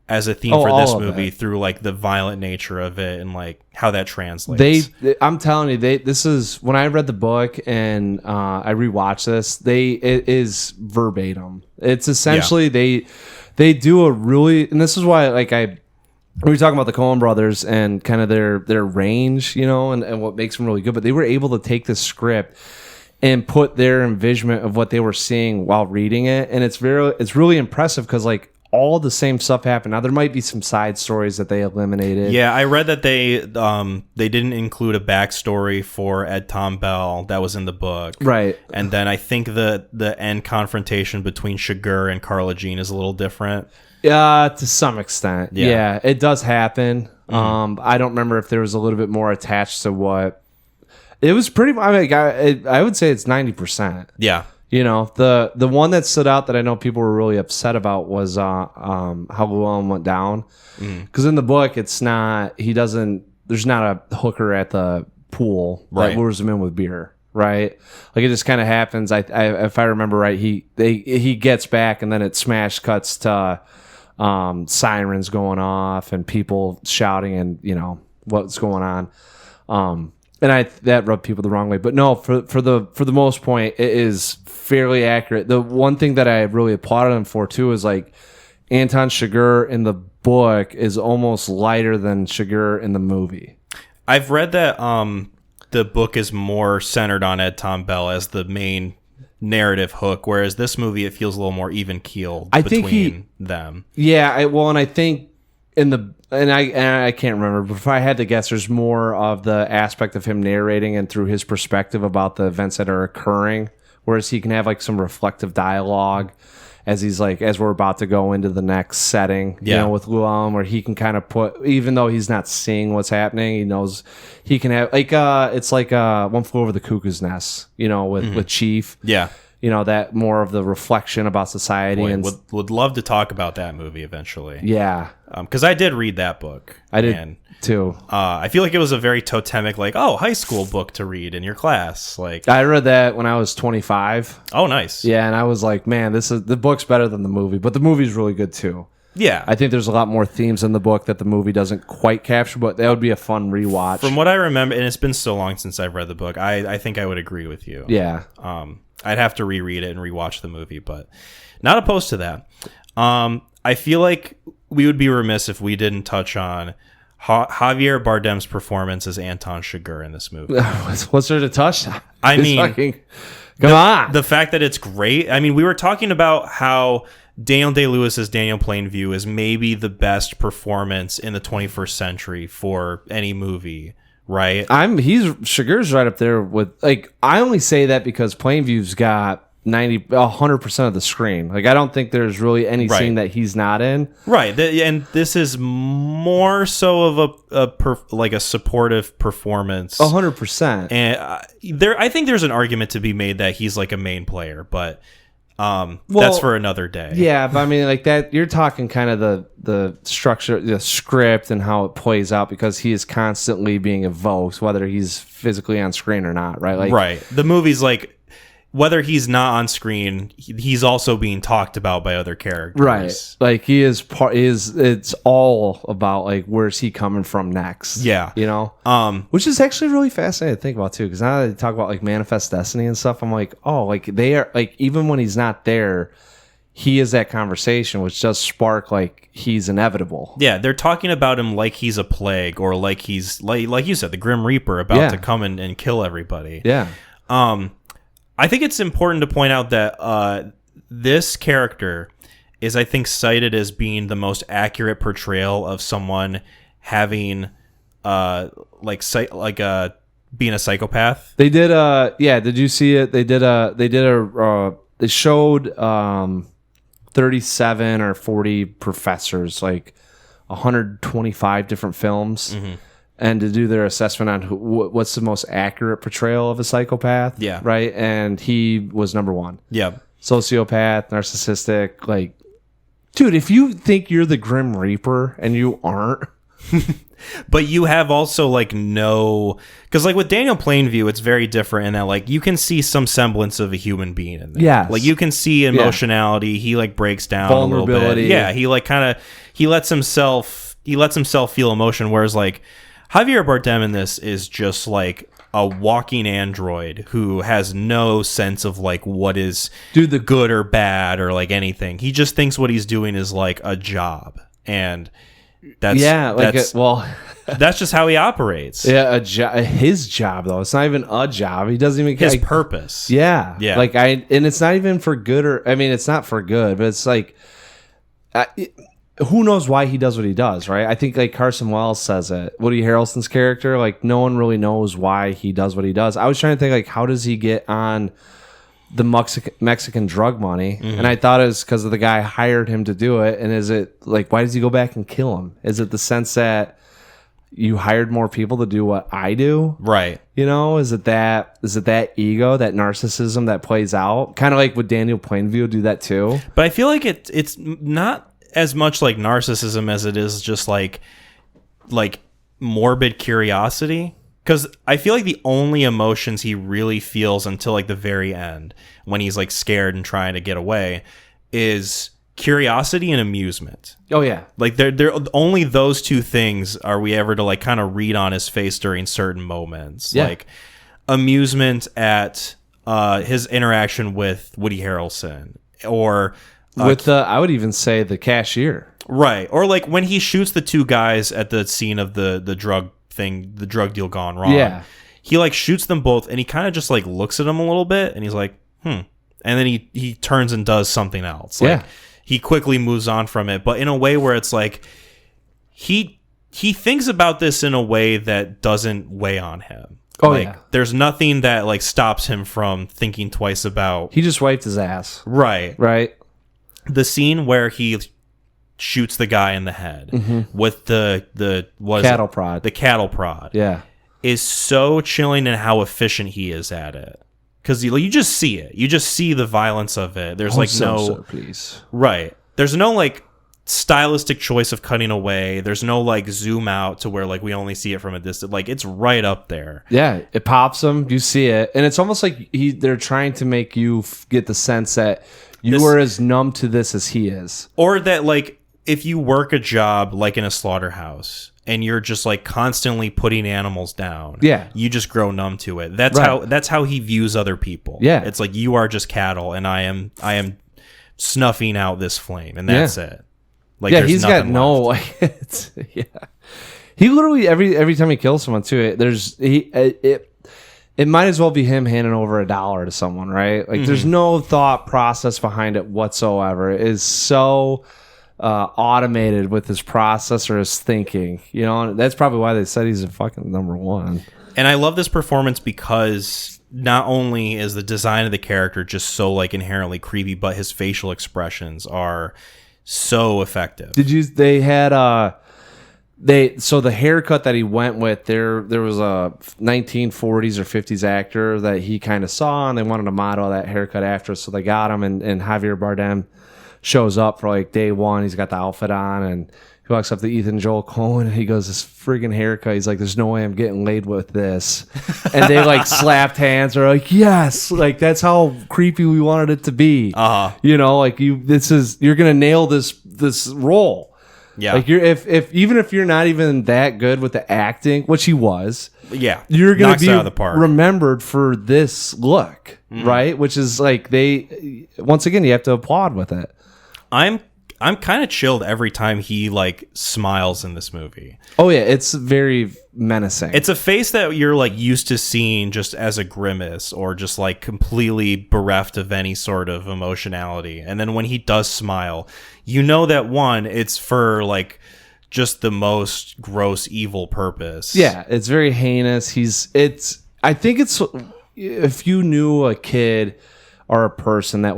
as a theme for this movie through like the violent nature of it and like how that translates? I'm telling you, this is when I read the book and I rewatched this, it is verbatim. It's essentially they do a really, and this is why like we were talking about the Coen brothers and kind of their range, and what makes them really good. But they were able to take the script and put their envisionment of what they were seeing while reading it, and it's really impressive because like all the same stuff happened. Now there might be some side stories that they eliminated. Yeah, I read that they didn't include a backstory for Ed Tom Bell that was in the book. Right. And then I think the end confrontation between Shiger and Carla Jean is a little different. To some extent. Yeah, it does happen. Mm-hmm. I don't remember if there was a little bit more attached to what. It was pretty. I mean, I would say it's 90%. Yeah. You know, the one that stood out that I know people were really upset about was how Llewellyn went down. Because in the book, it's not. There's not a hooker at the pool that lures him in with beer. Right, like it just kind of happens. If I remember right, he gets back and then it smash cuts to sirens going off and people shouting and you know what's going on. And that rubbed people the wrong way. But no, for the most point, it is fairly accurate. The one thing that I really applauded him for too is like Anton Chigurh in the book is almost lighter than Chigurh in the movie. I've read that the book is more centered on Ed Tom Bell as the main narrative hook, whereas this movie it feels a little more even keeled between them. Yeah, and I think I can't remember, but if I had to guess, there's more of the aspect of him narrating and through his perspective about the events that are occurring, whereas he can have like some reflective dialogue as we're about to go into the next setting, you know, with Llewellyn, where he can kind of put, even though he's not seeing what's happening, he knows he can have like it's like One Flew Over the Cuckoo's Nest, you know, with Chief. Yeah. You know, that more of the reflection about society. Boy, and would love to talk about that movie eventually. Yeah. Because I did read that book. I did too. I feel like it was a very totemic, like, high school book to read in your class. Like I read that when I was 25. Oh, nice. Yeah, and I was like, man, the book's better than the movie, but the movie's really good too. Yeah. I think there's a lot more themes in the book that the movie doesn't quite capture, but that would be a fun rewatch. From what I remember, and it's been so long since I've read the book, I think I would agree with you. Yeah. I'd have to reread it and rewatch the movie, but not opposed to that. I feel like we would be remiss if we didn't touch on Javier Bardem's performance as Anton Chigurh in this movie. What's there to touch? I mean, come on. The fact that it's great. I mean, we were talking about how Daniel Day-Lewis as Daniel Plainview is maybe the best performance in the 21st century for any movie, right? Chigurh's right up there with, like, I only say that because Plainview's got 100% of the screen. Like, I don't think there's really any scene that he's not in. Right. And this is more so of a supportive performance. 100%. And I think there's an argument to be made that he's like a main player, but that's for another day. Yeah, but I mean, like that, you're talking kind of the structure, the script, and how it plays out because he is constantly being evoked, whether he's physically on screen or not, right? Like, right. The movie's like, whether he's not on screen, he's also being talked about by other characters. Right. Like he is it's all about like where's he coming from next. Yeah. You know? Which is actually really fascinating to think about too, because now that they talk about like Manifest Destiny and stuff, I'm like, oh, like they are like even when he's not there, he is that conversation, which does spark like he's inevitable. Yeah, they're talking about him like he's a plague, or like he's like you said, the Grim Reaper about to come and kill everybody. Yeah. I think it's important to point out that this character is, I think, cited as being the most accurate portrayal of someone having, being a psychopath. They did, did you see it? They showed 37 or 40 professors, like 125 different films. Mm-hmm. And to do their assessment on what's the most accurate portrayal of a psychopath. Yeah. Right? And he was number one. Yeah. Sociopath, narcissistic. Like, dude, if you think you're the Grim Reaper and you aren't. But you have also, like, because, like, with Daniel Plainview, it's very different in that, like, you can see some semblance of a human being in there. Yes. Like, you can see emotionality. He, like, breaks down a little bit. Yeah. He, like, kind of, he lets himself feel emotion, whereas, like, Javier Bardem in this is just like a walking android who has no sense of like what is the good or bad or like anything. He just thinks what he's doing is like a job, and that's just how he operates. Yeah, his job though. It's not even a job. He doesn't even his purpose. Yeah, yeah. Like and it's not even for good, or I mean, it's not for good, but it's like who knows why he does what he does, right? I think like Carson Wells says it. Woody Harrelson's character, like no one really knows why he does what he does. I was trying to think like how does he get on the Mexican drug money? And I thought it was because of the guy hired him to do it. And is it like why does he go back and kill him? Is it the sense that you hired more people to do what I do? Right. You know, is it that ego, that narcissism that plays out? Kind of like would Daniel Plainview do that too? But I feel like it's not as much like narcissism as it is just like morbid curiosity. Because I feel like the only emotions he really feels until like the very end, when he's like scared and trying to get away, is curiosity and amusement. Oh yeah, like they're only those two things are we ever to like kind of read on his face during certain moments. Yeah. Like amusement at his interaction with Woody Harrelson, or with I would even say the cashier, right? Or like when he shoots the two guys at the scene of the drug thing, the drug deal gone wrong. Yeah, he like shoots them both, and he kind of just like looks at them a little bit, and he's like, and then he turns and does something else. Like, yeah. He quickly moves on from it, but in a way where it's like he thinks about this in a way that doesn't weigh on him. Oh like, yeah. There's nothing that like stops him from thinking twice about. He just wiped his ass. Right. The scene where he shoots the guy in the head with the what cattle is it? prod. The cattle prod. Yeah. Is so chilling in how efficient he is at it. Because you just see it. You just see the violence of it. There's please. Right. There's no like stylistic choice of cutting away. There's no like zoom out to where like we only see it from a distance. Like it's right up there. Yeah, it pops him. You see it, and it's almost like they're trying to make you get the sense that you are as numb to this as he is, or that like if you work a job like in a slaughterhouse and you're just like constantly putting animals down, you just grow numb to it. That's how he views other people. Yeah, it's like you are just cattle, and I am snuffing out this flame, and that's it. Like, yeah, he's got no like, he literally every time he kills someone too, it might as well be him handing over $1 to someone, right? Like there's no thought process behind it whatsoever. It is so automated with his process or his thinking, you know, and that's probably why they said he's a fucking number one. And I love this performance because not only is the design of the character just so like inherently creepy, but his facial expressions are so effective. They had so the haircut that he went with, there was a 1940s or 50s actor that he kind of saw, and they wanted to model that haircut after, so they got him, and Javier Bardem shows up for like day one. He's got the outfit on, and he walks up to Ethan Joel Cohen, and he goes, this friggin' haircut. He's like, there's no way I'm getting laid with this. And they like slapped hands. They're like, yes, like that's how creepy we wanted it to be. You know, like you're gonna nail this role. Yeah. Like even if you're not even that good with the acting, which he was, you're gonna be out of the park. Remembered for this look, right? Which is like once again, you have to applaud with it. I'm kind of chilled every time he like smiles in this movie. Oh yeah, it's very menacing. It's a face that you're like used to seeing just as a grimace or just like completely bereft of any sort of emotionality. And then when he does smile, you know that one, it's for like just the most gross evil purpose. Yeah, it's very heinous. I think it's if you knew a kid or a person that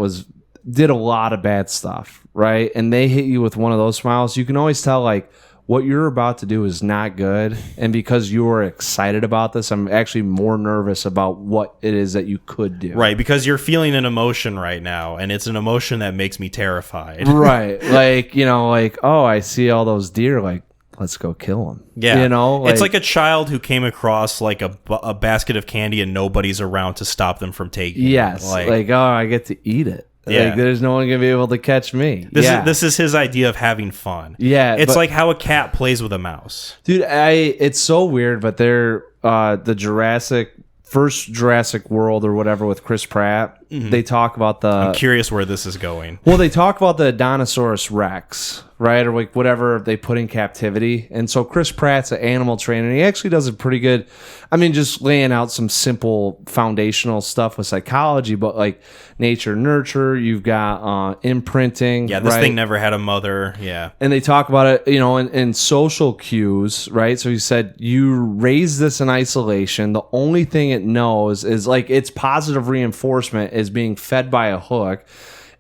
did a lot of bad stuff, right? And they hit you with one of those smiles, you can always tell like what you're about to do is not good. And because you are excited about this, I'm actually more nervous about what it is that you could do. Right, because you're feeling an emotion right now, and it's an emotion that makes me terrified. Right. Like, you know, like, oh, I see all those deer, like, let's go kill them. Yeah. You know? It's like a child who came across like a basket of candy and nobody's around to stop them from taking it. Yes. Like, oh, I get to eat it. Yeah. Like, there's no one gonna be able to catch me. This is his idea of having fun. Yeah, it's like how a cat plays with a mouse. Dude, it's so weird, but they're the first Jurassic World or whatever with Chris Pratt. they talk about I'm curious where this is going. Well, they talk about the Dinosaurus Rex, right? Or like whatever they put in captivity. And so Chris Pratt's an animal trainer. And he actually does a pretty good, I mean, just laying out some simple foundational stuff with psychology, but like nature, nurture, you've got imprinting. Yeah, this right? thing never had a mother. Yeah. And they talk about it, you know, in social cues, right? So he said, you raise this in isolation. The only thing it knows is like its positive reinforcement is being fed by a hook.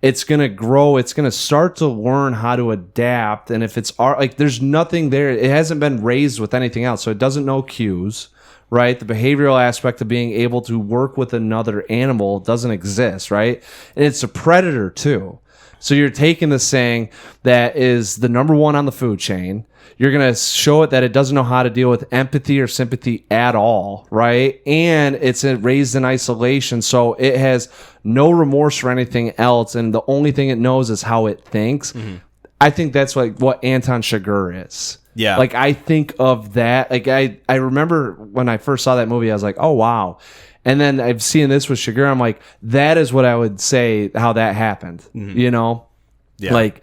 It's going to grow. It's going to start to learn how to adapt. And if it's like, there's nothing there. It hasn't been raised with anything else. So it doesn't know cues, right? The behavioral aspect of being able to work with another animal doesn't exist, right? And it's a predator too. So you're taking this thing that is the number one on the food chain. You're going to show it that it doesn't know how to deal with empathy or sympathy at all, right? And it's raised in isolation, so it has no remorse for anything else, and the only thing it knows is how it thinks. Mm-hmm. I think that's like what Anton Chigurh is. Yeah. Like, I think of that. Like, I remember when I first saw that movie, I was like, oh, wow. And then I've seen this with Chigurh. I'm like, that is what I would say how that happened, you know? Yeah. Like,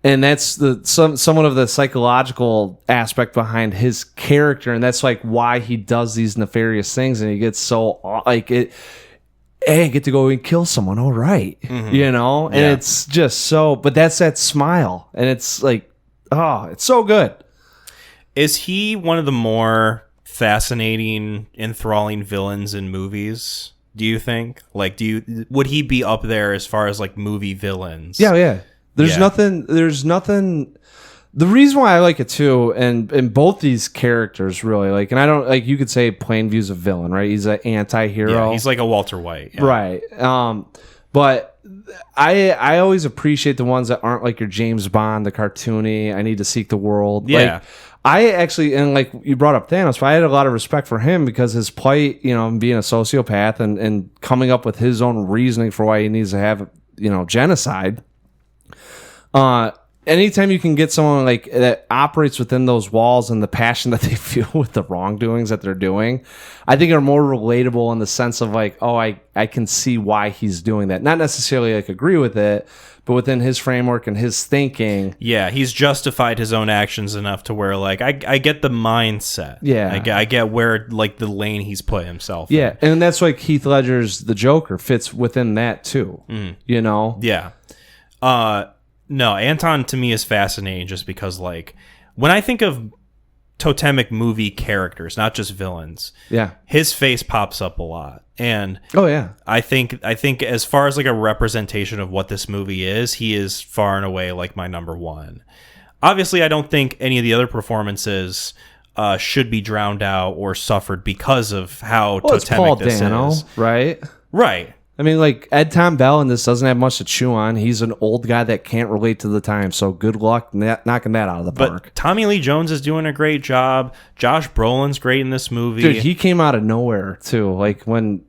and that's somewhat of the psychological aspect behind his character, and that's like why he does these nefarious things, and he gets so like it. Hey, I get to go and kill someone. All right, you know, and it's just so. But that's that smile, and it's like, oh, it's so good. Is he one of the more fascinating, enthralling villains in movies? Do you think? Like, would he be up there as far as like movie villains? Yeah. There's nothing. The reason why I like it too, and both these characters really like, and I don't like. You could say Plainview's a villain, right? He's an anti-hero. Yeah, he's like a Walter White, right? But I always appreciate the ones that aren't like your James Bond, the cartoony. I need to seek the world. Yeah. Like, I actually, and like you brought up Thanos, but I had a lot of respect for him because his plight, you know, being a sociopath and coming up with his own reasoning for why he needs to have, you know, genocide. Anytime you can get someone like that operates within those walls and the passion that they feel with the wrongdoings that they're doing, I think are more relatable in the sense of like, oh, I can see why he's doing that. Not necessarily like agree with it, but within his framework and his thinking. Yeah, he's justified his own actions enough to where like I get the mindset. Yeah. I get where like the lane he's put himself in. in. And that's like Heath Ledger's The Joker fits within that too. You know? Yeah. No, Anton to me is fascinating just because, like, when I think of totemic movie characters, not just villains, his face pops up a lot. And I think as far as like a representation of what this movie is, he is far and away like my number one. Obviously, I don't think any of the other performances should be drowned out or suffered because of how totemic it's Paul this Dano, is. right? Right. I mean, like, Ed Tom Bell in this doesn't have much to chew on. He's an old guy that can't relate to the time, so good luck knocking that out of the park. But Tommy Lee Jones is doing a great job. Josh Brolin's great in this movie. Dude, he came out of nowhere, too. Like, when...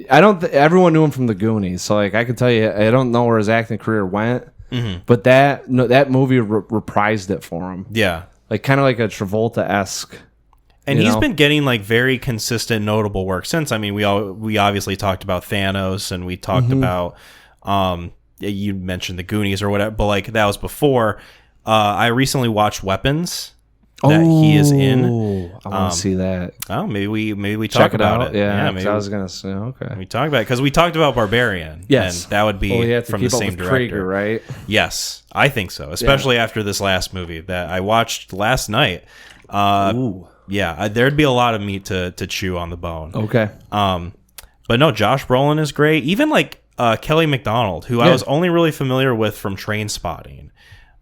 everyone knew him from the Goonies, so, like, I can tell you, I don't know where his acting career went, but that movie reprised it for him. Yeah. Like, kind of like a Travolta-esque... And he's been getting like very consistent, notable work since. I mean, we obviously talked about Thanos, and we talked about you mentioned the Goonies or whatever, but like that was before. I recently watched Weapons that he is in. I want to see that. Oh, maybe we talk about it. Yeah, maybe I was gonna say okay. We talk about it because we talked about Barbarian. Yes, and that would be from the same director, Krieger, right? Yes, I think so. Especially after this last movie that I watched last night. Yeah, there'd be a lot of meat to chew on the bone. Okay. But no, Josh Brolin is great. Even like Kelly MacDonald, who I was only really familiar with from Trainspotting,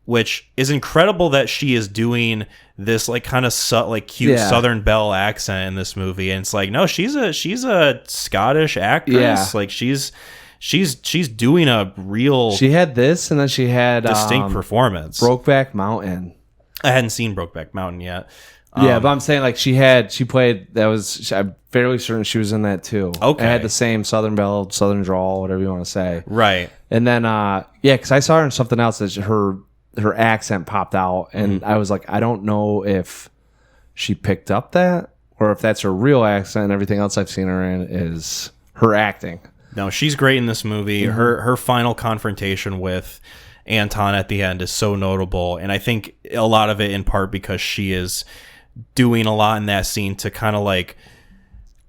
which is incredible that she is doing this like kind of cute Southern Belle accent in this movie. And it's like, no, she's a Scottish actress. Yeah. Like she's doing a real. She had this, and then she had distinct performance. Brokeback Mountain. I hadn't seen Brokeback Mountain yet. Yeah, but I'm saying like she played. I'm fairly certain she was in that too. Okay, it had the same Southern Belle, Southern drawl, whatever you want to say. Right. And then because I saw her in something else that her accent popped out, and I was like, I don't know if she picked up that or if that's her real accent. And everything else I've seen her in is her acting. No, she's great in this movie. Mm-hmm. Her final confrontation with Anton at the end is so notable, and I think a lot of it in part because she is doing a lot in that scene to kind of like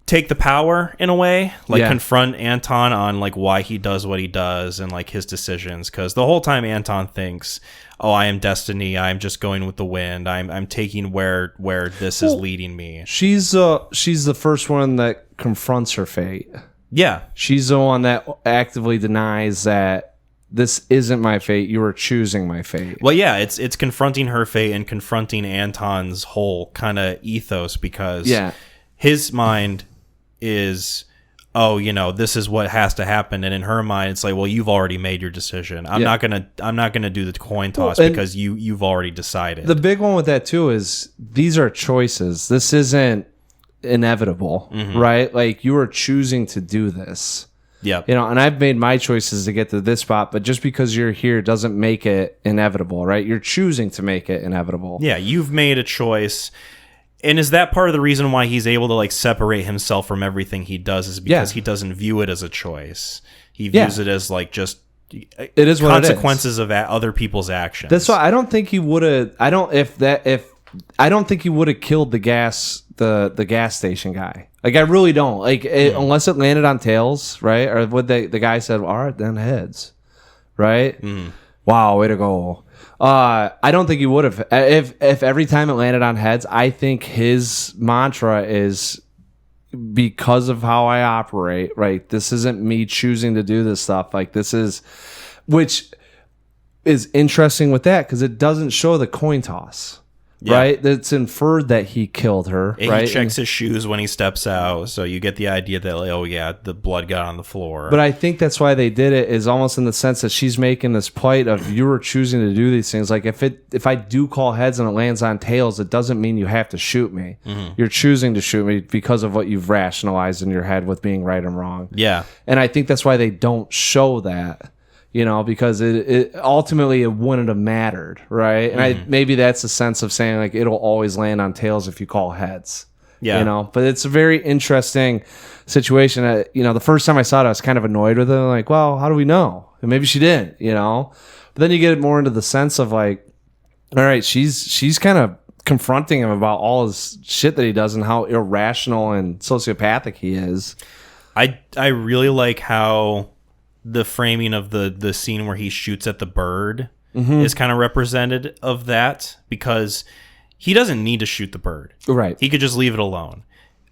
take the power in a way, like confront Anton on like why he does what he does and like his decisions, because the whole time Anton thinks, oh, I am destiny, I'm just going with the wind, I'm taking where this is leading me. She's the first one that confronts her fate. Yeah, she's the one that actively denies that this isn't my fate, you are choosing my fate. Well, yeah, it's confronting her fate and confronting Anton's whole kind of ethos, because his mind is, oh, you know, this is what has to happen, and in her mind it's like, well, you've already made your decision. I'm not gonna do the coin toss because you've already decided. The big one with that too is these are choices. This isn't inevitable, right? Like, you are choosing to do this. Yeah, you know, and I've made my choices to get to this spot, but just because you're here doesn't make it inevitable, right? You're choosing to make it inevitable. Yeah, you've made a choice. And is that part of the reason why he's able to like separate himself from everything he does, is because he doesn't view it as a choice. He views it as like just it is consequences of other people's actions. That's why I don't think he would have. I don't think he would have killed the gas station guy. Like, I really don't. Like, unless it landed on tails, right? Or would the guy said, all right, then heads, right? Wow, way to go. I don't think he would have. If every time it landed on heads, I think his mantra is, because of how I operate, right? This isn't me choosing to do this stuff. Like, this is, which is interesting with that, because it doesn't show the coin toss. Yeah. Right? It's inferred that he killed her. And right? He checks his shoes when he steps out, so you get the idea that, like, oh yeah, the blood got on the floor. But I think that's why they did it, is almost in the sense that she's making this plight of, you were choosing to do these things. Like, if I do call heads and it lands on tails, it doesn't mean you have to shoot me. You're choosing to shoot me because of what you've rationalized in your head with being right and wrong. Yeah. And I think that's why they don't show that. You know, because it ultimately it wouldn't have mattered, right? And maybe that's a sense of saying, like, it'll always land on tails if you call heads. Yeah, you know. But it's a very interesting situation. You know, the first time I saw it, I was kind of annoyed with it. Like, well, how do we know? And maybe she didn't. You know, but then you get more into the sense of like, all right, she's kind of confronting him about all his shit that he does and how irrational and sociopathic he is. I really like how the framing of the scene where he shoots at the bird is kind of represented of that, because he doesn't need to shoot the bird. Right. He could just leave it alone.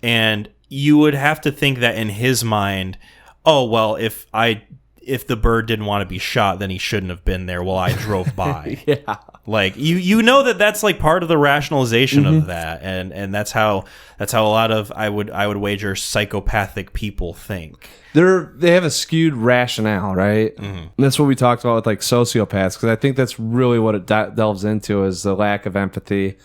And you would have to think that in his mind, oh, well, if the bird didn't want to be shot, then he shouldn't have been there while I drove by. Yeah. Like, you know that's like part of the rationalization of that, and that's how a lot of I would wager psychopathic people think. They have a skewed rationale, right? And that's what we talked about with like sociopaths, because I think that's really what it delves into, is the lack of empathy,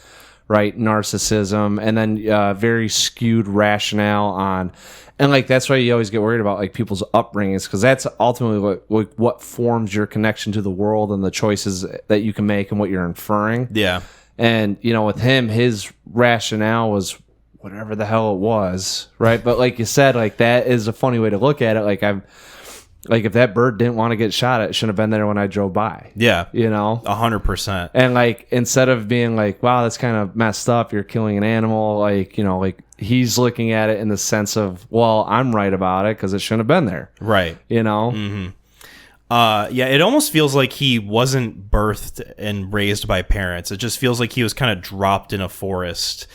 right? Narcissism, and then very skewed rationale on. And like, that's why you always get worried about like people's upbringings, because that's ultimately what forms your connection to the world and the choices that you can make and what you're inferring. Yeah. And, you know, with him, his rationale was whatever the hell it was, right? But like you said, like, that is a funny way to look at it. Like, if that bird didn't want to get shot, it shouldn't have been there when I drove by. Yeah. You know? 100%. And like, instead of being like, wow, that's kind of messed up, you're killing an animal, like, you know, like, he's looking at it in the sense of, well, I'm right about it because it shouldn't have been there. Right. You know? Yeah, it almost feels like he wasn't birthed and raised by parents. It just feels like he was kind of dropped in a forest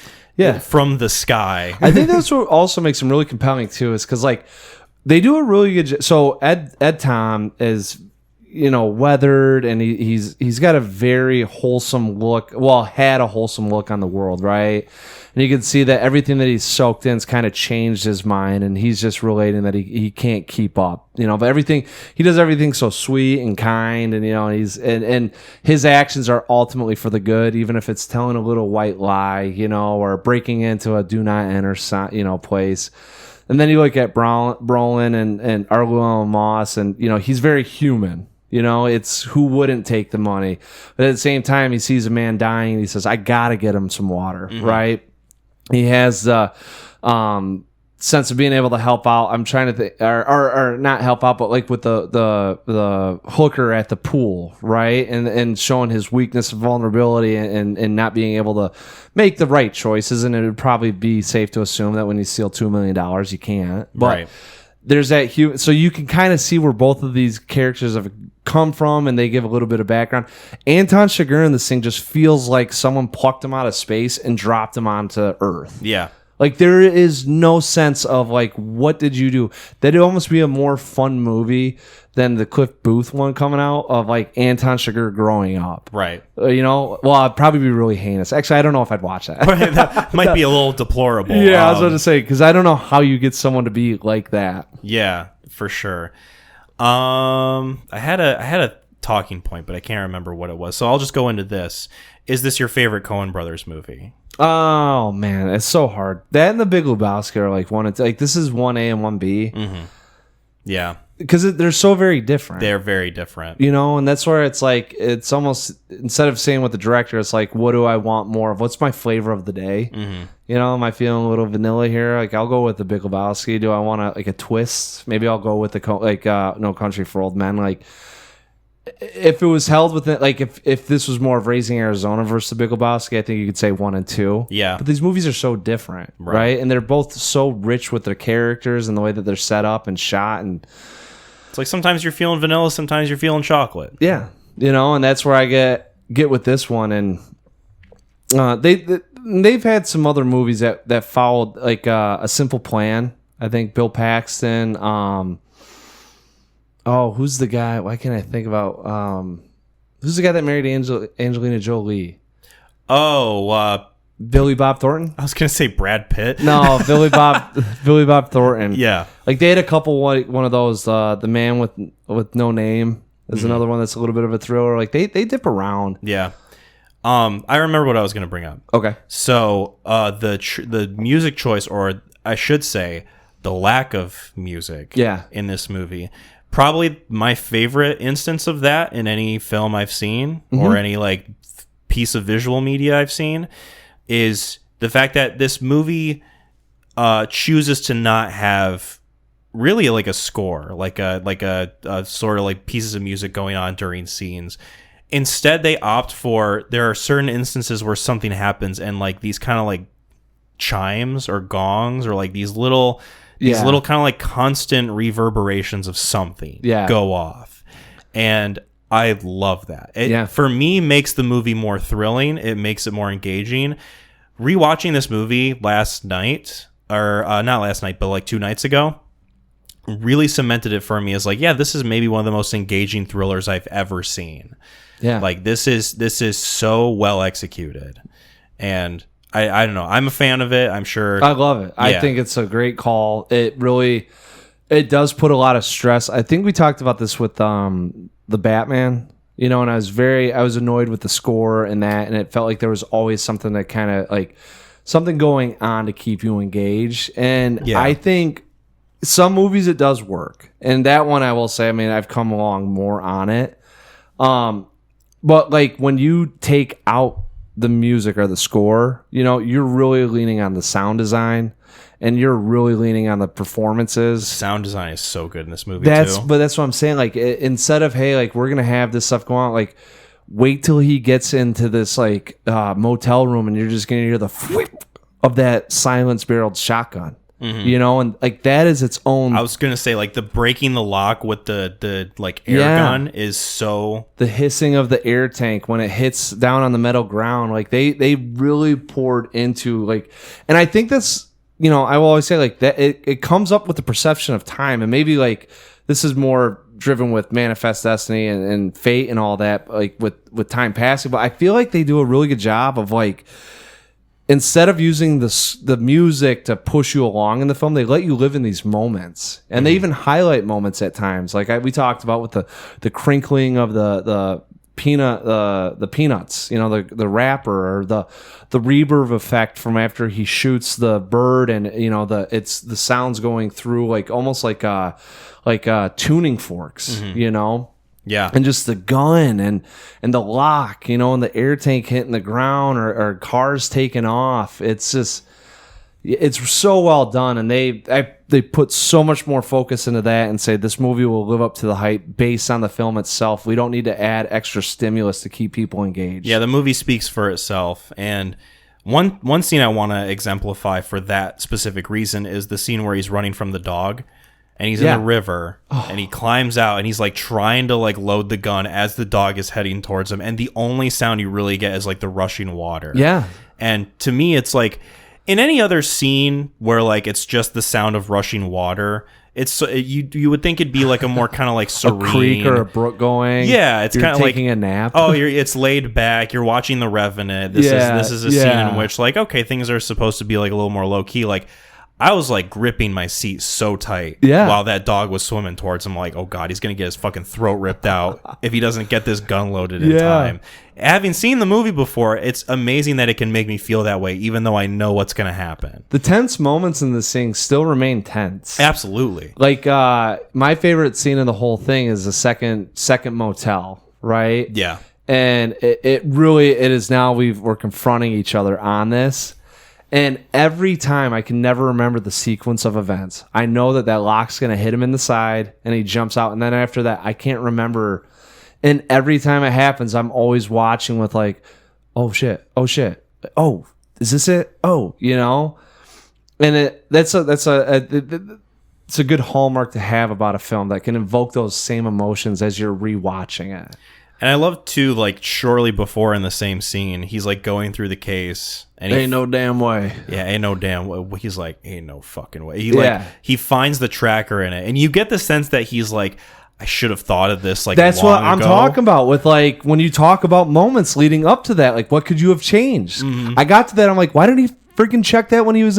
from the sky. I think that's what also makes him really compelling too, is because like, they do a really good so Ed Tom is, you know, weathered, and he's got a very wholesome look. Well, had a wholesome look on the world, right? And you can see that everything that he's soaked in's kind of changed his mind, and he's just relating that he can't keep up, you know. But he does everything so sweet and kind, and you know, and his actions are ultimately for the good, even if it's telling a little white lie, you know, or breaking into a do not enter, you know, place. And then you look at Brolin and Arlo Moss, and you know, he's very human. You know, it's who wouldn't take the money. But at the same time, he sees a man dying and he says, I got to get him some water, right? He has sense of being able to help out. I'm trying to think, or not help out, but like with the hooker at the pool, right? And showing his weakness and vulnerability and not being able to make the right choices. And it would probably be safe to assume that when you steal $2 million, you can't. But Right. there's that human, so you can kind of see where both of these characters have come from, and they give a little bit of background. Anton Chigurh in this thing just feels like someone plucked him out of space and dropped him onto Earth. Yeah. Like, there is no sense of, like, what did you do? That'd almost be a more fun movie than the Cliff Booth one coming out of, like, Anton Chigurh growing up. Right. Well, it'd probably be really heinous. Actually, I don't know if I'd watch that. That might be a little deplorable. Yeah, I was about to say, because I don't know how you get someone to be like that. Yeah, for sure. I had a talking point, but I can't remember what it was. So I'll just go into this. Is this your favorite Coen Brothers movie? Oh man, it's so hard. That and the Big Lebowski are like one. Like, this is 1A and 1B. Mm-hmm. Yeah, because they're so very different. They're very different. And that's where it's like, it's almost, instead of saying with the director, it's like, what do I want more of? What's my flavor of the day? Mm-hmm. Am I feeling a little vanilla here? Like, I'll go with the Big Lebowski. Do I want a twist? Maybe I'll go with the No Country for Old Men. Like, if it was held within, like, if this was more of Raising Arizona versus the Big Lebowski, I think you could say 1 and 2. Yeah. But these movies are so different, right? And they're both so rich with their characters and the way that they're set up and shot. And it's like, sometimes you're feeling vanilla, sometimes you're feeling chocolate. Yeah. And that's where I get with this one. And they've had some other movies that followed, like A Simple Plan. I think Bill Paxton, who's the guy? Why can't I think about who's the guy that married Angelina Jolie? Billy Bob Thornton? I was gonna say Brad Pitt. No, Billy Bob Thornton. Yeah. Like, they had a couple, one of those, The Man with No Name is another one that's a little bit of a thriller. Like, they dip around. Yeah. I remember what I was gonna bring up. Okay. So the music choice, or I should say the lack of music in this movie, probably my favorite instance of that in any film I've seen, or any like piece of visual media I've seen, is the fact that this movie chooses to not have really like a score, like a sort of like pieces of music going on during scenes. Instead, they opt for, there are certain instances where something happens and like these kind of like chimes or gongs, or like these little kind of like constant reverberations of something go off. And I love that. It, for me, makes the movie more thrilling. It makes it more engaging. Rewatching this movie last night, or not last night, but like 2 nights ago, really cemented it for me as like, this is maybe one of the most engaging thrillers I've ever seen. Yeah. Like, this is so well executed. And I don't know. I'm a fan of it. I'm sure. I love it. I think it's a great call. It does put a lot of stress. I think we talked about this with the Batman, and I was annoyed with the score and that, and it felt like there was always something that kind of like something going on to keep you engaged. And I think some movies it does work. And that one, I will say, I mean, I've come along more on it. But like, when you take out the music or the score, you're really leaning on the sound design, and you're really leaning on the performances. Sound design is so good in this movie too. But that's what I'm saying. Like, instead of, hey, like, we're gonna have this stuff go on, like, wait till he gets into this like motel room, and you're just gonna hear the whip of that silence-barreled shotgun. And like, that is its own. I was gonna say, like, the breaking the lock with the like air gun is so, the hissing of the air tank when it hits down on the metal ground. Like, they really poured into, like, and I think that's, I will always say, like, that it comes up with the perception of time, and maybe like this is more driven with Manifest Destiny and fate and all that, like with time passing. But I feel like they do a really good job of, like, instead of using the music to push you along in the film, they let you live in these moments, and they even highlight moments at times. Like we talked about with the crinkling of the peanuts, the wrapper, or the reverb effect from after he shoots the bird, and it's the sounds going through, like almost like tuning forks, Yeah. And just the gun and the lock, and the air tank hitting the ground, or cars taking off. It's just, It's so well done, and they put so much more focus into that and say this movie will live up to the hype based on the film itself. We don't need to add extra stimulus to keep people engaged. Yeah, the movie speaks for itself. And one scene I want to exemplify for that specific reason is the scene where he's running from the dog. And he's in the river, and he climbs out, and he's like trying to like load the gun as the dog is heading towards him. And the only sound you really get is like the rushing water. Yeah. And to me, it's like in any other scene where like it's just the sound of rushing water, it's you would think it'd be like a more kind of like serene, a creek or a brook going. Yeah, it's kind of like taking a nap. Oh, it's laid back. You're watching The Revenant. This is a scene in which like okay, things are supposed to be like a little more low key. Like I was like gripping my seat so tight while that dog was swimming towards him. Like, oh God, he's going to get his fucking throat ripped out if he doesn't get this gun loaded in time. Having seen the movie before, it's amazing that it can make me feel that way, even though I know what's going to happen. The tense moments in this thing still remain tense. Absolutely. Like, my favorite scene in the whole thing is the second motel, right? Yeah. And it really is now we're confronting each other on this. And every time I can never remember the sequence of events. I know that lock's going to hit him in the side and he jumps out. And then after that, I can't remember. And every time it happens, I'm always watching with like, oh shit. Oh, is this it? Oh, you know? And it's a good hallmark to have about a film that can invoke those same emotions as you're rewatching it. And I love too, like shortly before in the same scene, he's like going through the case, and ain't no damn way. Yeah, ain't no damn way. He's like, ain't no fucking way. He finds the tracker in it, and you get the sense that he's like, I should have thought of this. Like that's long what I'm ago. talking about with like when you talk about moments leading up to that. Like, what could you have changed? Mm-hmm. I got to that. I'm like, why didn't he freaking check that when he was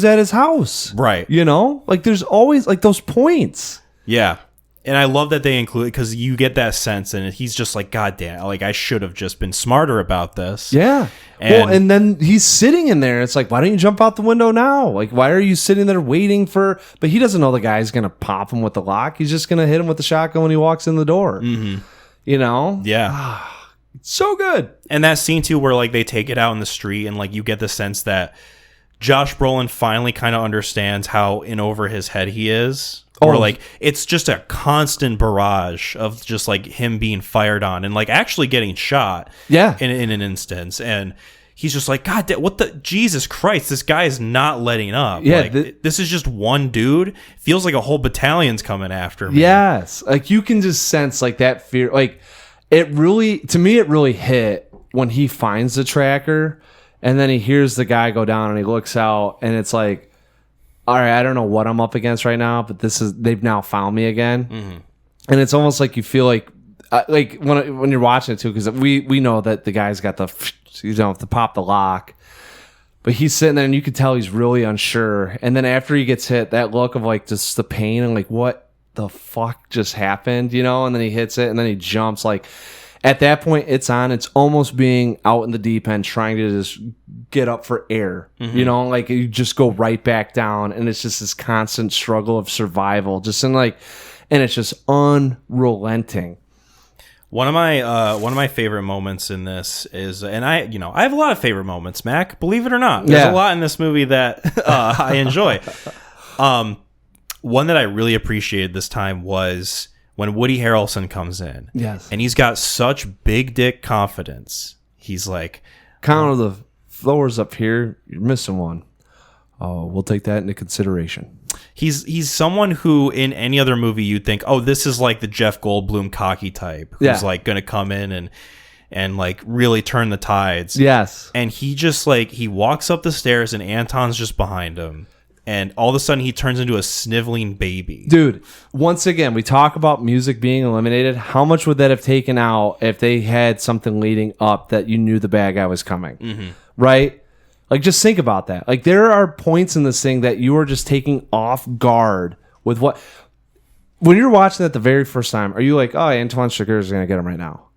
at his house? Right. You know, like there's always like those points. Yeah. And I love that they include it because you get that sense, and he's just like, God damn, like I should have just been smarter about this. Yeah. And then he's sitting in there. It's like, why don't you jump out the window now? Like, why are you sitting there waiting for? But he doesn't know the guy's gonna pop him with the lock. He's just gonna hit him with the shotgun when he walks in the door. Mm-hmm. You know? Yeah. It's so good. And that scene too, where like they take it out in the street, and like you get the sense that Josh Brolin finally kind of understands how in over his head he is. Or like it's just a constant barrage of just like him being fired on and like actually getting shot. Yeah. In an instance, and he's just like, God, what the Jesus Christ? This guy is not letting up. Yeah. Like, this is just one dude. Feels like a whole battalion's coming after me. Yes. Like you can just sense like that fear. Like it really hit when he finds the tracker, and then he hears the guy go down and he looks out, and it's like, all right, I don't know what I'm up against right now, but they've now found me again. Mm-hmm. And it's almost like you feel like when you're watching it too, because we know that the guy's got to pop the lock, but he's sitting there and you can tell he's really unsure. And then after he gets hit, that look of like just the pain and like what the fuck just happened, you know? And then he hits it and then he jumps. Like at that point, it's almost being out in the deep end, trying to just get up for air, you know, like you just go right back down, and it's just this constant struggle of survival, and it's just unrelenting. One of my favorite moments in this is, and I have a lot of favorite moments, Mac, believe it or not. There's a lot in this movie that I enjoy. One that I really appreciated this time was when Woody Harrelson comes in. Yes. And he's got such big dick confidence. He's like, count of the floors up here, you're missing one. Oh, we'll take that into consideration. He's someone who in any other movie you'd think, oh, this is like the Jeff Goldblum cocky type who's like going to come in and like really turn the tides. Yes. And he just like, he walks up the stairs and Anton's just behind him. And all of a sudden he turns into a sniveling baby. Dude, once again, we talk about music being eliminated. How much would that have taken out if they had something leading up that you knew the bad guy was coming? Mm-hmm. Right? Like, just think about that. Like, there are points in this thing that you are just taking off guard with what... When you're watching it the very first time, are you like, oh, Antoine Chigurh is going to get him right now?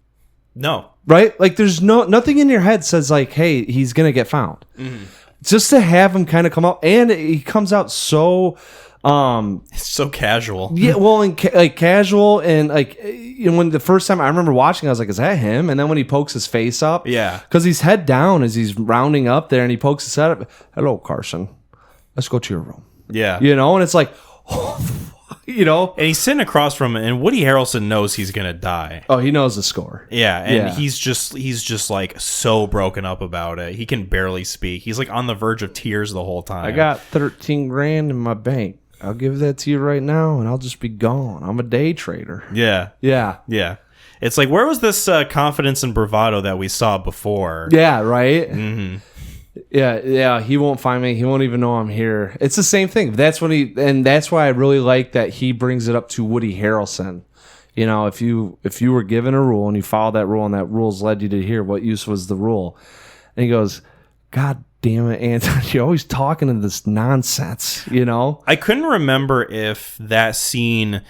No. Right? Like, there's nothing in your head says, like, hey, he's going to get found. Mm-hmm. just to have him kind of come out, and he comes out so It's so casual. yeah, well, and like casual, and like, you know, when the first time I remember watching, I was like, is that him? And then when he pokes his face up, Yeah, because he's head down as he's rounding up there, and he pokes his head up. Hello, Carson, let's go to your room. yeah, You know, and it's like, you know, and he's sitting across from him, and Woody Harrelson knows he's gonna die. oh, he knows the score. Yeah, and Yeah. he's just like so broken up about it. He can barely speak. He's like on the verge of tears the whole time. I got 13 grand in my bank. I'll give that to you right now, and I'll just be gone. I'm a day trader. Yeah, Yeah. yeah. It's like, where was this confidence and bravado that we saw before? Yeah, right? Mm-hmm. Yeah. He won't find me. He won't even know I'm here. It's the same thing. That's when and that's why I really like that he brings it up to Woody Harrelson. You know, if you were given a rule and you followed that rule and that rule's led you to here, what use was the rule? And he goes, God damn it, Anthony, you're always talking to this nonsense, you know? I couldn't remember if that scene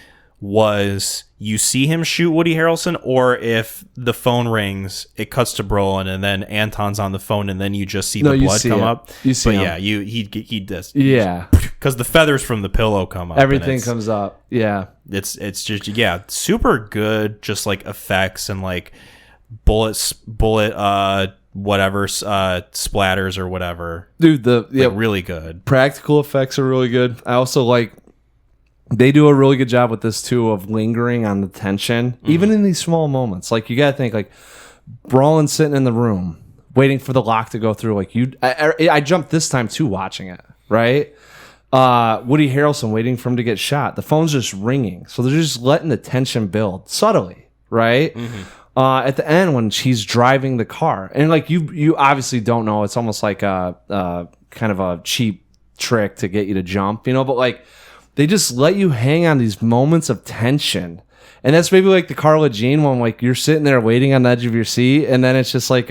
was you see him shoot Woody Harrelson, or if the phone rings, it cuts to Brolin, and then Anton's on the phone, and then you just see the blood come up. You see but him. yeah, he does. Yeah. Because the feathers from the pillow come up. and Everything it's- comes up. Yeah. It's just, yeah, super good, just like effects and like bullet whatever splatters or whatever. Dude, Really good. practical effects are really good. I also like they do a really good job with this too of lingering on the tension, even in these small moments. Like you gotta think, like Brolin sitting in the room waiting for the lock to go through. Like I jumped this time too watching it. Right, Woody Harrelson waiting for him to get shot. The phone's just ringing, so they're just letting the tension build subtly. Right. At the end when she's driving the car, and like you obviously don't know, it's almost like a kind of a cheap trick to get you to jump, you know, but like they just let you hang on these moments of tension. And that's maybe like the Carla Jean one, like you're sitting there waiting on the edge of your seat, and then it's just like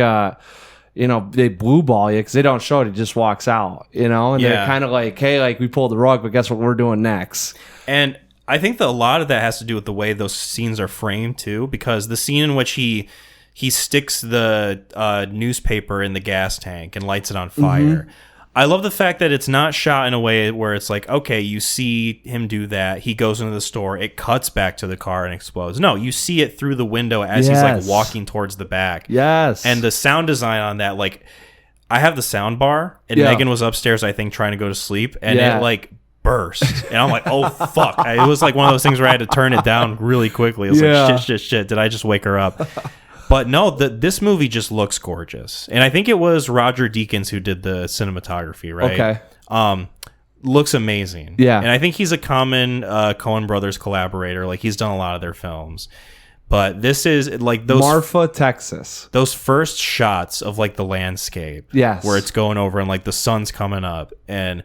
you know, they blue ball you because they don't show it, it just walks out, you know, and they're kind of like, hey, like we pulled the rug, but guess what we're doing next? And I think that a lot of that has to do with the way those scenes are framed too, because the scene in which he sticks the newspaper in the gas tank and lights it on fire. I love the fact that it's not shot in a way where it's like, okay, you see him do that, he goes into the store, it cuts back to the car and explodes. No, you see it through the window as he's like walking towards the back. Yes. And the sound design on that, like, I have the sound bar, and Megan was upstairs, I think, trying to go to sleep, and it like burst, and I'm like, oh fuck. It was like one of those things where I had to turn it down really quickly. It was like, shit, did I just wake her up? But no, this movie just looks gorgeous, and I think it was Roger Deakins who did the cinematography, right? Okay. Looks amazing. Yeah. And I think he's a common Coen Brothers collaborator. Like, he's done a lot of their films. But this is like those Marfa, Texas. Those first shots of like the landscape, Yes, where it's going over and like the sun's coming up, and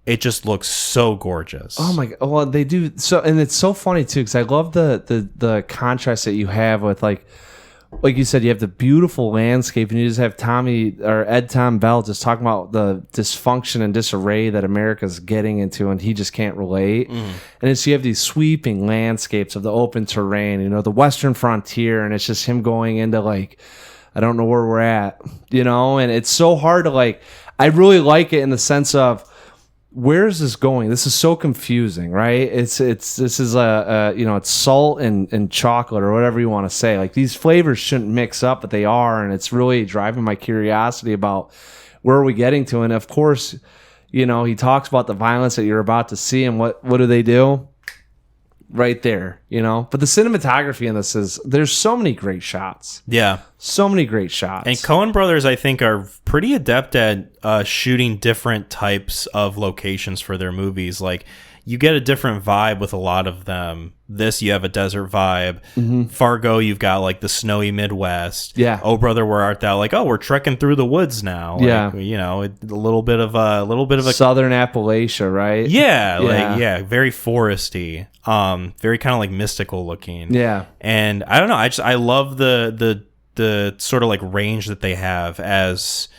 it just looks so gorgeous. Oh my god! Well, they do so, and it's so funny too because I love the contrast that you have with like you said, you have the beautiful landscape, and you just have Tom Bell just talking about the dysfunction and disarray that America's getting into, and he just can't relate. And it's you have these sweeping landscapes of the open terrain, you know, the Western frontier, and it's just him going into like, I don't know where we're at, you know, and it's so hard to like. I really like it in the sense of, where is this going? This is so confusing, right? This is a you know, it's salt and chocolate or whatever you want to say. Like, these flavors shouldn't mix up, but they are, and it's really driving my curiosity about where are we getting to. And of course, you know, he talks about the violence that you're about to see, and what do they do? Right there, you know. But the cinematography in this there's so many great shots. Yeah. So many great shots. And Coen Brothers, I think, are pretty adept at shooting different types of locations for their movies. Like, you get a different vibe with a lot of them. This, you have a desert vibe. Fargo, you've got like the snowy Midwest. Yeah. Oh Brother, Where Art Thou? Like, oh, we're trekking through the woods now. Like, yeah. You know, a little bit of a Southern Appalachia, right? Yeah. Like, very foresty. Very kind of like mystical looking. Yeah. And I don't know. I love the sort of like range that they have as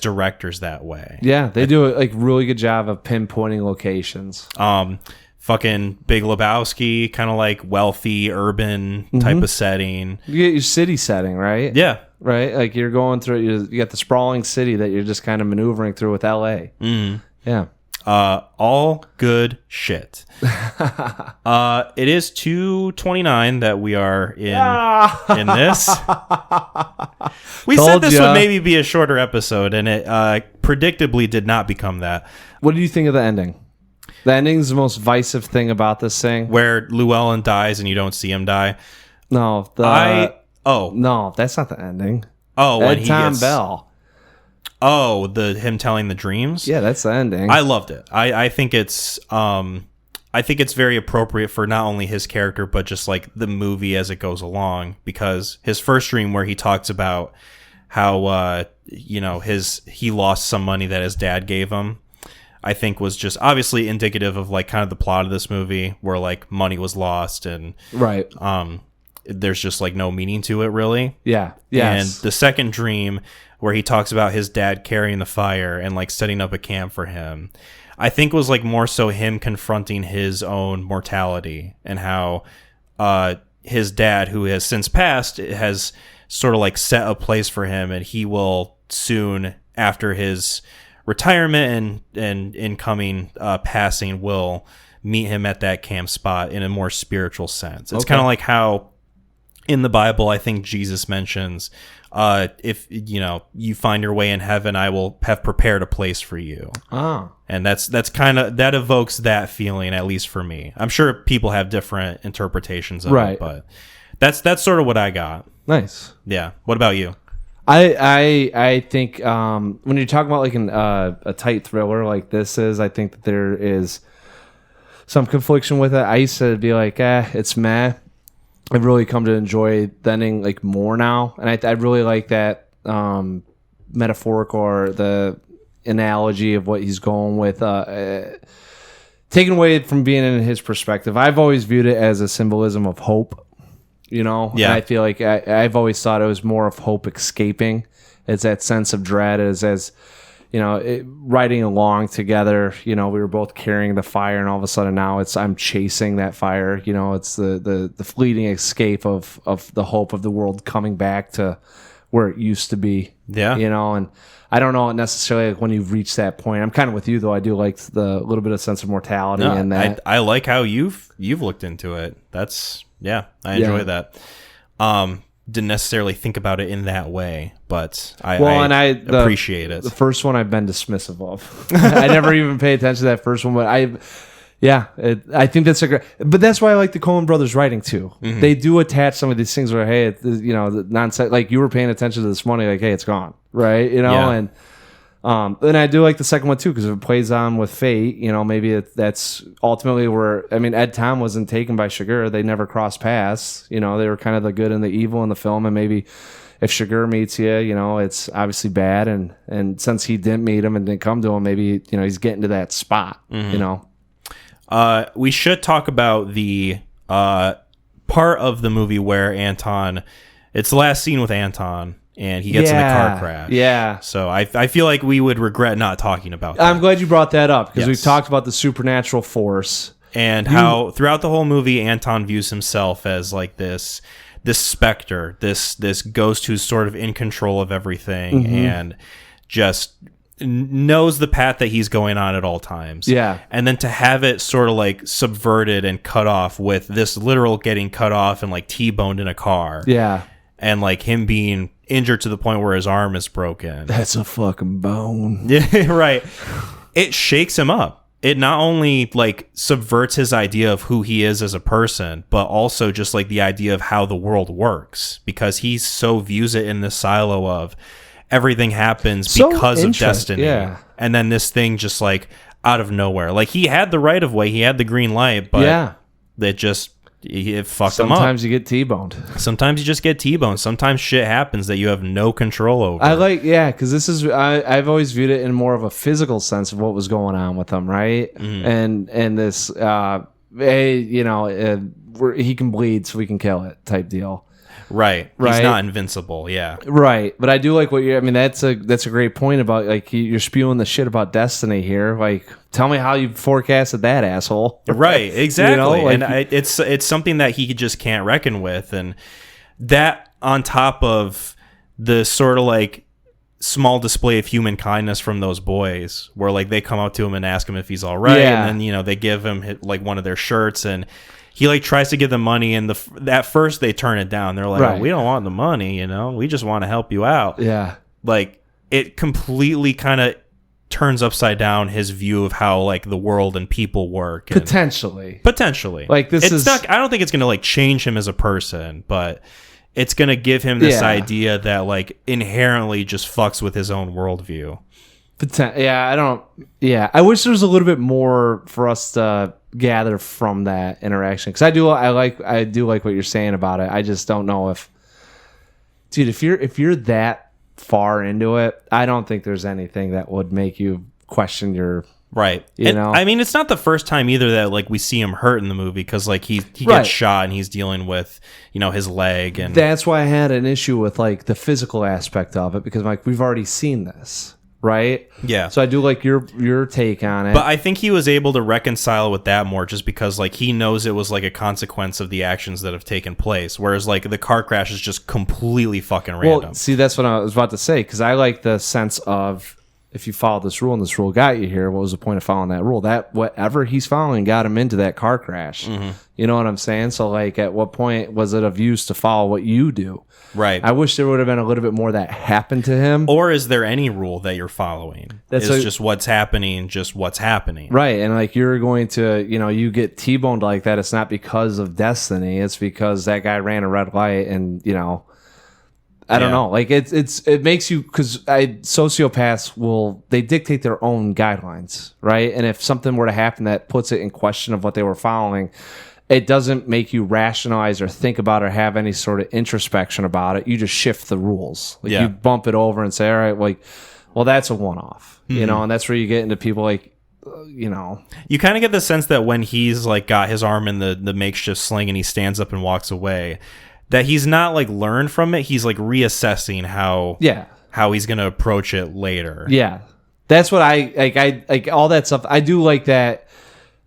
directors that way. Yeah, they do a like really good job of pinpointing locations. fucking Big Lebowski, kind of like wealthy, urban type of setting. You get your city setting, right? Yeah. Right? Like you're going through, you got the sprawling city that you're just kind of maneuvering through with LA. Yeah. All good shit. It is 2:29 that we are in this. We said this would maybe be a shorter episode, and it predictably did not become that. What do you think of the ending? The ending's the most divisive thing about this thing. Where Llewellyn dies and you don't see him die. No, no, that's not the ending. Oh, when he Tom gets Bell. Oh, him telling the dreams. Yeah, that's the ending. I loved it. I think it's very appropriate for not only his character but just like the movie as it goes along, because his first dream where he talks about how he lost some money that his dad gave him, I think was just obviously indicative of like kind of the plot of this movie, where like money was lost and right. There's just like no meaning to it really. Yeah. Yes. And the second dream where he talks about his dad carrying the fire and like setting up a camp for him, I think was like more so him confronting his own mortality and how his dad, who has since passed, has sort of like set a place for him, and he will soon after his retirement and incoming passing will meet him at that camp spot in a more spiritual sense. It's kind of like how in the Bible, I think Jesus mentions, if you find your way in heaven, I will have prepared a place for you. And that's kind of, that evokes that feeling, at least for me. I'm sure people have different interpretations of it, but that's sort of what I got. Nice. Yeah. What about you? I think when you're talking about like a tight thriller like this is, I think that there is some confliction with it. I used to be like, it's meh. I've really come to enjoy the ending like more now, and I really like that metaphorical or the analogy of what he's going with, taken away from being in his perspective. I've always viewed it as a symbolism of hope, Yeah. And I feel like I've always thought it was more of hope escaping. It's that sense of dread as riding along together. We were both carrying the fire, and all of a sudden now I'm chasing that fire. It's the fleeting escape of the hope of the world coming back to where it used to be. Yeah. And I don't know necessarily like when you've reached that point. I'm kind of with you though. I do like the little bit of sense of mortality in that. I like how you've looked into it. I enjoy that. Didn't necessarily think about it in that way, but I appreciate it. The first one I've been dismissive of. I never even pay attention to that first one, but I think that's but that's why I like the Coen brothers writing too. Mm-hmm. They do attach some of these things where, hey, the nonsense, like you were paying attention to this morning, like, hey, it's gone, right? And I do like the second one too, because if it plays on with fate, maybe that's ultimately where, Ed Tom wasn't taken by Chigurh. They never crossed paths. They were kind of the good and the evil in the film, and maybe if Chigurh meets you, it's obviously bad, and since he didn't meet him and didn't come to him, maybe he's getting to that spot. We should talk about the part of the movie where Anton, it's the last scene with Anton, and he gets in the car crash. Yeah. So I feel like we would regret not talking about that. I'm glad you brought that up, because we've talked about the supernatural force. And how throughout the whole movie, Anton views himself as like this specter, this ghost who's sort of in control of everything, and just knows the path that he's going on at all times. Yeah. And then to have it sort of like subverted and cut off with this literal getting cut off and like T-boned in a car. Yeah. And like him being injured to the point where his arm is broken. That's a fucking bone. Yeah, right. It shakes him up. It not only like subverts his idea of who he is as a person, but also just like the idea of how the world works, because he so views it in this silo of everything happens because of destiny. Yeah. And then this thing just like out of nowhere. Like he had the right of way, he had the green light, but it fucked him up. Sometimes you get T-boned. Sometimes you just get T-boned. Sometimes shit happens that you have no control over. Because this is, I've always viewed it in more of a physical sense of what was going on with him, right? Mm. And this, he can bleed so we can kill it type deal. Right. Right. He's not invincible. Yeah. Right. But I do like what you're, I mean, that's a great point about, like, you're spewing the shit about destiny here. Like, tell me how you forecasted that, asshole. Right. Exactly. Like, and it's something that he just can't reckon with. And that on top of the sort of like small display of human kindness from those boys, where like they come up to him and ask him if he's all right, and then they give him like one of their shirts, and he like tries to give them money, and at first they turn it down. They're like, oh, we don't want the money, we just want to help you out. Yeah, like it completely kind of turns upside down his view of how like the world and people work. And potentially, like I don't think it's gonna like change him as a person, but it's going to give him this idea that, like, inherently just fucks with his own worldview. I wish there was a little bit more for us to gather from that interaction. Because I do like what you're saying about it. I just don't know if... Dude, if you're that far into it, I don't think there's anything that would make you question your... Right. I mean, it's not the first time either that like we see him hurt in the movie, because like he gets shot and he's dealing with his leg, and that's why I had an issue with like the physical aspect of it, because like we've already seen this, right? Yeah. So I do like your take on it, but I think he was able to reconcile with that more just because like he knows it was like a consequence of the actions that have taken place, whereas like the car crash is just completely fucking random. Well, see, that's what I was about to say, because I like the sense of, if you follow this rule and this rule got you here, what was the point of following that rule? That whatever he's following got him into that car crash. Mm-hmm. You know what I'm saying? So like, at what point was it of use to follow what you do? Right. I wish there would have been a little bit more that happened to him. Or is there any rule that you're following? It's just what's happening, Right. And like, you're going to, you get T-boned like that. It's not because of destiny. It's because that guy ran a red light, and I don't know. Like it makes you, because sociopaths they dictate their own guidelines, right? And if something were to happen that puts it in question of what they were following, it doesn't make you rationalize or think about or have any sort of introspection about it. You just shift the rules. Like you bump it over and say, all right, well, that's a one-off, and that's where you get into people like, you kind of get the sense that when he's like got his arm in the makeshift sling and he stands up and walks away, that he's not like learned from it. He's like reassessing how he's gonna approach it later. Yeah, that's what I like all that stuff. I do like that,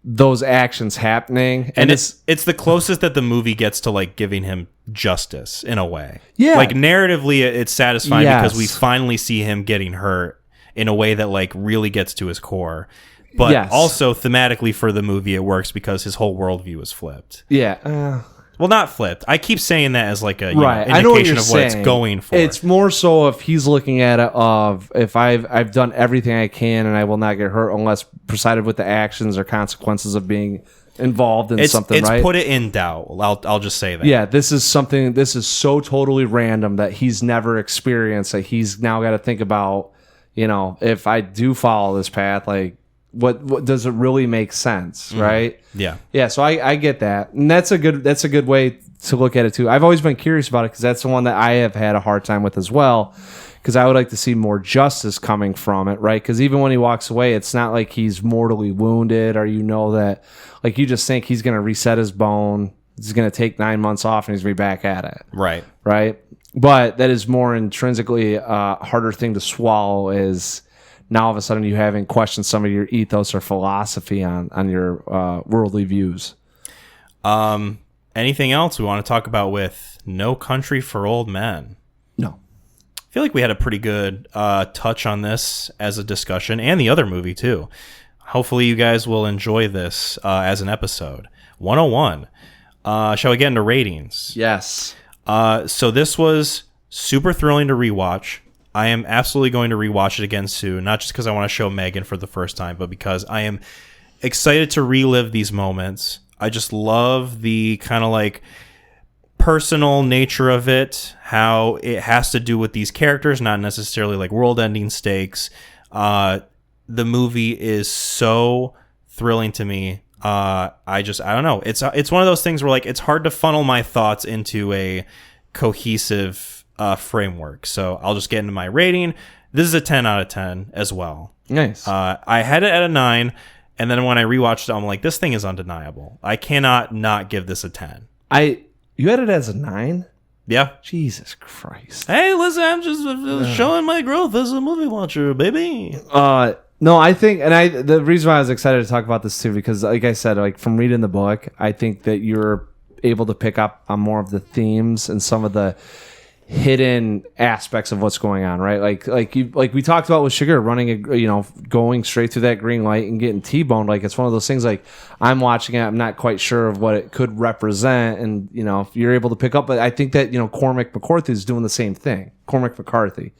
those actions happening, and it's the closest that the movie gets to like giving him justice in a way. Yeah, like narratively, it's satisfying because we finally see him getting hurt in a way that like really gets to his core. But also thematically for the movie, it works because his whole worldview is flipped. Yeah. Well, not flipped. I keep saying that as like a indication of what it's going for. It's more so if he's looking at it of, if I've done everything I can and I will not get hurt unless presided with the actions or consequences of being involved in something. It's put it in doubt. I'll just say that. Yeah, this is so totally random that he's never experienced, that he's now got to think about. If I do follow this path, like, what does it really make sense, right? Yeah. So I get that, and that's a good way to look at it too. I've always been curious about it because that's the one that I have had a hard time with as well. Because I would like to see more justice coming from it, right? Because even when he walks away, it's not like he's mortally wounded, or that, like, you just think he's going to reset his bone, he's going to take 9 months off, and he's going to be back at it. Right. But that is more intrinsically a harder thing to swallow, is now all of a sudden you haven't questioned some of your ethos or philosophy on your worldly views. Anything else we want to talk about with No Country for Old Men? No. I feel like we had a pretty good touch on this as a discussion, and the other movie too. Hopefully you guys will enjoy this as an episode. 101. Shall we get into ratings? Yes. So this was super thrilling to rewatch. I am absolutely going to rewatch it again soon, not just because I want to show Megan for the first time, but because I am excited to relive these moments. I just love the kind of like personal nature of it, how it has to do with these characters, not necessarily like world-ending stakes. The movie is so thrilling to me. I don't know. It's one of those things where like it's hard to funnel my thoughts into a cohesive framework. So I'll just get into my rating. This is a 10 out of 10 as well. Nice. I had it at a 9, and then when I rewatched it, I'm like, this thing is undeniable. I cannot not give this a 10. You had it as a 9? Yeah. Jesus Christ. Hey, listen, I'm just showing my growth as a movie watcher, baby. No, I think, and the reason why I was excited to talk about this too, because like I said, like from reading the book, I think that you're able to pick up on more of the themes and some of the hidden aspects of what's going on, right? Like we talked about with Sugar running, going straight through that green light and getting T-boned. Like it's one of those things. Like I'm watching it, I'm not quite sure of what it could represent, and if you're able to pick up, but I think that Cormac McCarthy is doing the same thing. Cormac McCarthy,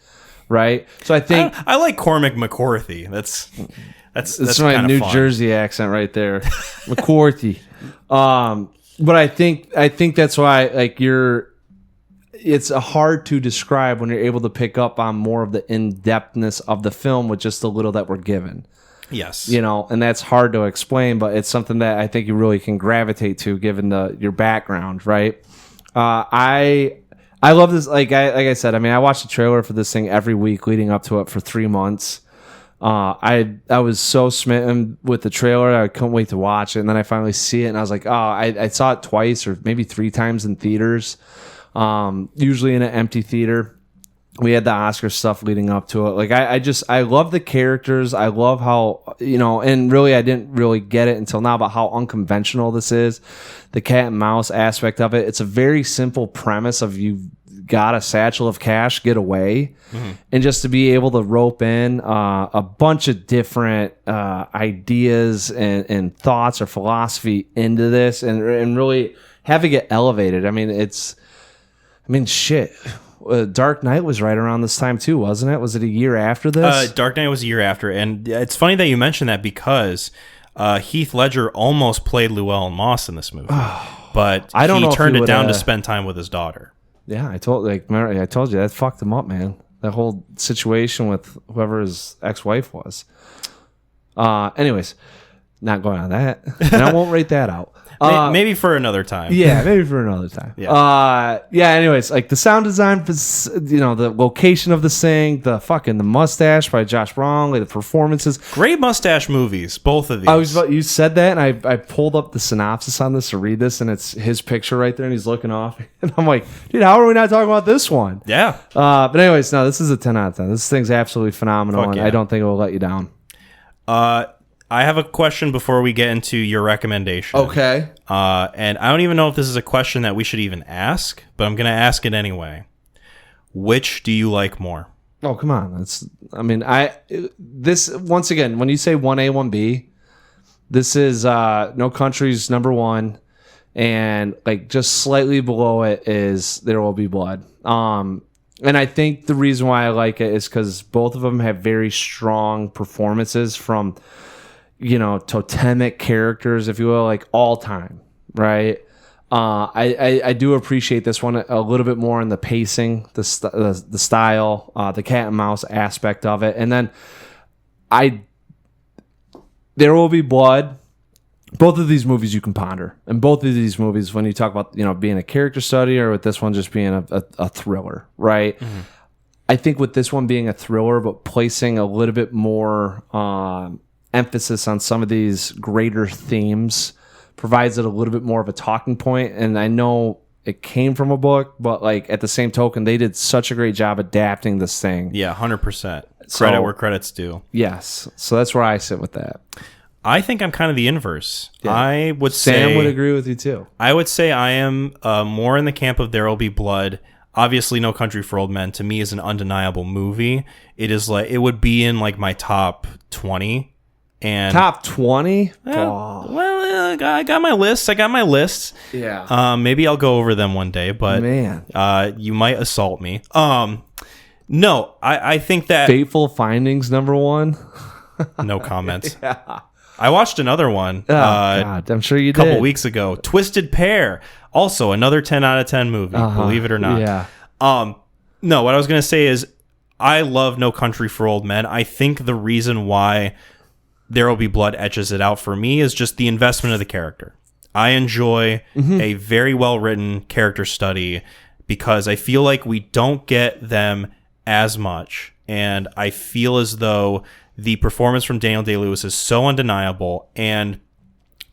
right? So I think I like Cormac McCarthy. That's my New Jersey accent right there, McCarthy. But I think that's why it's hard to describe when you're able to pick up on more of the in-depthness of the film with just the little that we're given. Yes. And that's hard to explain, but it's something that I think you really can gravitate to given your background, right? I love this. Like I said, I mean, I watched the trailer for this thing every week leading up to it for 3 months. I was so smitten with the trailer. I couldn't wait to watch it. And then I finally see it and I was like, I saw it twice or maybe 3 times in theaters. Usually in an empty theater. We had the Oscar stuff leading up to it. Like I love the characters. I love how, and really I didn't really get it until now about how unconventional this is. The cat and mouse aspect of it. It's a very simple premise of you've got a satchel of cash, get away. Mm-hmm. And just to be able to rope in a bunch of different ideas and thoughts or philosophy into this and really having it elevated. I mean, shit. Dark Knight was right around this time too, wasn't it? Was it a year after this? Dark Knight was a year after, and it's funny that you mentioned that because Heath Ledger almost played Llewellyn Moss in this movie, but he turned it down to spend time with his daughter. Yeah, I told you that fucked him up, man. That whole situation with whoever his ex-wife was. Anyways, not going on that, and I won't rate that out. Maybe for another time. Yeah, maybe for another time. Yeah. Anyways, like the sound design, the location of this thing, the mustache by Josh Brolin, like the performances. Great mustache movies, both of these. You said that, and I pulled up the synopsis on this to read this, and it's his picture right there, and he's looking off, and I'm like, dude, how are we not talking about this one? Yeah. But anyways, no, this is a 10 out of 10. This thing's absolutely phenomenal, and I don't think it will let you down. I have a question before we get into your recommendation. Okay. And I don't even know if this is a question that we should even ask, but I'm going to ask it anyway. Which do you like more? Oh, come on. This once again, when you say 1A, 1B, this is No Country's number 1, and like just slightly below it is There Will Be Blood. And I think the reason why I like it is because both of them have very strong performances from totemic characters, if you will, like all time, right? I do appreciate this one a little bit more in the pacing, the style, the cat and mouse aspect of it, and then There Will Be Blood. Both of these movies you can ponder, and both of these movies, when you talk about being a character study, or with this one just being a thriller, right? Mm-hmm. I think with this one being a thriller, but placing a little bit more emphasis on some of these greater themes provides it a little bit more of a talking point. And I know it came from a book, but like at the same token, they did such a great job adapting this thing. Yeah, 100%. Credit where credit's due. Yes. So that's where I sit with that. I think I'm kind of the inverse. Yeah. Sam would agree with you too. I would say I am more in the camp of There Will Be Blood. Obviously, No Country for Old Men to me is an undeniable movie. It would be in like my top 20. And top 20? Well, I got my list. Yeah. Maybe I'll go over them one day, but man, you might assault me. No, I think that Fateful Findings number 1. No comment. Yeah. I watched another one. God, I'm sure you did. A couple weeks ago. Twisted Pair. Also, another 10 out of 10 movie. Believe it or not. Yeah. No, what I was going to say is I love No Country for Old Men. I think the reason why There Will Be Blood etches it out for me is just the investment of the character. I enjoy a very well-written character study because I feel like we don't get them as much. And I feel as though the performance from Daniel Day-Lewis is so undeniable. And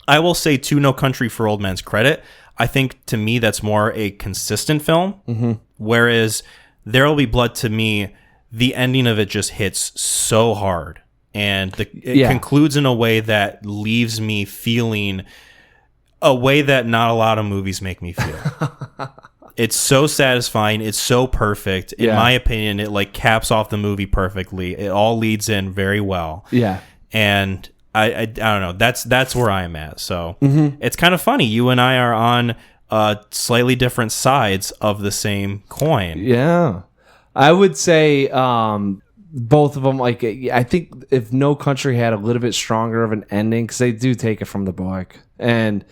I will say, to No Country for Old Men's credit, I think to me that's more a consistent film. Whereas There Will Be Blood, to me, the ending of it just hits so hard, and it concludes in a way that leaves me feeling a way that not a lot of movies make me feel. It's so satisfying. It's so perfect. In my opinion, it like caps off the movie perfectly. It all leads in very well. Yeah. And I don't know. That's where I am at. So it's kind of funny. You and I are on slightly different sides of the same coin. Yeah. I would say both of them, like, I think if No Country had a little bit stronger of an ending, because they do take it from the book, and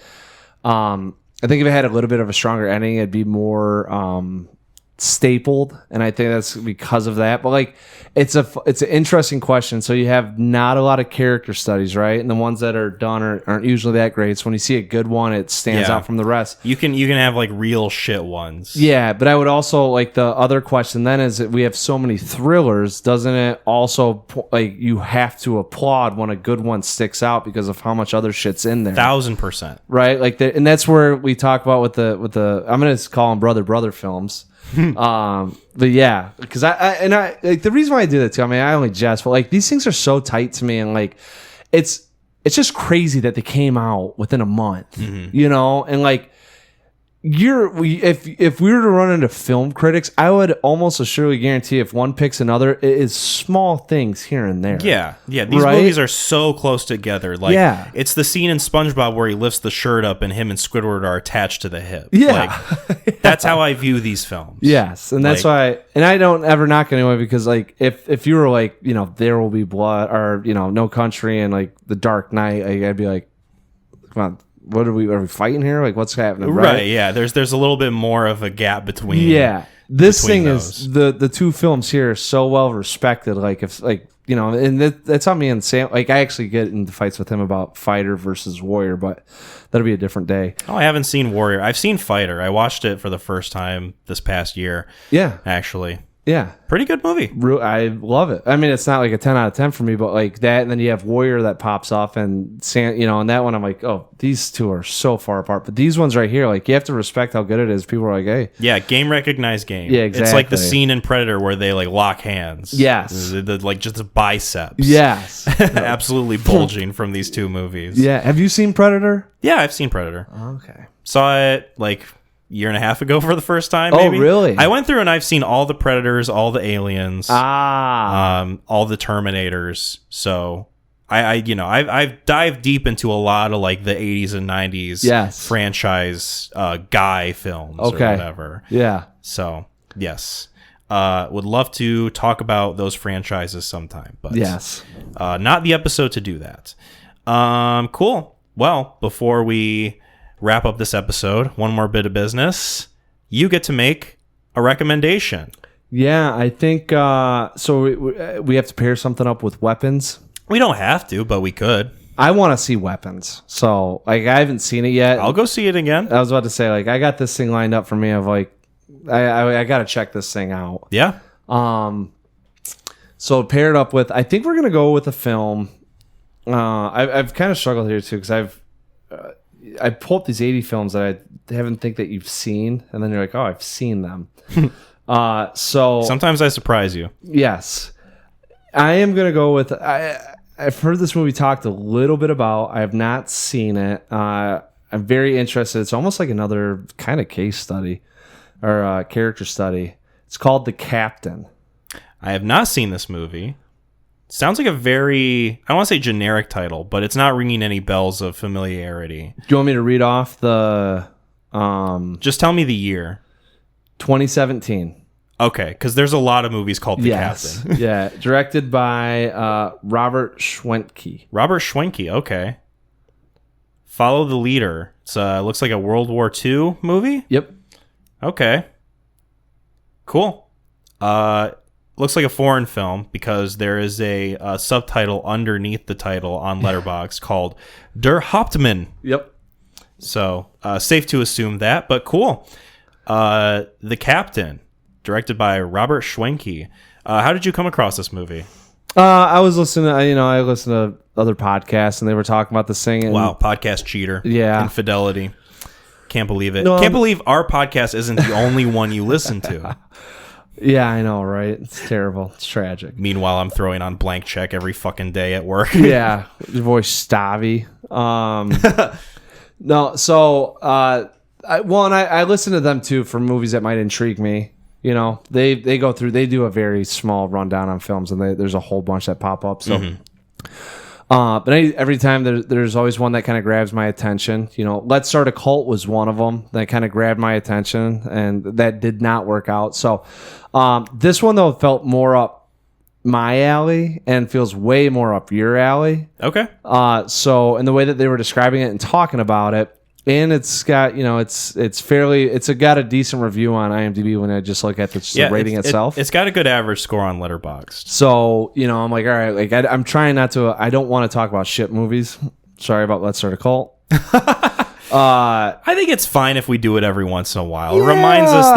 I think if it had a little bit of a stronger ending, it'd be more stapled, and I think that's because of that. But like, it's an interesting question. So you have not a lot of character studies, right? And the ones that are done aren't usually that great. So when you see a good one, it stands out from the rest. You can have like real shit ones. Yeah, but I would also like, the other question then is that we have so many thrillers. Doesn't it also like you have to applaud when a good one sticks out because of how much other shit's in there? 1000%. Right, like and that's where we talk about with the I'm gonna call them brother films. But yeah, because I like, the reason why I do that too, I mean, I only jest, but like, these things are so tight to me, and like, it's just crazy that they came out within a month, you know, and like, if we were to run into film critics, I would almost assuredly guarantee if one picks another, it is small things here and there. Yeah. These movies are so close together. Like, it's the scene in SpongeBob where he lifts the shirt up and him and Squidward are attached to the hip. Yeah, like, that's how I view these films. Yes, and that's why. And I don't ever knock anyone, because like, if you were like, you know, There Will Be Blood, or you know, No Country, and like The Dark Knight, I'd be like, come on. What are we fighting here? Like, what's happening? Right? Yeah. There's a little bit more of a gap between. Yeah. This thing those. is the two films here are so well respected. Like, if like, you know, and that's on me and Sam. Like, I actually get into fights with him about Fighter versus Warrior, but that'll be a different day. Oh, I haven't seen Warrior. I've seen Fighter. I watched it for the first time this past year. Yeah. Actually. Yeah. Pretty good movie. I love it. I mean, it's not like a 10 out of 10 for me, but like that, and then you have Warrior that pops off, and you know, and that one I'm like, oh, these two are so far apart. But these ones right here, like, you have to respect how good it is. People are like, hey. Yeah, game recognized game. Yeah, exactly. It's like the scene in Predator where they like lock hands. Yes. Like just the biceps. Yes. Absolutely bulging from these two movies. Yeah. Have you seen Predator? Yeah, I've seen Predator. Okay. Saw it like year and a half ago for the first time. Maybe. Oh, really? I went through and I've seen all the Predators, all the Aliens, all the Terminators. So I've dived deep into a lot of like the 80s and 90s franchise guy films or whatever. Yeah. So yes, would love to talk about those franchises sometime, but not the episode to do that. Cool. Well, before we wrap up this episode, one more bit of business. You get to make a recommendation. Yeah, I think so. We have to pair something up with weapons. We don't have to, but we could. I want to see Weapons, so like, I haven't seen it yet. I'll go see it again. I was about to say, like, I got this thing lined up for me. Of like, I got to check this thing out. Yeah. So paired up with, I think we're gonna go with a film. I've kind of struggled here too, because I pull up these 80 films that I haven't think that you've seen, and then you're like, oh, I've seen them. So sometimes I surprise you. Yes, I am gonna go with. I've heard this movie talked a little bit about. I have not seen it. I'm very interested. It's almost like another kind of case study or character study. It's called The Captain. I have not seen this movie. Sounds like a very, I don't want to say generic title, but it's not ringing any bells of familiarity. Do you want me to read off the... Just tell me the year. 2017. Okay, because there's a lot of movies called The Captain. Yeah, directed by Robert Schwentke. Robert Schwentke, okay. Follow the Leader. It looks like a World War II movie? Yep. Okay. Cool. Looks like a foreign film because there is a subtitle underneath the title on Letterboxd called Der Hauptmann. Yep. So safe to assume that, but cool. The Captain, directed by Robert Schwentke. How did you come across this movie? I was listening. I listened to other podcasts, and they were talking about this thing. And, wow, podcast cheater. Yeah, infidelity. Can't believe it. No, Can't believe our podcast isn't the only one you listen to. Yeah, I know, right? It's terrible. It's tragic. Meanwhile, I'm throwing on Blank Check every fucking day at work. Yeah, your voice Stavi. No, so I listen to them too for movies that might intrigue me. You know, they go through. They do a very small rundown on films, and there's a whole bunch that pop up. So. But every time there's always one that kind of grabs my attention. You know, Let's Start a Cult was one of them that kind of grabbed my attention, and that did not work out. So this one, though, felt more up my alley and feels way more up your alley. Okay. So in the way that they were describing it and talking about it, and it's got, you know, it's got a decent review on IMDb when I just look at the rating itself. It's got a good average score on Letterboxd. So, you know, I'm like, all right, like I'm trying not to. I don't want to talk about shit movies. Sorry about Let's Start a Cult. I think it's fine if we do it every once in a while. It reminds us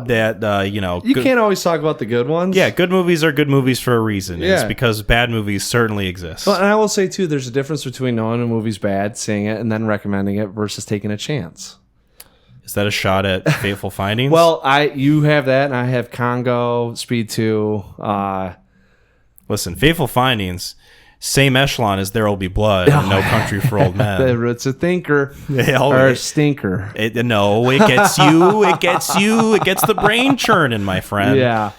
that you know, you can't always talk about the good ones. Yeah, good movies are good movies for a reason. Yeah. It's because bad movies certainly exist. Well, and I will say too, there's a difference between knowing a movie's bad, seeing it, and then recommending it versus taking a chance. Is that a shot at Fateful Findings? Well, you have that, and I have Congo, Speed 2. Listen, Fateful Findings, same echelon as There Will Be Blood and No Country for Old Men. It's a thinker Yeah, or a stinker. No, it gets you. It gets you. It gets the brain churning, my friend. Yeah.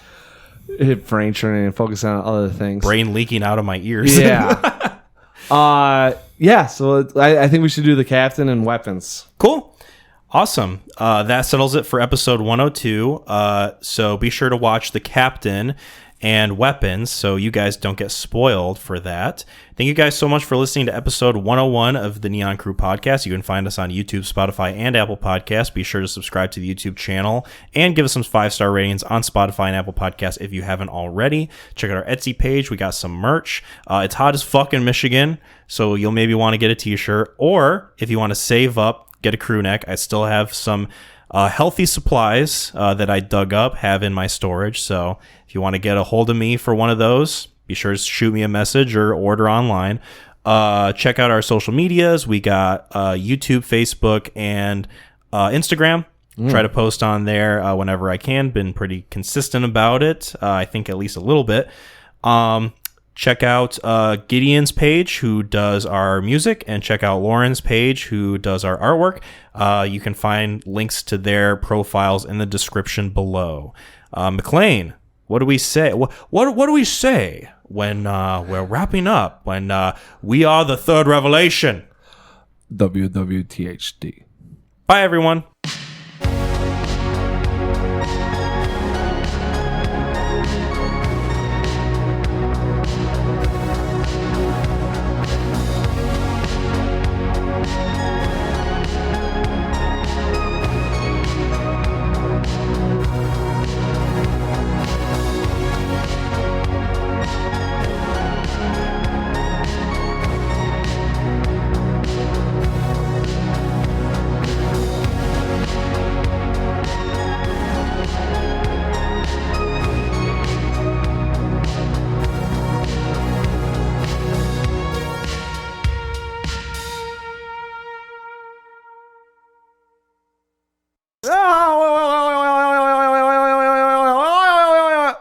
Brain churning and focus on other things. Brain leaking out of my ears. Yeah. Yeah, so I think we should do the captain and weapons. Cool. Awesome. That settles it for episode 102. So be sure to watch The Captain and Weapons so you guys don't get spoiled for that. Thank you guys so much for listening to episode 101 of the Neon Crew podcast. You can find us on YouTube, Spotify, and Apple Podcasts. Be sure to subscribe to the YouTube channel and give us some 5-star ratings on Spotify and Apple Podcasts if you haven't already. Check out our Etsy page. We got some merch. It's hot as fuck in Michigan, so you'll maybe want to get a t-shirt, or if you want to save up, get a crew neck. I still have some healthy supplies that I dug up, have in my storage. So if you want to get a hold of me for one of those, be sure to shoot me a message or order online. Check out our social medias. We got YouTube, Facebook, and Instagram. Try to post on there whenever I can. Been pretty consistent about it. I think at least a little bit. Check out Gideon's page, who does our music, and check out Lauren's page, who does our artwork. You can find links to their profiles in the description below. McLean, what do we say? What do we say when we're wrapping up? When we are the third revelation? WWTHD. Bye, everyone.